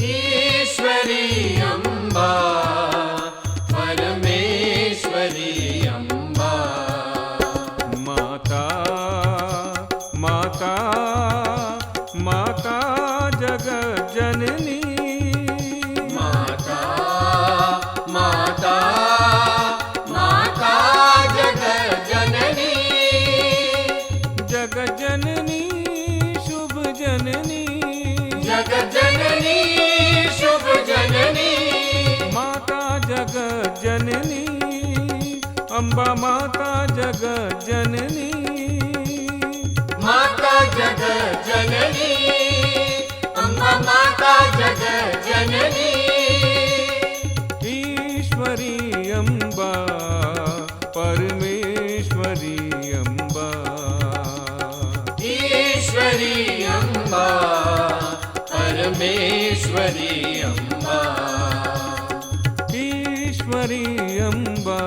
ईश्वरी अम्बा परमेश्वरी अम्बा माता माता माता जगज्जननी अम्बा माता जगत जननी, माता जगत जननी, अम्बा माता जगत जननी, ईश्वरी अम्बा परमेश्वरी अम्बा, ईश्वरी अम्बा परमेश्वरी अम्बा, ईश्वरी अम्बा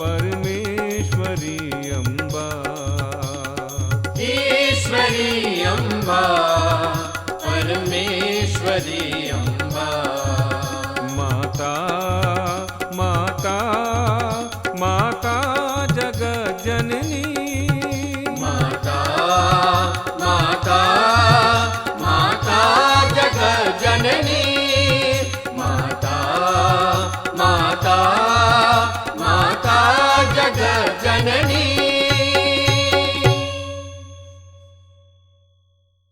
परमेश्वरी अम्बा, ईश्वरी अम्बा परमेश्वरी अम्बा।